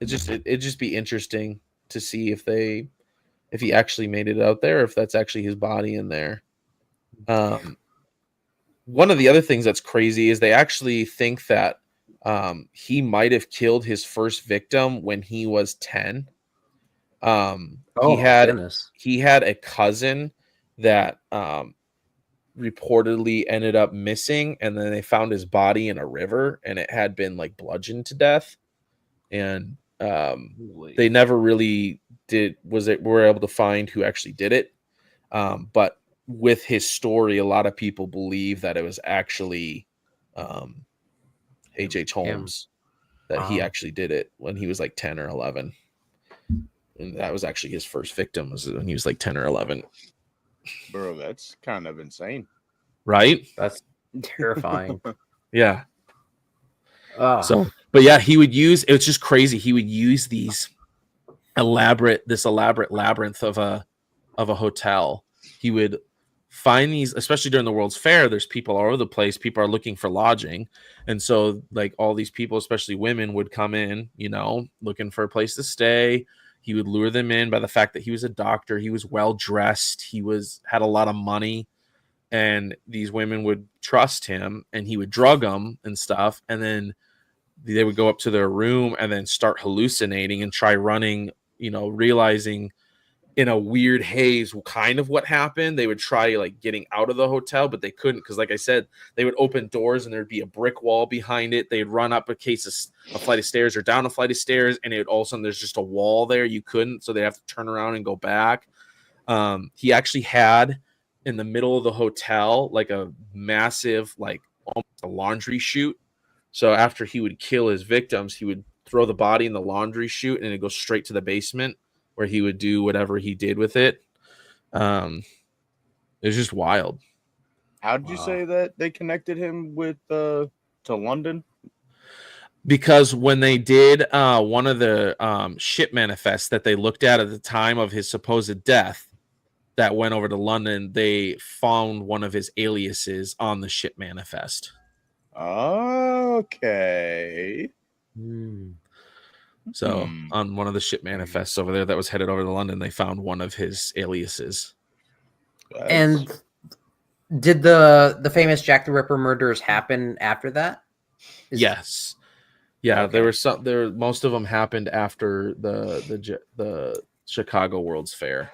[SPEAKER 1] just be interesting to see if he actually made it out there, or if that's actually his body in there. One of the other things that's crazy is they actually think that he might have killed his first victim when he was 10. He had a cousin that reportedly ended up missing, and then they found his body in a river, and it had been like bludgeoned to death. And they never really were able to find who actually did it. But with his story, a lot of people believe that it was actually H.H. Holmes, that he actually did it when he was like 10 or 11. And that was actually his first victim, was when he was like 10 or 11.
[SPEAKER 3] Bro, that's kind of insane.
[SPEAKER 1] Right?
[SPEAKER 2] That's terrifying.
[SPEAKER 1] Yeah. So, but yeah, it's just crazy. He would use this elaborate labyrinth of a hotel. He would find these, especially during the World's Fair, there's people all over the place. People are looking for lodging. And so like all these people, especially women, would come in, you know, looking for a place to stay. He would lure them in by the fact that he was a doctor. He was well dressed. He had a lot of money, and these women would trust him, and he would drug them and stuff. And then they would go up to their room and then start hallucinating and try running, you know, realizing in a weird haze kind of what happened. They would try like getting out of the hotel, but they couldn't, because like I said, they would open doors and there'd be a brick wall behind it. They'd run up a flight of stairs or down a flight of stairs, and it would all of a sudden there's just a wall there. You couldn't, so they have to turn around and go back. He actually had in the middle of the hotel like a massive, like almost a laundry chute. So after he would kill his victims, he would throw the body in the laundry chute and it'd go straight to the basement, where he would do whatever he did with it. It was just wild.
[SPEAKER 3] How did you say that they connected him with to London?
[SPEAKER 1] Because when they did one of the ship manifests that they looked at the time of his supposed death that went over to London, they found one of his aliases on the ship manifest.
[SPEAKER 3] Okay.
[SPEAKER 1] So on one of the ship manifests over there that was headed over to London, they found one of his aliases.
[SPEAKER 2] And did the famous Jack the Ripper murders happen after that?
[SPEAKER 1] Yes. Yeah, okay. Most of them happened after the Chicago World's Fair.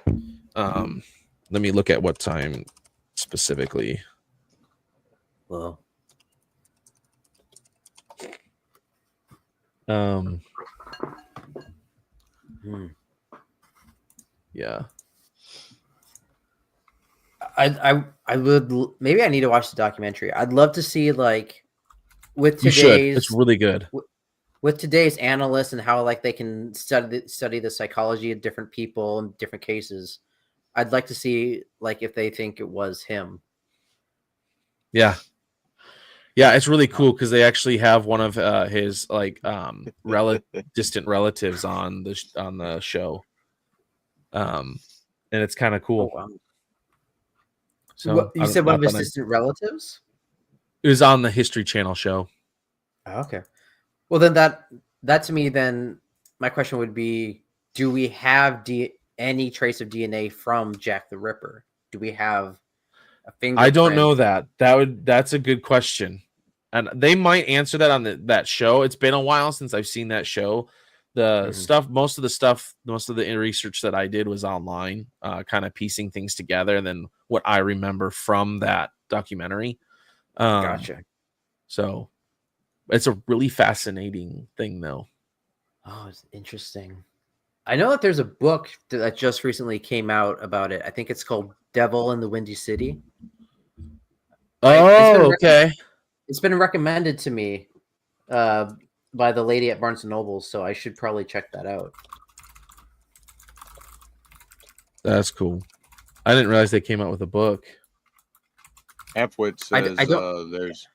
[SPEAKER 1] Let me look at what time specifically.
[SPEAKER 2] Well,
[SPEAKER 1] yeah.
[SPEAKER 2] I would, maybe I need to watch the documentary. I'd love to see, like, with today's,
[SPEAKER 1] it's really good.
[SPEAKER 2] With today's analysts and how like they can study the psychology of different people in different cases. I'd like to see like if they think it was him.
[SPEAKER 1] Yeah. Yeah, it's really cool because they actually have one of his like distant relatives on the show. And it's kind of cool.
[SPEAKER 2] Oh, wow.
[SPEAKER 1] So
[SPEAKER 2] you said one of his distant relatives?
[SPEAKER 1] It was on the History Channel show.
[SPEAKER 2] Oh, okay. Well, then that to me, then my question would be: do we have any trace of DNA from Jack the Ripper? Do we have a fingerprint?
[SPEAKER 1] I don't know that. That's a good question, and they might answer that on that show. It's been a while since I've seen that show. The stuff, most of the research that I did was online, kind of piecing things together, and then what I remember from that documentary.
[SPEAKER 2] Gotcha.
[SPEAKER 1] So it's a really fascinating thing, though.
[SPEAKER 2] Oh, it's interesting. I know that there's a book that just recently came out about it. I think it's called Devil in the Windy City.
[SPEAKER 1] Oh, okay.
[SPEAKER 2] It's been recommended to me by the lady at Barnes & Noble, so I should probably check that out.
[SPEAKER 1] That's cool. I didn't realize they came out with a book.
[SPEAKER 3] Halfwit says there's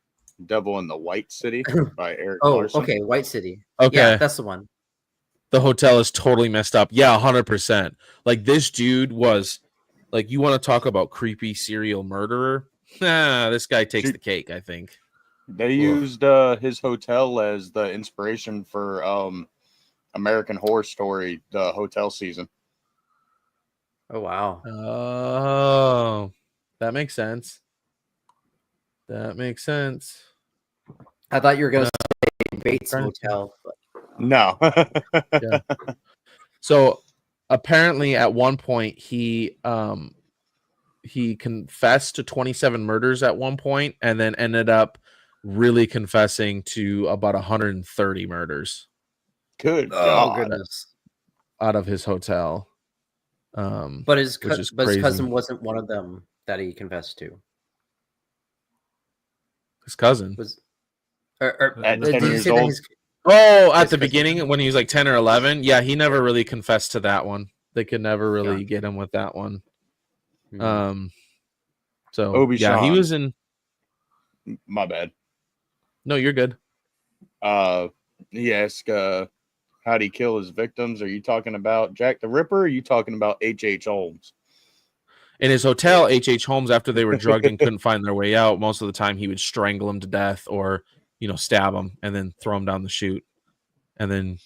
[SPEAKER 3] Devil in the White City by Eric Larson.
[SPEAKER 2] Okay, White City.
[SPEAKER 1] Okay.
[SPEAKER 2] Yeah, that's the one.
[SPEAKER 1] The hotel is totally messed up. Yeah, 100%. Like, this dude was, like, you want to talk about creepy serial murderer? This guy takes the cake, I think.
[SPEAKER 3] They used his hotel as the inspiration for American Horror Story, the hotel season.
[SPEAKER 2] Oh, wow.
[SPEAKER 1] Oh, that makes sense. That makes sense.
[SPEAKER 2] I thought you were going to say Bates Motel. But...
[SPEAKER 3] No.
[SPEAKER 1] Yeah. So apparently at one point he confessed to 27 murders at one point and then ended up really confessing to about 130 murders.
[SPEAKER 3] Good God.
[SPEAKER 2] Goodness.
[SPEAKER 1] Out of his hotel.
[SPEAKER 2] But his cousin wasn't one of them that he confessed to.
[SPEAKER 1] His cousin
[SPEAKER 2] was
[SPEAKER 3] at 10 years old.
[SPEAKER 1] At the beginning when he was like 10 or 11. Yeah, he never really confessed to that one. They could never really get him with that one. So
[SPEAKER 3] Obi-Shawn.
[SPEAKER 1] Yeah, he was in.
[SPEAKER 3] My bad.
[SPEAKER 1] No, you're good.
[SPEAKER 3] He asked, how'd he kill his victims? Are you talking about Jack the Ripper? Or are you talking about H.H. Holmes?
[SPEAKER 1] In his hotel, H.H. Holmes, after they were drugged and couldn't find their way out, most of the time he would strangle them to death or, stab them and then throw them down the chute. And then,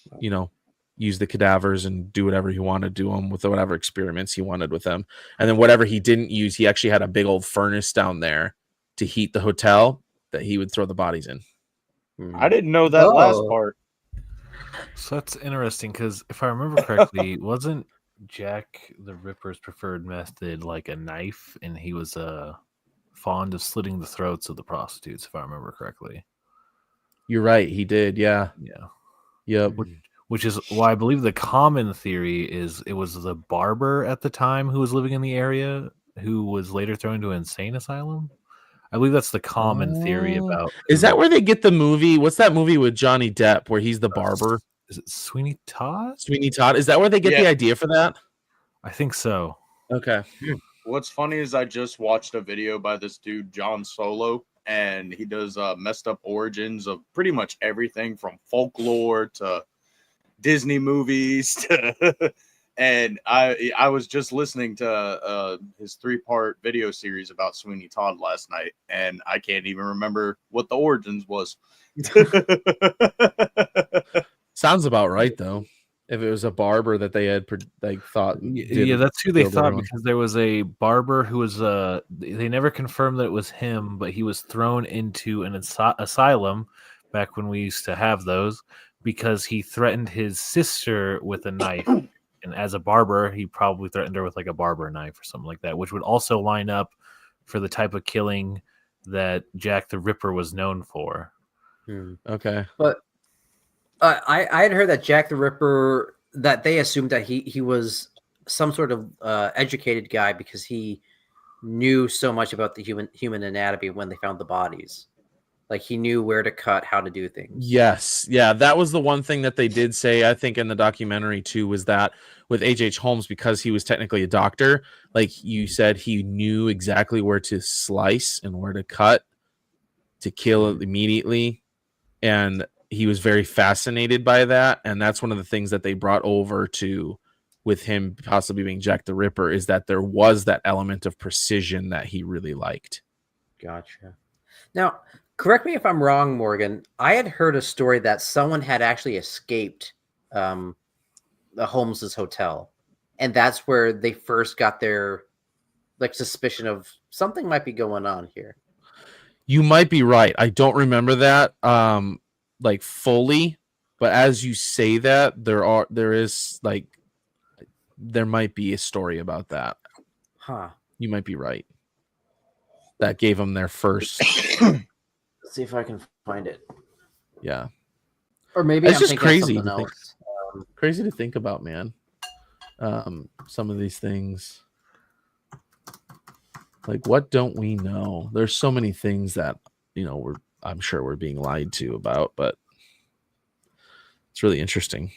[SPEAKER 1] use the cadavers and do whatever he wanted to do them with whatever experiments he wanted with them. And then whatever he didn't use, he actually had a big old furnace down there to heat the hotel that he would throw the bodies in.
[SPEAKER 3] I didn't know that last part.
[SPEAKER 5] So that's interesting because if I remember correctly, wasn't Jack the Ripper's preferred method like a knife, and he was fond of slitting the throats of the prostitutes, if I remember correctly.
[SPEAKER 1] You're right, he did, yeah. Yep.
[SPEAKER 5] Which is why I believe the common theory is it was the barber at the time who was living in the area who was later thrown into an insane asylum. I believe that's the common theory about.
[SPEAKER 1] Is that where they get the movie? What's that movie with Johnny Depp where he's the barber?
[SPEAKER 5] Is it Sweeney Todd?
[SPEAKER 1] Sweeney Todd. Is that where they get the idea for that?
[SPEAKER 5] I think so.
[SPEAKER 1] Okay.
[SPEAKER 3] What's funny is I just watched a video by this dude, John Solo, and he does messed up origins of pretty much everything from folklore to Disney movies to and I was just listening to his 3-part video series about Sweeney Todd last night, and I can't even remember what the origins was.
[SPEAKER 1] Sounds about right, though. If it was a barber that they had thought,
[SPEAKER 5] that's who they thought, because there was a barber who was they never confirmed that it was him, but he was thrown into an asylum back when we used to have those because he threatened his sister with a knife. And as a barber, he probably threatened her with like a barber knife or something like that, which would also line up for the type of killing that Jack the Ripper was known for.
[SPEAKER 1] Okay.
[SPEAKER 2] But I had heard that Jack the Ripper, that they assumed that he was some sort of educated guy because he knew so much about the human anatomy when they found the bodies. Like he knew where to cut, how to do things.
[SPEAKER 1] Yes. Yeah. That was the one thing that they did say, I think, in the documentary too, was that with H.H. Holmes, because he was technically a doctor, like you said, he knew exactly where to slice and where to cut to kill it immediately. And he was very fascinated by that. And that's one of the things that they brought over to with him possibly being Jack the Ripper, is that there was that element of precision that he really liked.
[SPEAKER 2] Gotcha. Now, correct me if I'm wrong, Morgan. I had heard a story that someone had actually escaped the Holmes's hotel, and that's where they first got their suspicion of something might be going on here.
[SPEAKER 1] You might be right. I don't remember that fully, but as you say that, there might be a story about that.
[SPEAKER 2] Huh.
[SPEAKER 1] You might be right. That gave them their first.
[SPEAKER 2] Let's see if I can find it.
[SPEAKER 1] Yeah.
[SPEAKER 2] Or maybe
[SPEAKER 1] it's
[SPEAKER 2] I'm
[SPEAKER 1] just
[SPEAKER 2] thinking
[SPEAKER 1] crazy.
[SPEAKER 2] of something else.
[SPEAKER 1] Crazy to think about, man. Some of these things. Like, what don't we know? There's so many things that, I'm sure we're being lied to about, but it's really interesting.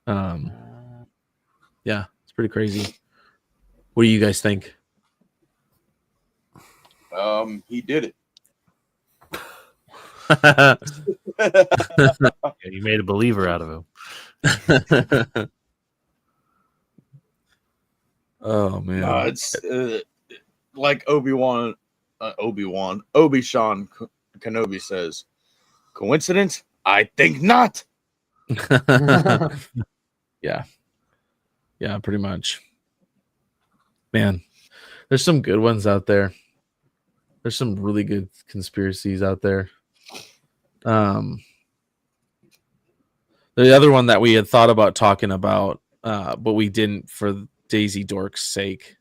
[SPEAKER 1] Yeah, it's pretty crazy. What do you guys think?
[SPEAKER 3] He did it.
[SPEAKER 5] You made a believer out of him.
[SPEAKER 1] Oh man,
[SPEAKER 3] it's like Obi-Wan Kenobi says, coincidence? I think not.
[SPEAKER 1] Yeah, pretty much. Man, there's some good ones out there. There's some really good conspiracies out there. The other one that we had thought about talking about, but we didn't for Daisy Dork's sake,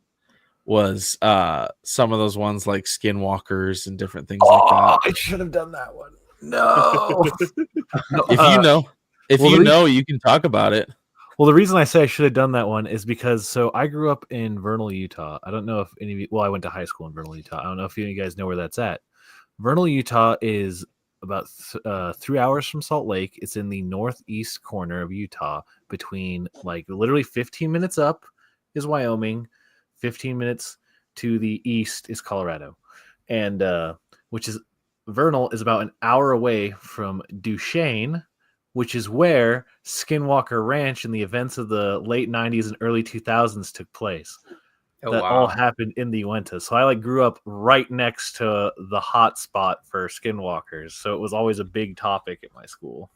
[SPEAKER 1] was some of those ones like skinwalkers and different things like that.
[SPEAKER 5] I should have done that one. No.
[SPEAKER 1] If you know, you can talk about it.
[SPEAKER 5] Well, the reason I say I should have done that one is because I grew up in Vernal, Utah. I don't know if any of you, I went to high school in Vernal, Utah. I don't know if any of you guys know where that's at. Vernal, Utah is about 3 hours from Salt Lake. It's in the northeast corner of Utah, between literally 15 minutes up is Wyoming, 15 minutes to the east is Colorado, and Vernal is about an hour away from Duchesne, which is where Skinwalker Ranch and the events of the late 90s and early 2000s took place.
[SPEAKER 2] Oh,
[SPEAKER 5] that
[SPEAKER 2] wow.
[SPEAKER 5] all happened in the Uinta. So I grew up right next to the hot spot for skinwalkers. So it was always a big topic at my school.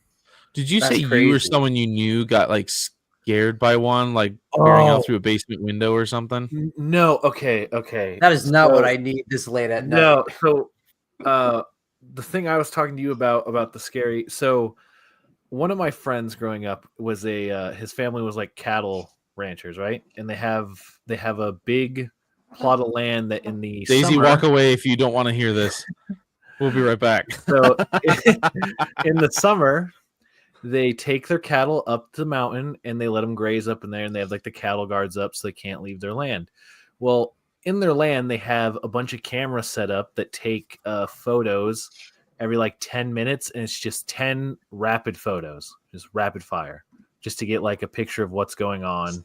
[SPEAKER 1] Did you
[SPEAKER 2] That's
[SPEAKER 1] say you or
[SPEAKER 2] crazy.
[SPEAKER 1] someone you knew got like scared by one, like peering out through a basement window or something?
[SPEAKER 5] No. Okay.
[SPEAKER 2] That is not what I need this late at night.
[SPEAKER 5] No. So the thing I was talking to you about the scary. So one of my friends growing up was his family was like cattle ranchers, right? And they have a big plot of land that in the
[SPEAKER 1] Daisy,
[SPEAKER 5] summer,
[SPEAKER 1] walk away if you don't want to hear this. We'll be right back.
[SPEAKER 5] So in the summer, they take their cattle up the mountain and they let them graze up in there, and they have like the cattle guards up so they can't leave their land. Well, in their land, they have a bunch of cameras set up that take photos every like 10 minutes, and it's just 10 rapid photos, just rapid fire, just to get like a picture of what's going on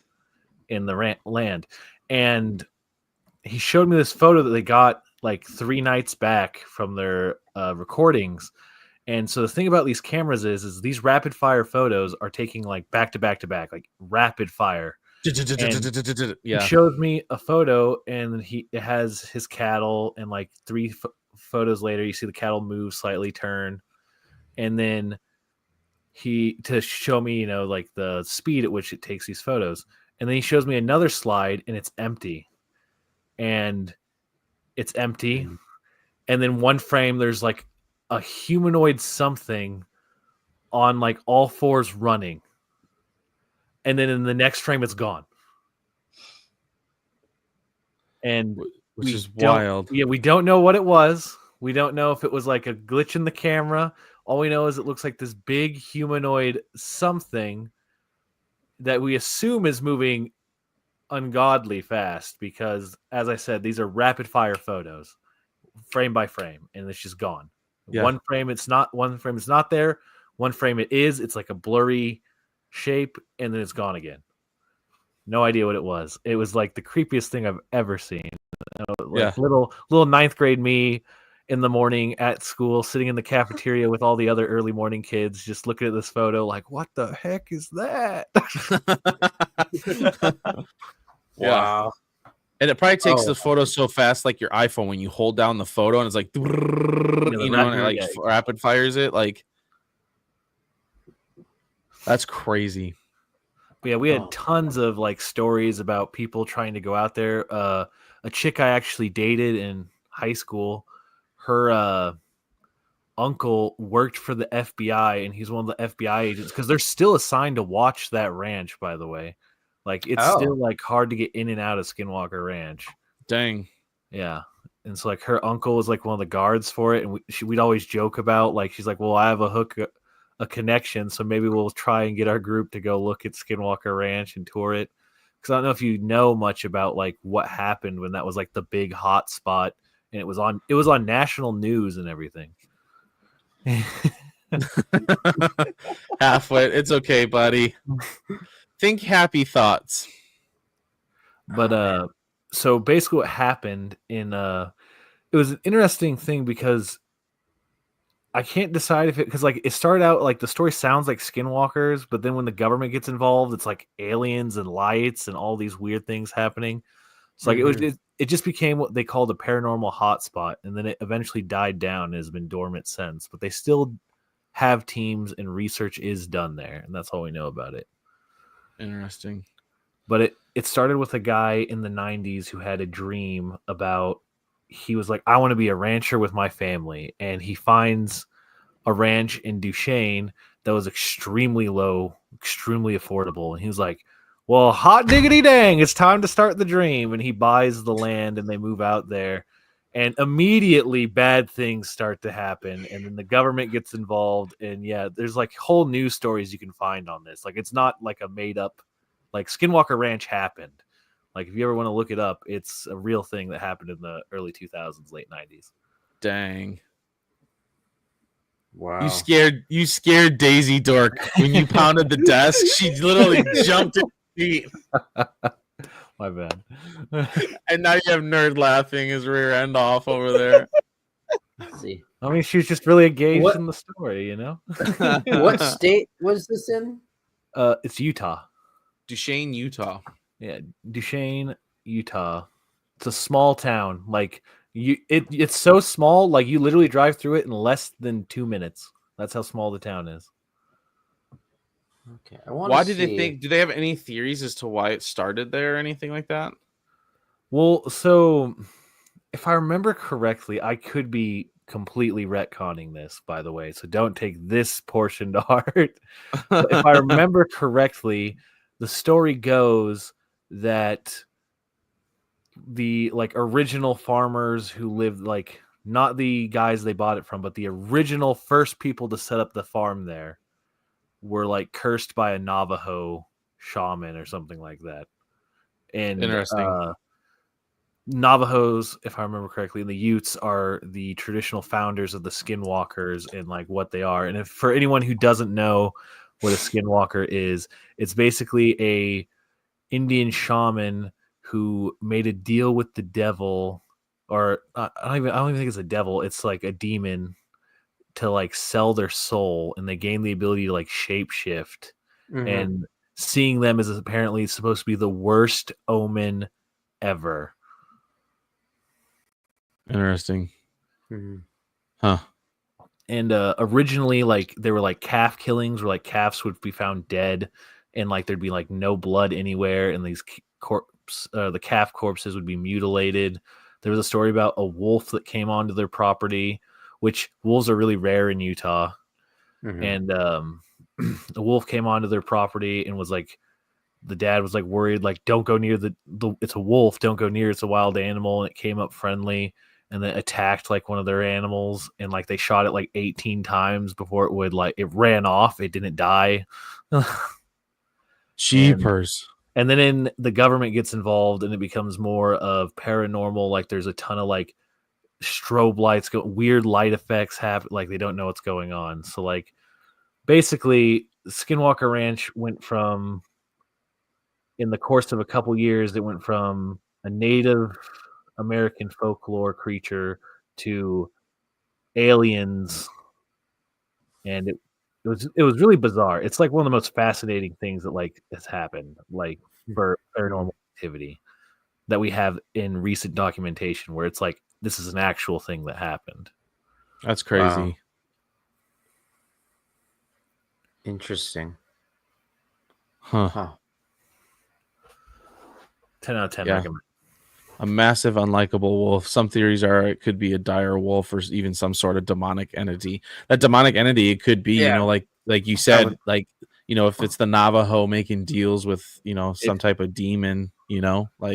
[SPEAKER 5] in the land. And he showed me this photo that they got like 3 nights back from their recordings. And so the thing about these cameras is these rapid fire photos are taking like back to back to back, like rapid fire. And he shows me a photo, and it has his cattle, and like 3 photos later, you see the cattle move slightly, turn, and then to show me, like the speed at which it takes these photos. And then he shows me another slide, and it's empty. And it's empty. And then one frame, there's like a humanoid something on like all fours running. And then in the next frame, it's gone. And
[SPEAKER 1] which is wild.
[SPEAKER 5] Yeah, we don't know what it was. We don't know if it was like a glitch in the camera. All we know is it looks like this big humanoid something that we assume is moving ungodly fast, because, as I said, these are rapid fire photos, frame by frame, and it's just gone.
[SPEAKER 1] Yeah.
[SPEAKER 5] One frame it's not there. One frame it is. It's like a blurry shape, and then it's gone again. No idea what it was. It was like the creepiest thing I've ever seen. Like little 9th grade me in the morning at school, sitting in the cafeteria with all the other early morning kids, just looking at this photo like, what the heck is that?
[SPEAKER 2] Wow.
[SPEAKER 1] And it probably takes the photo so fast, like your iPhone, when you hold down the photo and it's like, and it like rapid fires it. Like, that's crazy.
[SPEAKER 5] Yeah, we had tons of like stories about people trying to go out there. A chick I actually dated in high school, her uncle worked for the FBI, and he's one of the FBI agents, because they're still assigned to watch that ranch, by the way. Like, it's still like hard to get in and out of Skinwalker Ranch.
[SPEAKER 1] Dang.
[SPEAKER 5] Yeah. And so like her uncle was like one of the guards for it, and we'd always joke about, like, she's like, well, I have a connection, so maybe we'll try and get our group to go look at Skinwalker Ranch and tour it. Because I don't know if you know much about like what happened when that was like the big hot spot, and it was on national news and everything.
[SPEAKER 1] Halfway, it's okay, buddy. Think happy thoughts.
[SPEAKER 5] But so basically what happened it was an interesting thing, because I can't decide because like it started out like the story sounds like skinwalkers, but then when the government gets involved, it's like aliens and lights and all these weird things happening. So like it just became what they called a paranormal hotspot, and then it eventually died down and has been dormant since. But they still have teams and research is done there, and that's all we know about it.
[SPEAKER 1] Interesting.
[SPEAKER 5] But it started with a guy in the 90s who had a dream about, he was like, I want to be a rancher with my family. And he finds a ranch in Duchesne that was extremely low, extremely affordable. And he was like, well, hot diggity dang, it's time to start the dream. And he buys the land and they move out there. And immediately bad things start to happen. And then the government gets involved. And yeah, there's like whole news stories you can find on this. Like, it's not like a made up, like Skinwalker Ranch happened. Like, if you ever want to look it up, it's a real thing that happened in the early 2000s, late 90s.
[SPEAKER 1] Dang.
[SPEAKER 2] Wow.
[SPEAKER 1] You scared Daisy Dork when you pounded the desk. She literally jumped in her seat.
[SPEAKER 5] My bad.
[SPEAKER 1] And now you have Nerd laughing his rear end off over there.
[SPEAKER 2] Let's see.
[SPEAKER 5] I mean, she was just really engaged
[SPEAKER 2] What-
[SPEAKER 5] in the story, you know.
[SPEAKER 2] What state was this in?
[SPEAKER 5] It's Utah.
[SPEAKER 1] Duchesne, Utah.
[SPEAKER 5] Yeah, Duchesne, Utah. It's a small town. Like it's so small. Like you literally drive through it in less than 2 minutes. That's how small the town is.
[SPEAKER 2] Okay, I want
[SPEAKER 1] Why
[SPEAKER 2] to
[SPEAKER 1] did
[SPEAKER 2] see.
[SPEAKER 1] they think? Do they have any theories as to why it started there or anything like that?
[SPEAKER 5] Well, so if I remember correctly, I could be completely retconning this, by the way. So don't take this portion to heart. But if I remember correctly, the story goes that the original farmers who lived, not the guys they bought it from, but the original first people to set up the farm there were cursed by a Navajo shaman or something like that. And
[SPEAKER 1] Interesting.
[SPEAKER 5] Navajos, if I remember correctly, and the Utes are the traditional founders of the skinwalkers and what they are. And if for anyone who doesn't know what a skinwalker is, it's basically a Indian shaman who made a deal with the devil, or I don't even think it's a devil. It's like a demon to sell their soul, and they gain the ability to shapeshift.
[SPEAKER 2] Mhm.
[SPEAKER 5] And seeing them is apparently supposed to be the worst omen ever.
[SPEAKER 1] Interesting.
[SPEAKER 2] Mhm.
[SPEAKER 1] Huh.
[SPEAKER 5] And originally, they were calf killings, where calves would be found dead, and there'd be no blood anywhere, and these the calf corpses would be mutilated. There was a story about a wolf that came onto their property, which wolves are really rare in Utah.
[SPEAKER 2] Mhm.
[SPEAKER 5] And the wolf came onto their property and was the dad was worried, don't go near the it's a wolf, don't go near, it's a wild animal. And it came up friendly and then attacked one of their animals, and they shot it 18 times before it would it ran off. It didn't die.
[SPEAKER 1] Jeepers.
[SPEAKER 5] And then the government gets involved, and it becomes more of paranormal. There's a ton of strobe lights, weird light effects happen. They don't know what's going on. So basically, Skinwalker Ranch went from, in the course of a couple years, it went from a Native American folklore creature to aliens, and it was really bizarre. It's one of the most fascinating things that has happened for paranormal activity that we have in recent documentation, where it's this is an actual thing that happened.
[SPEAKER 1] That's crazy.
[SPEAKER 2] Wow. Interesting.
[SPEAKER 1] Huh.
[SPEAKER 5] 10 out of 10
[SPEAKER 1] Yeah.
[SPEAKER 5] recommend.
[SPEAKER 1] A massive unlikable wolf. Some theories are it could be a dire wolf or even some sort of demonic entity. That demonic entity, it could be,
[SPEAKER 2] Yeah.
[SPEAKER 1] like you said, if it's the Navajo making deals with, some type of demon,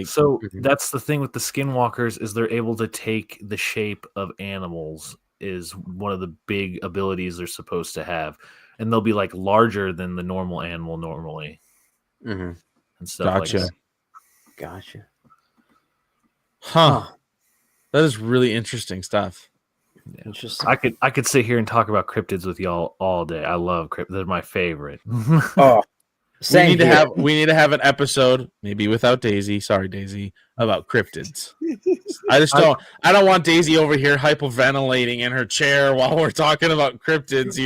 [SPEAKER 5] So that's the thing with the skinwalkers, is they're able to take the shape of animals, is one of the big abilities they're supposed to have. And they'll be larger than the normal animal normally.
[SPEAKER 2] Mhm.
[SPEAKER 5] And stuff like that.
[SPEAKER 2] Gotcha.
[SPEAKER 1] Huh. That is really interesting stuff.
[SPEAKER 5] Yeah.
[SPEAKER 2] Interesting.
[SPEAKER 5] I could sit here and talk about cryptids with y'all all day. I love cryptids. They're my favorite.
[SPEAKER 2] Oh,
[SPEAKER 1] we need to have an episode, maybe without Daisy. Sorry, Daisy, about cryptids. I don't want Daisy over here hyperventilating in her chair while we're talking about cryptids,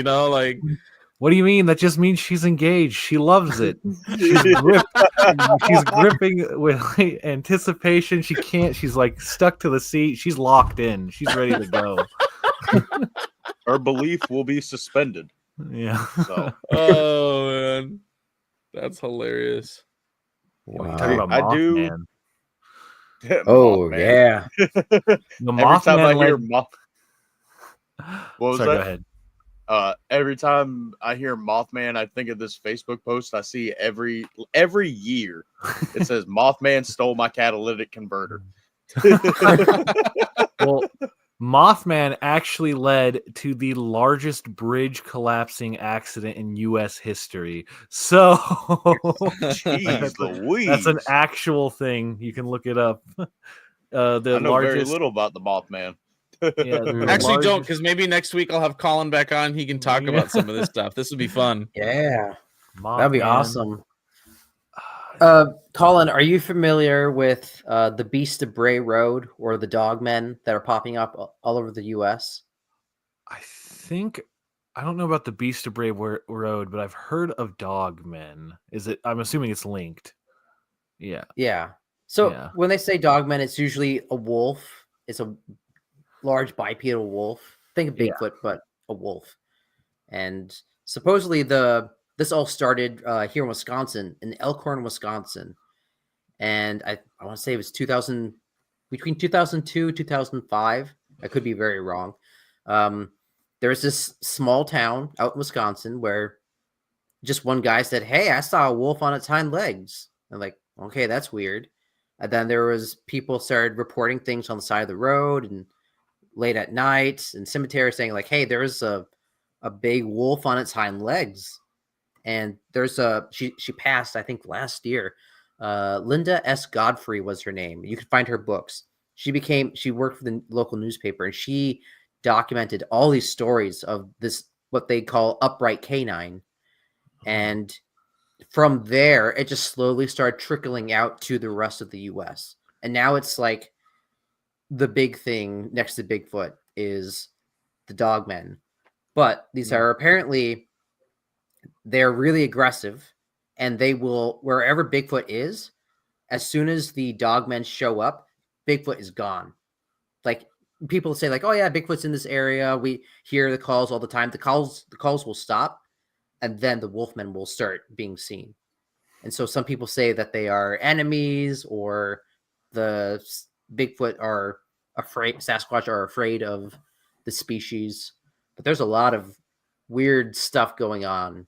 [SPEAKER 5] What do you mean? That just means she's engaged. She loves it. She's gripping with anticipation. She can't. She's stuck to the seat. She's locked in. She's ready to go.
[SPEAKER 3] Her belief will be suspended.
[SPEAKER 5] Yeah.
[SPEAKER 3] So.
[SPEAKER 1] Oh man, that's hilarious.
[SPEAKER 5] Wow. Talking about Mothman.
[SPEAKER 2] Oh
[SPEAKER 3] Mothman.
[SPEAKER 2] yeah.
[SPEAKER 3] Every time I hear what was that?
[SPEAKER 5] Go ahead.
[SPEAKER 3] Every time I hear Mothman, I think of this Facebook post I see every year. It says Mothman stole my catalytic converter.
[SPEAKER 5] Well, Mothman actually led to the largest bridge collapsing accident in U.S. history. So that's an actual thing. You can look it up.
[SPEAKER 3] I know very little about the Mothman.
[SPEAKER 5] Yeah,
[SPEAKER 1] actually don't, because maybe next week I'll have Colin back on. He can talk about some of this stuff. This would be fun.
[SPEAKER 2] Yeah,
[SPEAKER 5] Mothman.
[SPEAKER 2] That'd be awesome. Colin, are you familiar with the Beast of Bray Road or the Dogmen that are popping up all over the U.S.?
[SPEAKER 5] I think I don't know about the Beast of Brave Road, but I've heard of Dogmen. Is it? I'm assuming it's linked. Yeah.
[SPEAKER 2] Yeah. So
[SPEAKER 5] Yeah.
[SPEAKER 2] when they say dogmen, it's usually a wolf. It's a large bipedal wolf. Think of
[SPEAKER 5] Yeah.
[SPEAKER 2] Bigfoot, but a wolf. And supposedly this all started here in Wisconsin, in Elkhorn, Wisconsin. And I want to say it was between 2002 2005. I could be very wrong. There was this small town out in Wisconsin where just one guy said, "Hey, I saw a wolf on its hind legs." I'm like, "Okay, that's weird." And then there was people started reporting things on the side of the road and late at night and cemetery saying like, "Hey, there's a big wolf on its hind legs." And there's she passed, I think, last year. Linda S. Godfrey was her name. You can find her books. She worked for the local newspaper, and she documented all these stories of this, what they call upright canine. And from there, it just slowly started trickling out to the rest of the US. And now it's like the big thing next to Bigfoot is the dogmen. But these are apparently, they're really aggressive, and they will, wherever Bigfoot is, as soon as the dogmen show up, Bigfoot is gone. Like, people say like, "Oh yeah, Bigfoot's in this area. We hear the calls all the time." The calls will stop, and then the wolfmen will start being seen. And so some people say that they are enemies, or the Bigfoot are Sasquatch are afraid of the species. But there's a lot of weird stuff going on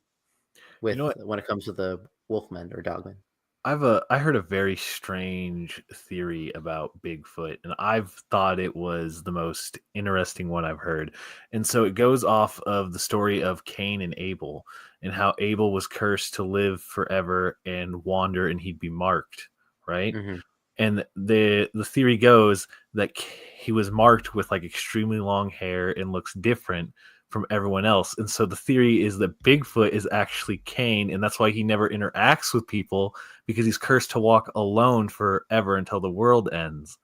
[SPEAKER 2] with when it comes to the wolfmen or dogmen.
[SPEAKER 5] I heard a very strange theory about Bigfoot, and I've thought it was the most interesting one I've heard. And so it goes off of the story of Cain and Abel, and how Abel was cursed to live forever and wander, and he'd be marked, right?
[SPEAKER 2] Mm-hmm.
[SPEAKER 5] And the theory goes that he was marked with like extremely long hair and looks different from everyone else. And so the theory is that Bigfoot is actually Cain, and that's why he never interacts with people, because he's cursed to walk alone forever until the world ends.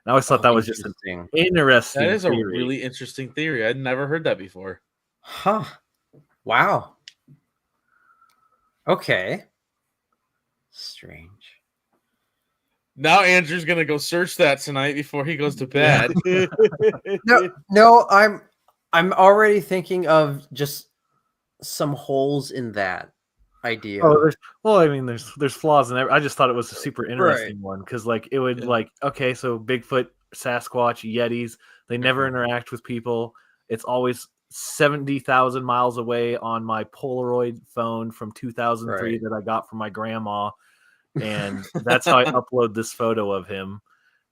[SPEAKER 5] And I always thought that was just an interesting
[SPEAKER 1] That is
[SPEAKER 5] theory.
[SPEAKER 1] a really interesting theory. I'd never heard that before.
[SPEAKER 2] Huh. Wow. Okay. Strange.
[SPEAKER 1] Now Andrew's gonna go search that tonight before he goes to bed.
[SPEAKER 2] No, I'm already thinking of just some holes in that idea.
[SPEAKER 5] There's flaws in it. I just thought it was a super interesting one, because like it would like, okay, so Bigfoot, Sasquatch, Yetis, they never interact with people. It's always 70,000 miles away on my Polaroid phone from 2003 that I got from my grandma, and that's how I upload this photo of him.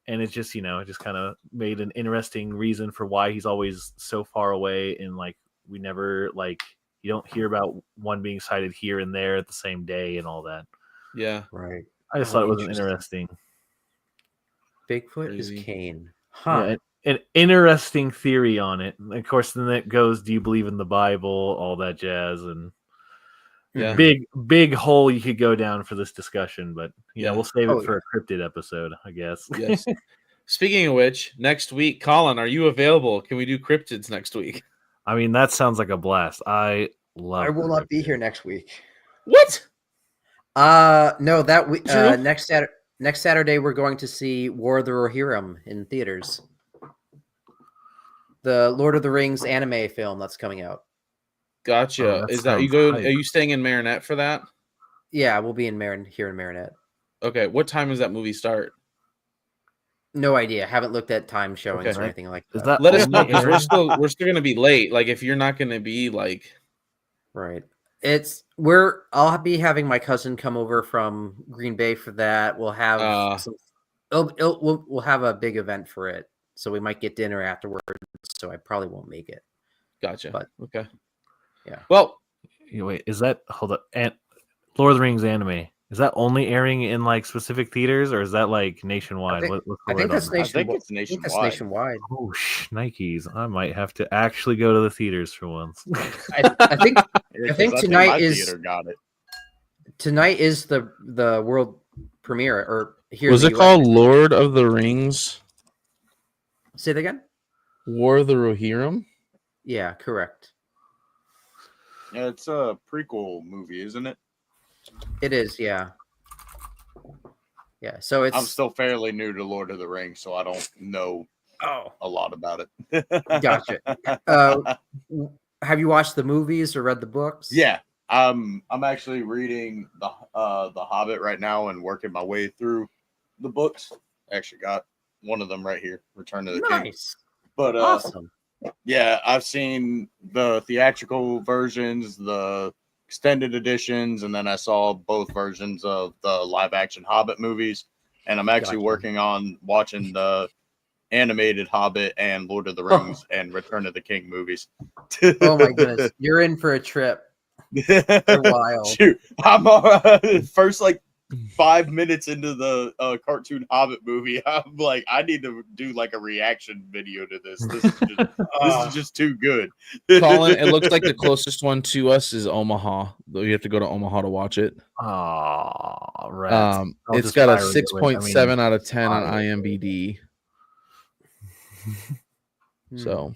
[SPEAKER 5] And it's just, it just kind of made an interesting reason for why he's always so far away. And like, we never, like, you don't hear about one being sighted here and there at the same day and all that.
[SPEAKER 1] Yeah.
[SPEAKER 2] Right.
[SPEAKER 5] I just thought it was interesting.
[SPEAKER 2] Bigfoot is Cain. Huh.
[SPEAKER 5] Yeah, an interesting theory on it. And of course, then it goes, do you believe in the Bible? All that jazz. And big hole you could go down for this discussion, but we'll save it for a cryptid episode, I guess.
[SPEAKER 1] Yes. Speaking of which, next week, Colin, are you available? Can we do cryptids next week?
[SPEAKER 5] I mean, that sounds like a blast. I will
[SPEAKER 2] not be here next week.
[SPEAKER 1] What?
[SPEAKER 2] No, that week next Saturday we're going to see War of the Rohirrim in theaters. The Lord of the Rings anime film that's coming out.
[SPEAKER 1] Gotcha. Is that you go? Are you staying in Marinette for that?
[SPEAKER 2] Yeah, we'll be here in Marinette.
[SPEAKER 1] Okay. What time does that movie start?
[SPEAKER 2] No idea. Haven't looked at time showings or anything like that.
[SPEAKER 1] Let us know, because we're still gonna be late. Like, if you're not gonna be like,
[SPEAKER 2] right. I'll be having my cousin come over from Green Bay for that. We'll have we'll have a big event for it, so we might get dinner afterwards. So I probably won't make it.
[SPEAKER 1] Gotcha.
[SPEAKER 2] But
[SPEAKER 1] okay.
[SPEAKER 2] Yeah.
[SPEAKER 1] Well,
[SPEAKER 5] wait, is that and Lord of the Rings anime? Is that only airing in like specific theaters, or is that like nationwide?
[SPEAKER 2] I think that's nationwide.
[SPEAKER 3] I think it's nationwide.
[SPEAKER 5] Oh, Nikes! I might have to actually go to the theaters for once.
[SPEAKER 2] I think tonight is
[SPEAKER 3] theater got it.
[SPEAKER 2] Tonight is the world premiere, or here.
[SPEAKER 1] Was it called Lord of the Rings?
[SPEAKER 2] Say that again.
[SPEAKER 1] War of the Rohirrim?
[SPEAKER 2] Yeah, correct.
[SPEAKER 3] Yeah, it's a prequel movie, isn't it?
[SPEAKER 2] It is, yeah. Yeah, so
[SPEAKER 3] I'm
[SPEAKER 2] it's
[SPEAKER 3] still fairly new to Lord of the Rings, so I don't know a lot about it.
[SPEAKER 2] gotcha. Have you watched the movies or read the books?
[SPEAKER 3] Yeah, I'm actually reading the Hobbit right now and working my way through the books. I actually got one of them right here, Return of the King.
[SPEAKER 2] Nice.
[SPEAKER 3] But
[SPEAKER 2] Awesome.
[SPEAKER 3] yeah, I've seen the theatrical versions, the extended editions, and then I saw both versions of the live action Hobbit movies. And I'm actually
[SPEAKER 2] Gotcha.
[SPEAKER 3] working on watching the animated Hobbit and Lord of the Rings and Return of the King movies.
[SPEAKER 2] Oh my goodness. You're in for a trip. They're wild.
[SPEAKER 3] Shoot, I'm first like 5 minutes into the cartoon Hobbit movie. I'm like, I need to do like a reaction video to this. This is just too good.
[SPEAKER 1] Colin, it looks like the closest one to us is Omaha. Though you have to go to Omaha to watch it.
[SPEAKER 5] Oh, rats. I'll
[SPEAKER 1] It's
[SPEAKER 5] just
[SPEAKER 1] got a
[SPEAKER 5] pirate it with-
[SPEAKER 1] 6.7 out of 10 on
[SPEAKER 5] pirate.
[SPEAKER 1] IMDb. So,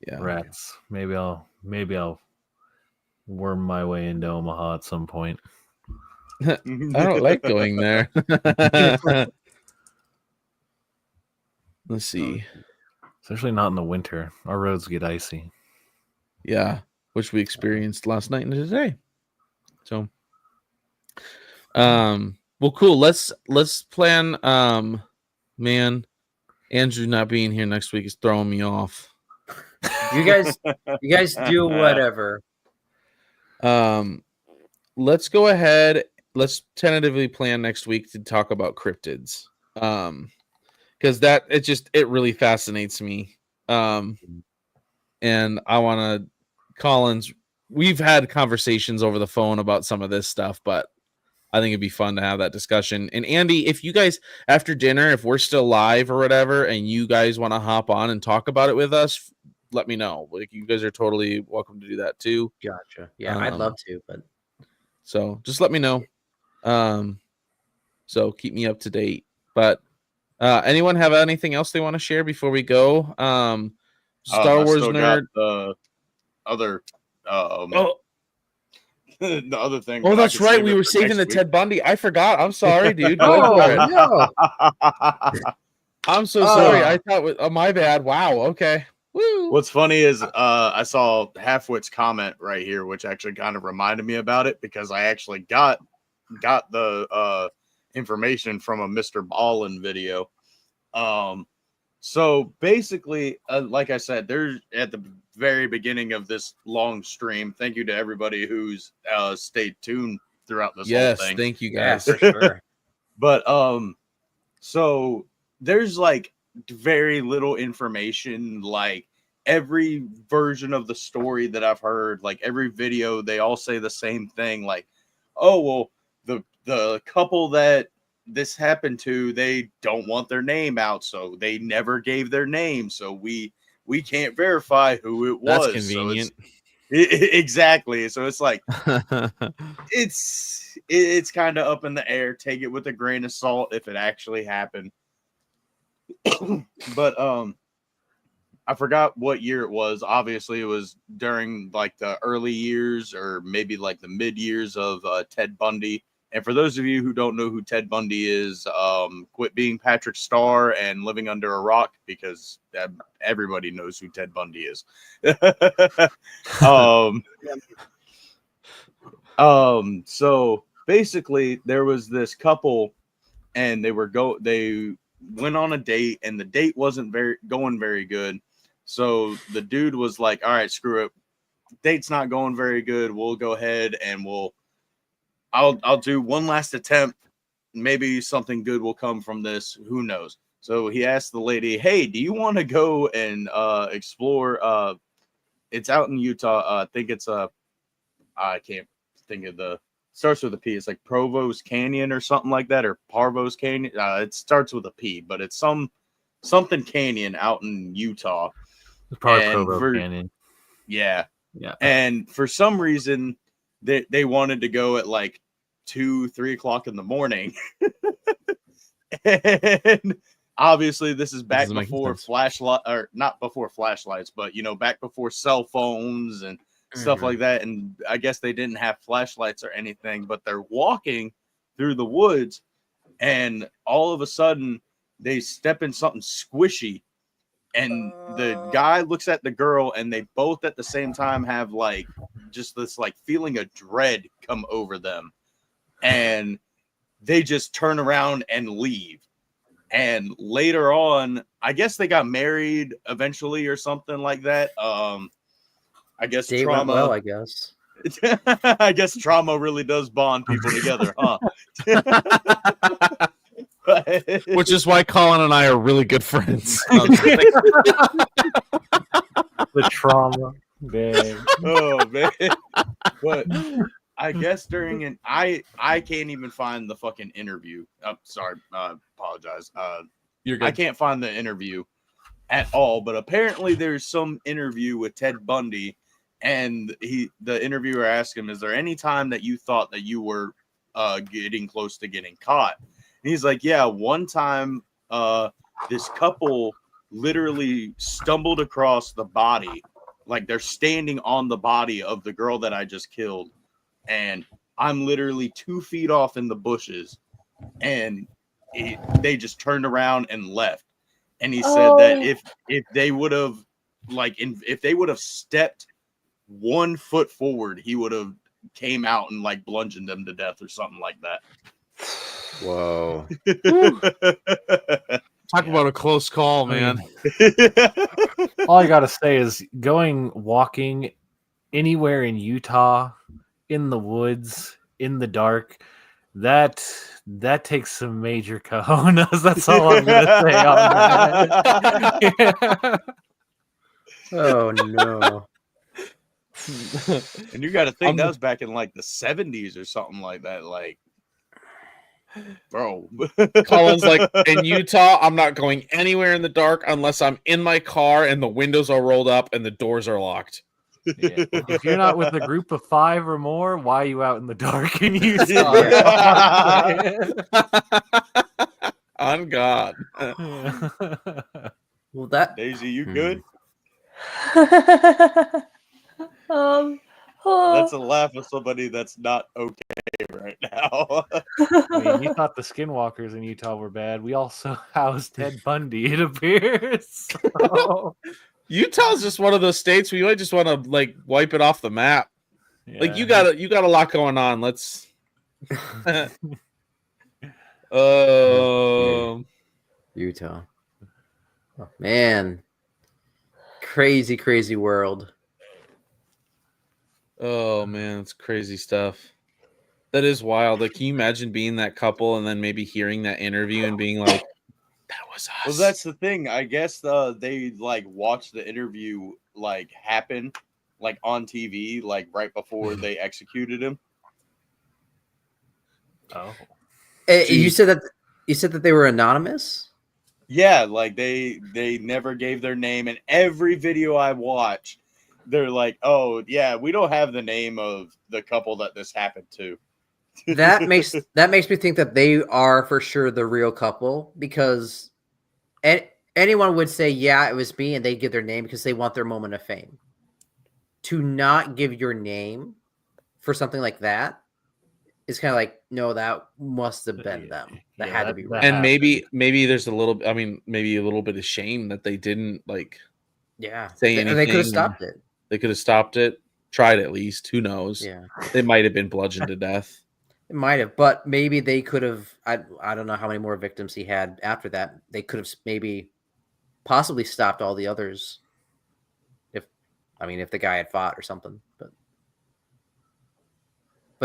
[SPEAKER 1] yeah.
[SPEAKER 5] Rats. Maybe I'll worm my way into Omaha at some point.
[SPEAKER 1] I don't like going there. Let's see.
[SPEAKER 5] Especially not in the winter. Our roads get icy.
[SPEAKER 1] Yeah, which we experienced last night and today. So, well, cool. Let's plan. Man, Andrew not being here next week is throwing me off.
[SPEAKER 2] You guys do whatever.
[SPEAKER 1] Let's go ahead. Let's tentatively plan next week to talk about cryptids. Because it really fascinates me. And I want to, Collins, we've had conversations over the phone about some of this stuff, but I think it'd be fun to have that discussion. And Andy, if you guys, after dinner, if we're still live or whatever, and you guys want to hop on and talk about it with us, let me know. Like, you guys are totally welcome to do that too.
[SPEAKER 2] Gotcha. Yeah, I'd love to, but
[SPEAKER 1] so just let me know. So keep me up to date. But anyone have anything else they want to share before we go? Star Wars nerd.
[SPEAKER 3] The other the other thing.
[SPEAKER 1] Oh,
[SPEAKER 3] but I
[SPEAKER 1] that's
[SPEAKER 3] could
[SPEAKER 1] right.
[SPEAKER 3] save
[SPEAKER 1] We
[SPEAKER 3] it
[SPEAKER 1] were
[SPEAKER 3] for
[SPEAKER 1] saving
[SPEAKER 3] next
[SPEAKER 1] the
[SPEAKER 3] week.
[SPEAKER 1] Ted Bundy. I forgot. I'm sorry, dude. Go
[SPEAKER 2] Oh,
[SPEAKER 1] for it.
[SPEAKER 2] no.
[SPEAKER 1] I'm so sorry. I thought my bad. Wow. Okay. Woo.
[SPEAKER 3] What's funny is I saw Halfwit's comment right here, which actually kind of reminded me about it because I actually got the information from a Mr. Ballin video. So basically, like I said, there's at the very beginning of this long stream. Thank you to everybody who's stayed tuned throughout this whole thing.
[SPEAKER 1] Thank you
[SPEAKER 2] Yeah,
[SPEAKER 1] guys.
[SPEAKER 2] for sure.
[SPEAKER 3] But so there's like very little information. Like every version of the story that I've heard, like every video, they all say the same thing. Like, oh well, the couple that this happened to, they don't want their name out, so they never gave their name, so we can't verify who it was.
[SPEAKER 1] That's convenient.
[SPEAKER 3] So exactly. So it's like it's kind of up in the air. Take it with a grain of salt if it actually happened. But I forgot what year it was. Obviously, it was during like the early years or maybe like the mid years of Ted Bundy. And for those of you who don't know who Ted Bundy is, quit being Patrick Starr and living under a rock because everybody knows who Ted Bundy is. So basically, there was this couple, and they went on a date, and the date wasn't going very good. So the dude was like, "All right, screw it. Date's not going very good. We'll go ahead and I'll do one last attempt. Maybe something good will come from this. Who knows?" So he asked the lady, "Hey, do you want to go and explore? It's out in Utah. I think it's I can't think of starts with a P. It's like Provo's Canyon or something like that, or Parvo's Canyon. It starts with a P, but it's something canyon out in Utah.
[SPEAKER 5] It's probably
[SPEAKER 3] And
[SPEAKER 5] Provo Canyon.
[SPEAKER 3] Yeah.
[SPEAKER 5] Yeah.
[SPEAKER 3] And for some reason, they wanted to go at like 2-3 o'clock in the morning. And obviously this is back
[SPEAKER 1] is making
[SPEAKER 3] before
[SPEAKER 1] sense.
[SPEAKER 3] flashlight, or not before flashlights, but back before cell phones and stuff like that. And I guess they didn't have flashlights or anything, but they're walking through the woods, and all of a sudden they step in something squishy, and the guy looks at the girl, and they both at the same time have like just this like feeling of dread come over them, and they just turn around and leave. And later on, I guess they got married eventually or something like that. I guess
[SPEAKER 2] Date
[SPEAKER 3] trauma.
[SPEAKER 2] went well, I guess.
[SPEAKER 3] I guess trauma really does bond people together, huh?
[SPEAKER 1] Which is why Colin and I are really good friends. No, I'm just kidding.
[SPEAKER 5] The trauma. Man.
[SPEAKER 3] Oh man. But I guess during an I can't even find the fucking interview. I'm sorry, apologize.
[SPEAKER 1] You're good.
[SPEAKER 3] I can't find the interview at all, but apparently there's some interview with Ted Bundy, and the interviewer asked him, "Is there any time that you thought that you were getting close to getting caught?" And he's like, "Yeah, one time this couple literally stumbled across the body, like they're standing on the body of the girl that I just killed, and I'm literally 2 feet off in the bushes, and they just turned around and left." And he said that if they would have if they would have stepped 1 foot forward, he would have came out and like bludgeoned them to death or something like that.
[SPEAKER 2] Whoa.
[SPEAKER 1] Talk about a close call, man.
[SPEAKER 5] All I gotta say is walking anywhere in Utah, in the woods, in the dark, that takes some major cojones. That's all I'm gonna say on that.
[SPEAKER 2] Oh no.
[SPEAKER 3] And you got to think that was back in like the 70s or something like that. Like, bro.
[SPEAKER 1] Colin's like, in Utah, I'm not going anywhere in the dark unless I'm in my car and the windows are rolled up and the doors are locked.
[SPEAKER 5] Yeah. If you're not with a group of 5 or more, why are you out in the dark in Utah?
[SPEAKER 1] On God.
[SPEAKER 2] Well, that
[SPEAKER 3] Daisy, you good? That's a laugh of somebody that's not okay right now.
[SPEAKER 5] I mean, you thought the skinwalkers in Utah were bad. We also housed Ted Bundy, it appears. So,
[SPEAKER 1] Utah's just one of those states where you might just want to like wipe it off the map.
[SPEAKER 5] yeah.
[SPEAKER 1] Like you got a lot going on. Let's
[SPEAKER 2] Utah. Oh, man. Crazy world.
[SPEAKER 1] oh man, it's crazy stuff. That is wild. Like, can you imagine being that couple and then maybe hearing that interview and being like, that was us?
[SPEAKER 3] Well, that's the thing. I guess they like watched the interview like happen like on TV, like right before they executed him.
[SPEAKER 5] Oh.
[SPEAKER 2] You said that they were anonymous?
[SPEAKER 3] Yeah, like they never gave their name, and every video I watch, they're like, "Oh, yeah, we don't have the name of the couple that this happened to."
[SPEAKER 2] That makes me think that they are for sure the real couple, because anyone would say, "Yeah, it was me," and they give their name because they want their moment of fame. To not give your name for something like that is kind of like, no, that must have been them. That had to be real.
[SPEAKER 1] And maybe there's a little. I mean, maybe a little bit of shame that they didn't like.
[SPEAKER 2] Yeah,
[SPEAKER 1] say anything.
[SPEAKER 2] They could have stopped it.
[SPEAKER 1] They could have stopped it. Tried at least. Who knows?
[SPEAKER 2] Yeah,
[SPEAKER 1] they might have been bludgeoned to death.
[SPEAKER 2] It might have, but maybe they could have. I don't know how many more victims he had after that. They could have maybe possibly stopped all the others. If the guy had fought or something, but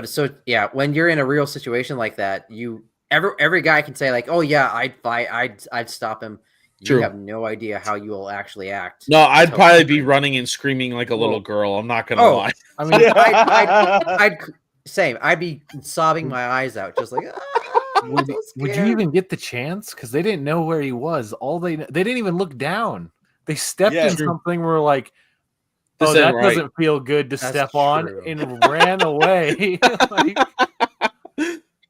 [SPEAKER 2] it's so, yeah, when you're in a real situation like that, every guy can say like, oh yeah, I'd fight, I'd stop him.
[SPEAKER 1] True.
[SPEAKER 2] You have no idea how you will actually act.
[SPEAKER 1] No, I'd probably be running and screaming like a little girl. I'm not gonna lie.
[SPEAKER 5] I mean,
[SPEAKER 2] I'd same. I'd be sobbing my eyes out, just like.
[SPEAKER 5] Would you even get the chance? Because they didn't know where he was. They didn't even look down. They stepped in something. We're like, oh, that doesn't feel good to step on, and ran away.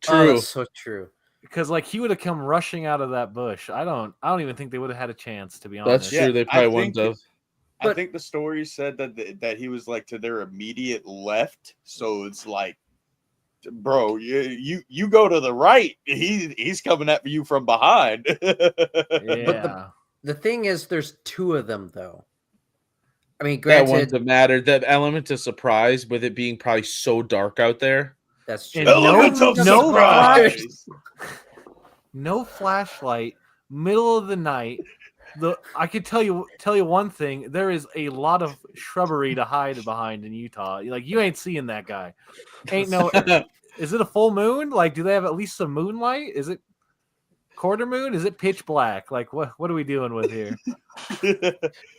[SPEAKER 1] True.
[SPEAKER 2] So true.
[SPEAKER 5] because like he would have come rushing out of that bush. I don't even think they would have had a chance, to be
[SPEAKER 1] That's
[SPEAKER 5] honest.
[SPEAKER 3] Yeah,
[SPEAKER 1] true. They
[SPEAKER 3] I
[SPEAKER 1] probably wouldn't
[SPEAKER 3] think-
[SPEAKER 1] have.
[SPEAKER 3] I
[SPEAKER 2] But-
[SPEAKER 3] think the story said that he was like to their immediate left, so it's like, bro, you go to the right. He's coming at you from behind.
[SPEAKER 5] Yeah.
[SPEAKER 2] The thing is, there's two of them, though. I mean,
[SPEAKER 1] That
[SPEAKER 2] granted,
[SPEAKER 1] wouldn't have mattered. That element of surprise with it being probably so dark out there.
[SPEAKER 2] that's true.
[SPEAKER 5] And
[SPEAKER 3] Element of
[SPEAKER 5] no
[SPEAKER 3] surprise.
[SPEAKER 5] No flashlight, middle of the night. I could tell you one thing. There is a lot of shrubbery to hide behind in Utah. Like you ain't seeing that guy. Ain't no. Is it a full moon? Like, do they have at least some moonlight? Is it quarter moon? Is it pitch black? Like, what are we doing with here?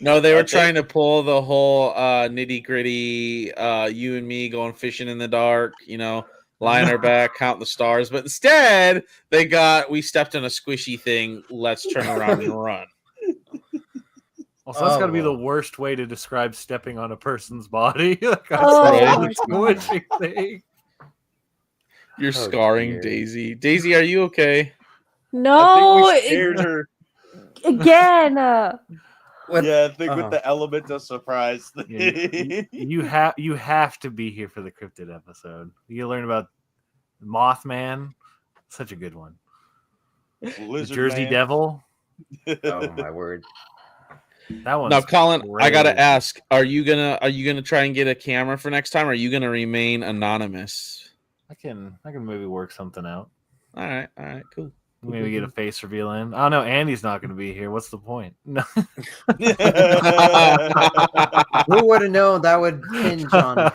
[SPEAKER 1] No, they
[SPEAKER 3] I
[SPEAKER 1] were
[SPEAKER 3] think-
[SPEAKER 1] trying to pull the whole nitty gritty. You and me going fishing in the dark. Lying our back, counting the stars. But instead, we stepped in a squishy thing. Let's turn around and run.
[SPEAKER 5] Also, that's got to be the
[SPEAKER 2] well.
[SPEAKER 5] worst way to describe stepping on a person's body. Like,
[SPEAKER 4] Oh
[SPEAKER 1] Right.
[SPEAKER 4] my God.
[SPEAKER 5] squishy thing.
[SPEAKER 1] You're
[SPEAKER 2] Oh,
[SPEAKER 1] scarring
[SPEAKER 2] dear.
[SPEAKER 1] Daisy. Daisy, are you okay?
[SPEAKER 4] No,
[SPEAKER 3] I think we scared her.
[SPEAKER 4] again.
[SPEAKER 2] With-
[SPEAKER 3] Yeah, I think
[SPEAKER 2] uh-huh.
[SPEAKER 3] with the element of surprise thing.
[SPEAKER 5] Yeah, you have to be here for the cryptid episode. You learn about Mothman, such a good one. The
[SPEAKER 3] Lizard
[SPEAKER 5] Jersey
[SPEAKER 3] Man.
[SPEAKER 5] Devil,
[SPEAKER 2] oh my word!
[SPEAKER 5] that one.
[SPEAKER 1] Now, Colin, I gotta
[SPEAKER 5] crazy.
[SPEAKER 1] ask: Are you gonna try and get a camera for next time? Or are you gonna remain anonymous?
[SPEAKER 5] I can maybe work something out.
[SPEAKER 1] All right, cool.
[SPEAKER 5] Maybe get a face reveal in. Oh no, Andy's not going to be here. What's the point? No.
[SPEAKER 2] Who would have known that would hinge on?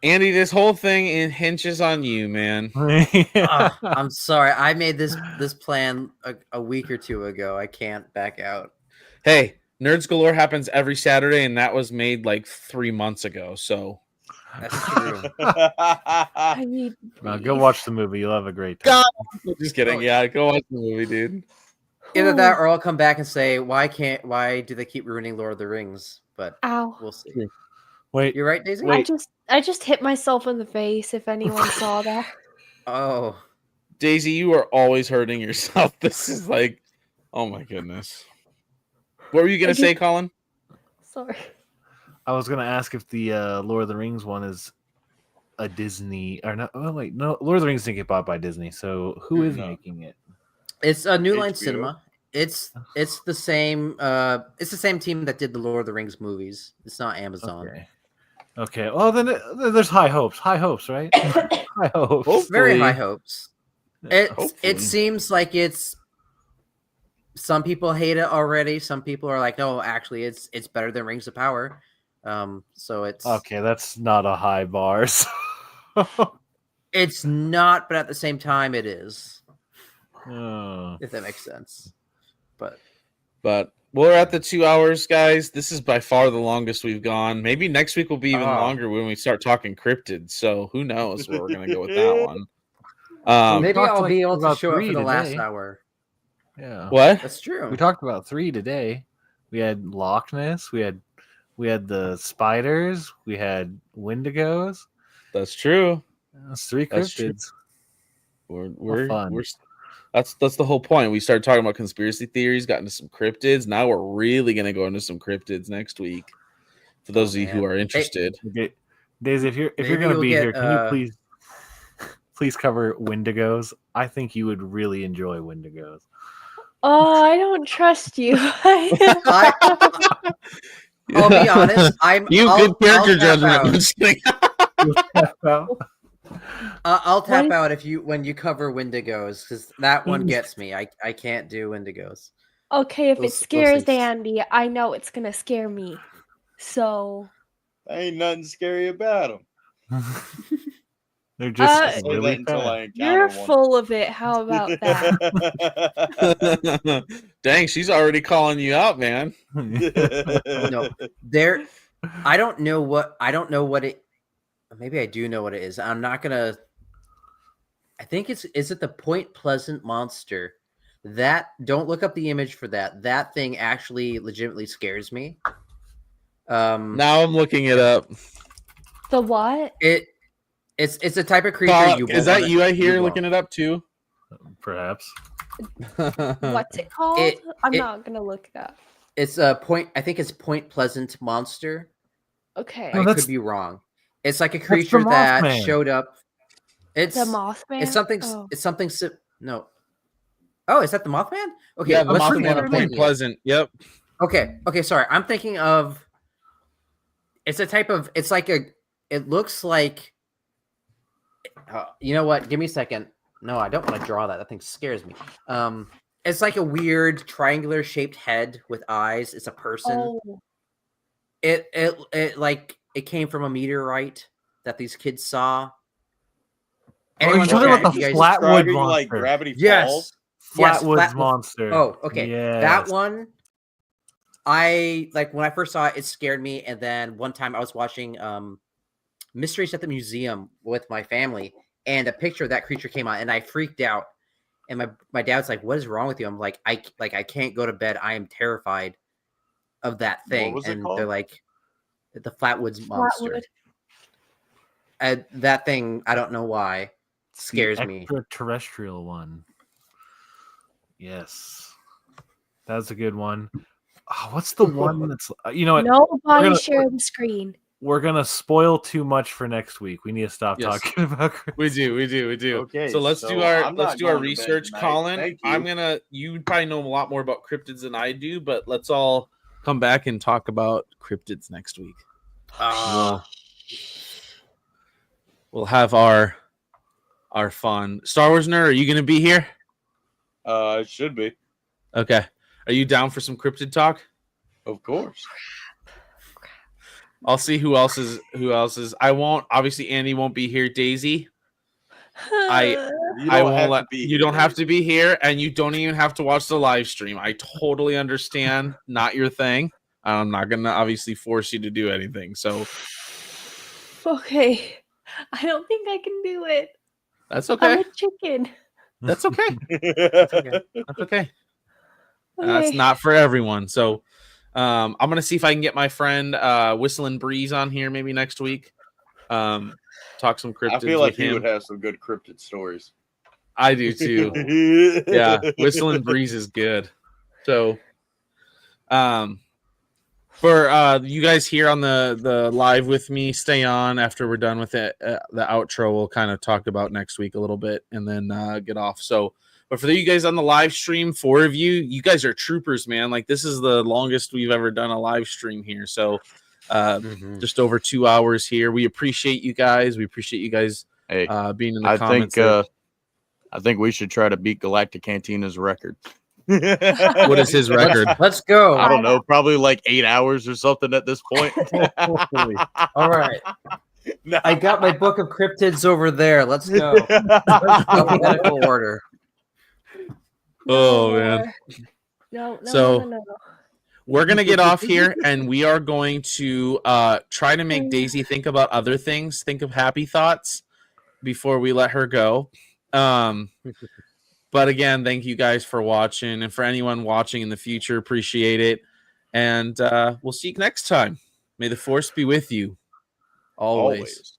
[SPEAKER 1] Andy, this whole thing hinges on you, man.
[SPEAKER 2] I'm sorry. I made this plan a week or two ago. I can't back out.
[SPEAKER 1] Hey, Nerds Galore happens every Saturday, and that was made like 3 months ago. So
[SPEAKER 2] That's true.
[SPEAKER 4] I need.
[SPEAKER 5] No, go watch the movie. You'll have a great time.
[SPEAKER 1] God, just kidding. Yeah, go watch the movie, dude.
[SPEAKER 2] Either that, or I'll come back and say, why do they keep ruining Lord of the Rings? But
[SPEAKER 4] Ow.
[SPEAKER 2] we'll see.
[SPEAKER 5] Wait,
[SPEAKER 2] You're right, Daisy.
[SPEAKER 1] Wait.
[SPEAKER 4] I just hit myself in the face. If anyone saw that.
[SPEAKER 2] Oh,
[SPEAKER 1] Daisy, you are always hurting yourself. This is like, oh my goodness. What were you gonna
[SPEAKER 4] I do-
[SPEAKER 1] say, Colin?
[SPEAKER 4] Sorry.
[SPEAKER 5] I was going to ask if the Lord of the Rings one is a Disney or no. Oh wait, no. Lord of the Rings didn't get bought by Disney. So who is
[SPEAKER 3] No.
[SPEAKER 5] making it?
[SPEAKER 2] it's a New Line
[SPEAKER 3] HBO.
[SPEAKER 2] Cinema. It's the same. It's the same team that did the Lord of the Rings movies. It's not Amazon.
[SPEAKER 5] Okay. Well, then there's high hopes. High hopes, right? High hopes.
[SPEAKER 2] Very
[SPEAKER 1] Hopefully.
[SPEAKER 2] high hopes. It
[SPEAKER 1] Hopefully.
[SPEAKER 2] seems like it's. Some people hate it already. Some people are like, no, actually, it's better than Rings of Power. So it's
[SPEAKER 5] Okay, that's not a high bar. so-
[SPEAKER 2] it's not, but at the same time, it is.
[SPEAKER 5] Oh.
[SPEAKER 2] If that makes sense. But
[SPEAKER 1] But we're at the 2 hours, guys. This is by far the longest we've gone. Maybe next week will be even
[SPEAKER 2] Ah.
[SPEAKER 1] longer when we start talking cryptids. So who knows where we're gonna go with that one.
[SPEAKER 2] maybe
[SPEAKER 5] talked
[SPEAKER 2] I'll
[SPEAKER 5] like
[SPEAKER 2] be able to
[SPEAKER 5] about
[SPEAKER 2] show up for
[SPEAKER 5] 3
[SPEAKER 2] the last
[SPEAKER 5] today.
[SPEAKER 2] hour.
[SPEAKER 5] Yeah.
[SPEAKER 1] what?
[SPEAKER 2] That's true.
[SPEAKER 5] We talked about 3 today. We had Loch Ness. We had the spiders. We had Wendigos.
[SPEAKER 1] That's true.
[SPEAKER 5] That's 3
[SPEAKER 1] That's true.
[SPEAKER 5] cryptids.
[SPEAKER 1] We're
[SPEAKER 5] fun.
[SPEAKER 1] that's the whole point. We started talking about conspiracy theories, got into some cryptids. Now we're really gonna go into some cryptids next week. For those of you who
[SPEAKER 2] man.
[SPEAKER 1] are interested.
[SPEAKER 5] Okay. Daisy, if you're
[SPEAKER 2] Maybe
[SPEAKER 5] gonna
[SPEAKER 2] we'll
[SPEAKER 5] be
[SPEAKER 2] get,
[SPEAKER 5] here, can you please cover Wendigos? I think you would really enjoy Wendigos.
[SPEAKER 4] Oh, I don't trust you.
[SPEAKER 2] I'll be honest.
[SPEAKER 1] You
[SPEAKER 2] I'll,
[SPEAKER 1] good character
[SPEAKER 2] I'll tap
[SPEAKER 1] judgment.
[SPEAKER 2] out.
[SPEAKER 1] I'm just kidding.
[SPEAKER 2] I'll tap
[SPEAKER 4] What?
[SPEAKER 2] out when you cover Wendigos because that one gets me. I can't do Wendigos.
[SPEAKER 4] Okay, if
[SPEAKER 2] We'll
[SPEAKER 4] it
[SPEAKER 2] s- we'll
[SPEAKER 4] scares
[SPEAKER 2] see.
[SPEAKER 4] Andy, I know it's gonna scare me. So
[SPEAKER 3] Ain't nothing scary about them.
[SPEAKER 5] They're just
[SPEAKER 4] Uh,
[SPEAKER 3] Say that
[SPEAKER 5] really
[SPEAKER 3] until
[SPEAKER 5] fast.
[SPEAKER 3] I
[SPEAKER 4] you're
[SPEAKER 3] encounter one.
[SPEAKER 4] full of it. How about that?
[SPEAKER 1] Dang, she's already calling you out, man.
[SPEAKER 2] No, there. I don't know what it. Maybe I do know what it is. I'm not gonna. I think is it the Point Pleasant monster? That don't look up the image for that. That thing actually legitimately scares me.
[SPEAKER 1] Now I'm looking it up.
[SPEAKER 4] The what?
[SPEAKER 2] It It's a type of creature you.
[SPEAKER 1] Is that you? I hear looking it up too.
[SPEAKER 5] Perhaps.
[SPEAKER 4] What's it called? I'm not gonna look it up.
[SPEAKER 2] It's a point. I think it's Point Pleasant monster.
[SPEAKER 4] Okay.
[SPEAKER 2] I could be wrong. It's like a creature that showed up. It's
[SPEAKER 4] the Mothman.
[SPEAKER 2] It's something.
[SPEAKER 4] Oh.
[SPEAKER 2] It's something. No. Oh, is that the Mothman? Okay,
[SPEAKER 1] Yeah, the
[SPEAKER 2] what's
[SPEAKER 1] Mothman
[SPEAKER 2] one
[SPEAKER 1] of Point Pleasant. Yep.
[SPEAKER 2] Okay. Sorry, I'm thinking of. It's a type of. It's like a. It looks like. You know what? Give me a second. No, I don't want to draw that. That thing scares me. It's like a weird triangular shaped head with eyes. It's a person.
[SPEAKER 4] Oh.
[SPEAKER 2] It like it came from a meteorite that these kids saw.
[SPEAKER 5] Are you talking about the Flatwood monster?
[SPEAKER 3] Like Gravity
[SPEAKER 2] Falls?
[SPEAKER 5] Flatwoods monster.
[SPEAKER 2] Oh, okay.
[SPEAKER 5] Yes.
[SPEAKER 2] That one. I like when I first saw it, it scared me. And then one time I was watching Mysteries at the Museum with my family, and a picture of that creature came out, and I freaked out. And my dad's like, "What is wrong with you?" I'm like, I can't go to bed. I am terrified of that thing."
[SPEAKER 3] What was it
[SPEAKER 2] and
[SPEAKER 3] called?
[SPEAKER 2] they're like, the Flatwoods monster. That thing, I don't know why, scares me.
[SPEAKER 5] Extraterrestrial one. Yes, that's a good one. Oh, what's the one that's you know what?
[SPEAKER 4] Nobody share the screen.
[SPEAKER 5] We're gonna spoil too much for next week. We need to stop talking about cryptids.
[SPEAKER 1] We do.
[SPEAKER 3] Okay,
[SPEAKER 1] so let's do our research, Colin. You probably know a lot more about cryptids than I do, but let's all come back and talk about cryptids next week. We'll have our fun. Star Wars nerd, are you gonna be here?
[SPEAKER 3] It should be.
[SPEAKER 1] Okay. Are you down for some cryptid talk?
[SPEAKER 3] Of course.
[SPEAKER 1] I'll see who else is. I won't. Obviously, Andy won't be here. Daisy, I won't let you. Don't have to be here, and you don't even have to watch the live stream. I totally understand. Not your thing. I'm not gonna obviously force you to do anything. So,
[SPEAKER 4] okay, I don't think I can do it.
[SPEAKER 1] That's okay.
[SPEAKER 4] I'm a chicken.
[SPEAKER 1] That's okay. That's okay. That's not for everyone. So. I'm gonna see if I can get my friend Whistling Breeze on here maybe next week. Talk some cryptids.
[SPEAKER 3] I feel like
[SPEAKER 1] with
[SPEAKER 3] he
[SPEAKER 1] him.
[SPEAKER 3] would have some good cryptid stories.
[SPEAKER 1] I do too. Yeah, Whistling Breeze is good. So, for you guys here on the live with me, stay on after we're done with it. The outro we'll kind of talk about next week a little bit, and then get off. So. But for you guys on the live stream, 4 of you guys are troopers, man. Like this is the longest we've ever done a live stream here. So just over 2 hours here. We appreciate you guys. We appreciate you guys being in the comments.
[SPEAKER 3] I think we should try to beat Galactic Cantina's record.
[SPEAKER 1] What is his record?
[SPEAKER 2] Let's go.
[SPEAKER 3] I don't know. Probably like 8 hours or something at this point.
[SPEAKER 2] All right. I got my book of cryptids over there. Let's go. Alphabetical order.
[SPEAKER 1] Oh man.
[SPEAKER 4] No.
[SPEAKER 1] We're gonna get off here, and we are going to try to make Daisy think about other things, think of happy thoughts before we let her go. But again, thank you guys for watching, and for anyone watching in the future, appreciate it. And we'll see you next time. May the force be with you always.